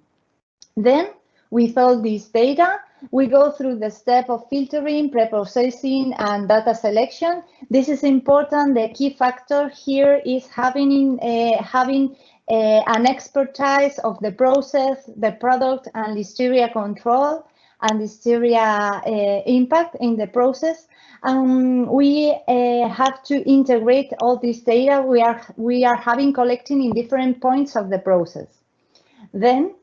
Then, with all this data, we go through the step of filtering, pre-processing, and data selection. This is important. The key factor here is having an expertise of the process, the product, and Listeria control and Listeria impact in the process. We have to integrate all this data we are having collecting in different points of the process. Then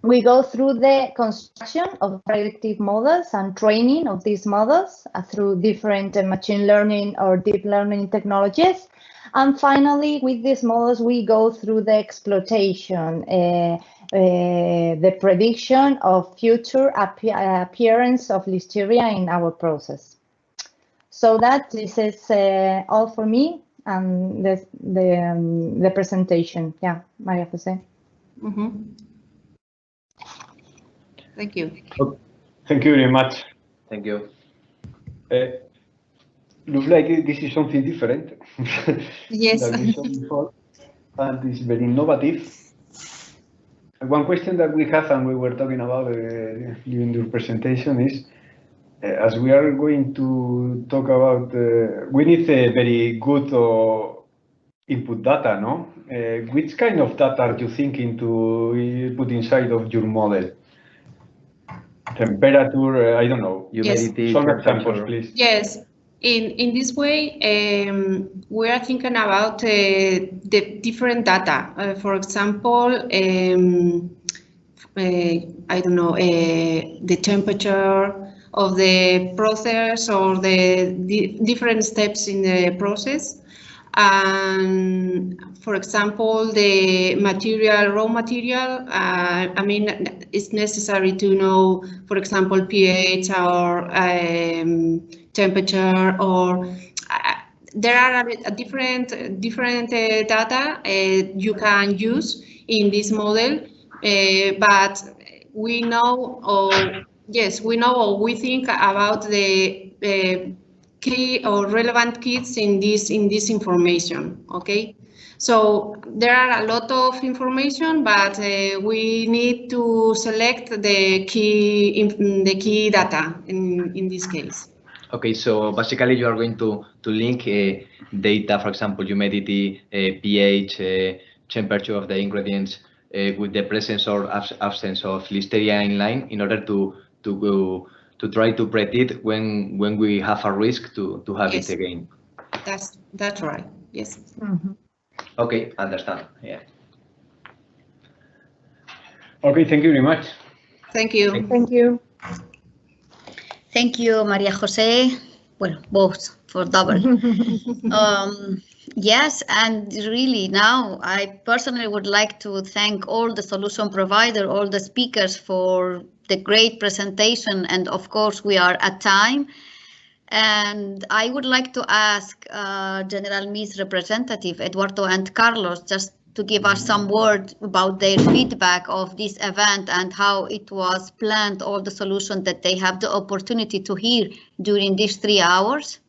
we go through the construction of predictive models and training of these models through different machine learning or deep learning technologies. And finally, with these models, we go through the exploitation, the prediction of future appearance of Listeria in our process. So this is all for me and the presentation. Yeah, Maria Jose. Mm-hmm. Thank you. Thank you very much. Thank you. Looks like this is something different. Yes. That we saw before, and it's very innovative. One question that we have, and we were talking about during the presentation, is as we are going to talk about, we need a very good input data, no? Which kind of data are you thinking to put inside of your model? Temperature, I don't know. Humidity, some examples, please. Yes. In this way, we are thinking about the different data. For example, I don't know, the temperature of the process or the different steps in the process. And for example, the raw material, I mean, it's necessary to know, for example, pH or temperature, or there are different data you can use in this model, but we know, or we think about the key or relevant keys in this information. Okay, so there are a lot of information, but we need to select the key data in this case. Okay, so basically you are going to link data, for example, humidity, pH, temperature of the ingredients with the presence or absence of Listeria in line, in order to try to predict when we have a risk to have it again. That's right. Yes. Mm-hmm. Okay, understand. Yeah. Okay, thank you very much. Thank you. Thank you. Thank you, Maria Jose. Well, both for double. Yes, and really now I personally would like to thank all the solution providers, all the speakers for the great presentation, and of course we are at time. And I would like to ask General Mills representative Eduardo and Carlos just to give us some word about their feedback of this event and how it was planned, all the solutions that they have the opportunity to hear during these 3 hours.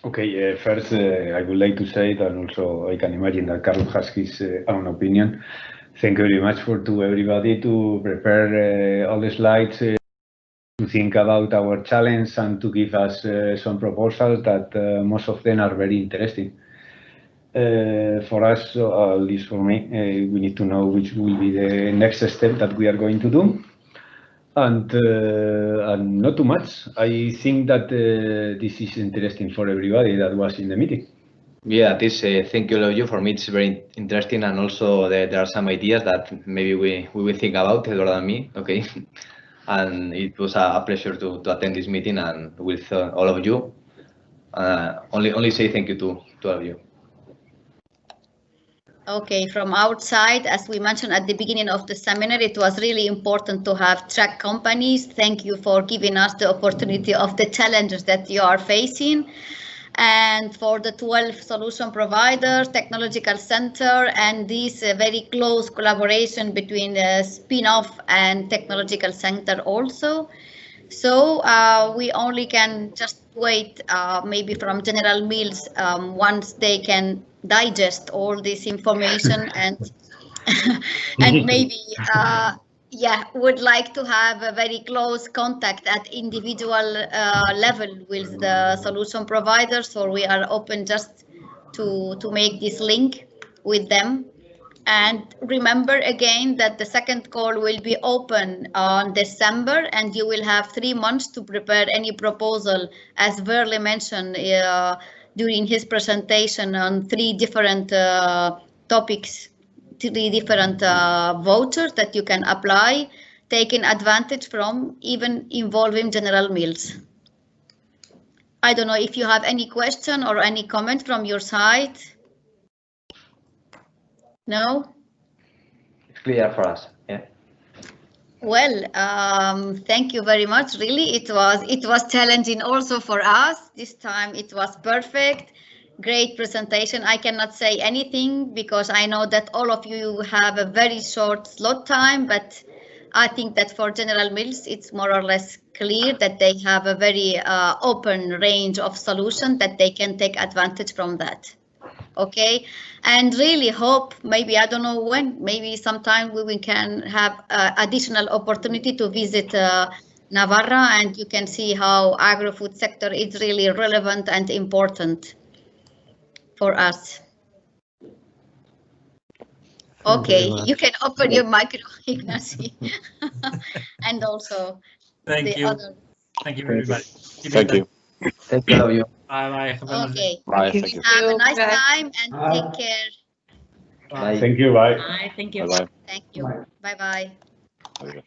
Okay, first I would like to say that also I can imagine that Carlos has his own opinion. Thank you very much to everybody to prepare all the slides think about our challenge and to give us some proposals that most of them are very interesting. For us, at least for me, we need to know which will be the next step that we are going to do. And not too much. I think that this is interesting for everybody that was in the meeting. Yeah, this thank you, all of you. For me, it's very interesting, and also there are some ideas that maybe we will think about, Eduardo and me. Okay, and it was a pleasure to attend this meeting and with all of you. Only say thank you to all of you. Okay, from outside, as we mentioned at the beginning of the seminar, it was really important to have track companies. Thank you for giving us the opportunity of the challenges that you are facing. And for the 12 solution providers, technological center, and this very close collaboration between the spin-off and technological center also. So we only can just wait maybe from General Mills once they can digest all this information and and maybe yeah, would like to have a very close contact at individual level with the solution providers. So we are open just to make this link with them. And remember again that the second call will be open on December, and you will have 3 months to prepare any proposal, as Verle mentioned during his presentation, on 3 different topics, 3 different vouchers that you can apply, taking advantage from, even involving General Mills. I don't know if you have any question or any comment from your side. No? It's clear for us. Yeah. Well, thank you very much. Really, it was challenging also for us. This time it was perfect. Great presentation. I cannot say anything because I know that all of you have a very short slot time, but I think that for General Mills, it's more or less clear that they have a very open range of solutions that they can take advantage from that. Okay, and really hope, maybe I don't know when, maybe sometime we can have additional opportunity to visit Navarra, and you can see how agri-food sector is really relevant and important for us. Okay, you can open your micro, Ignacy. And also Thank you. Other. Thank you, everybody. Thank you. Thank you, all of you. Bye bye. Okay. Bye. Thank you. Have a nice time and take care. Bye. Thank you. Bye. Bye. Thank you. Bye. Thank you. Bye bye. Bye.